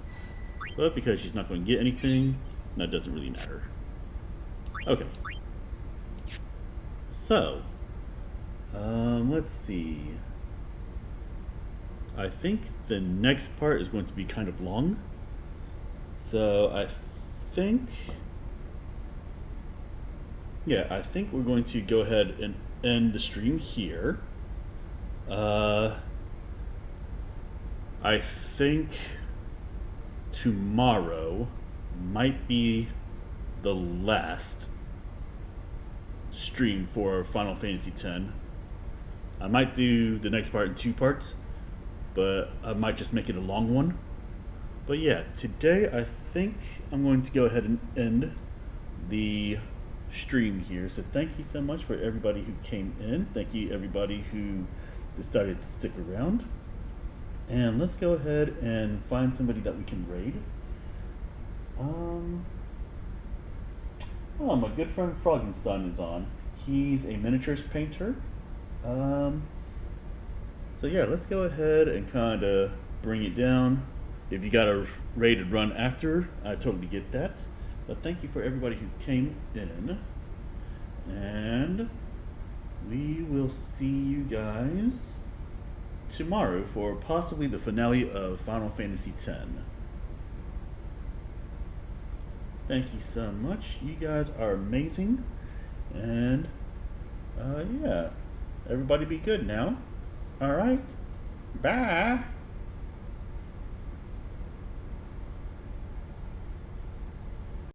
But because she's not going to get anything, that doesn't really matter. Okay. So, let's see. I think the next part is going to be kind of long. So, I think we're going to go ahead and end the stream here. I think tomorrow might be the last stream for Final Fantasy X. I might do the next part in 2 parts, but I might just make it a long one. But yeah, today I think I'm going to go ahead and end the stream here. So thank you so much for everybody who came in. Thank you everybody who decided to stick around. And let's go ahead and find somebody that we can raid. Oh, my good friend Froggenstein is on. He's a miniatures painter. So yeah, let's go ahead and kind of bring it down. If you got a rated run after, I totally get that. But thank you for everybody who came in. And we will see you guys tomorrow for possibly the finale of Final Fantasy X. Thank you so much. You guys are amazing. And yeah, everybody be good now. All right. Bye.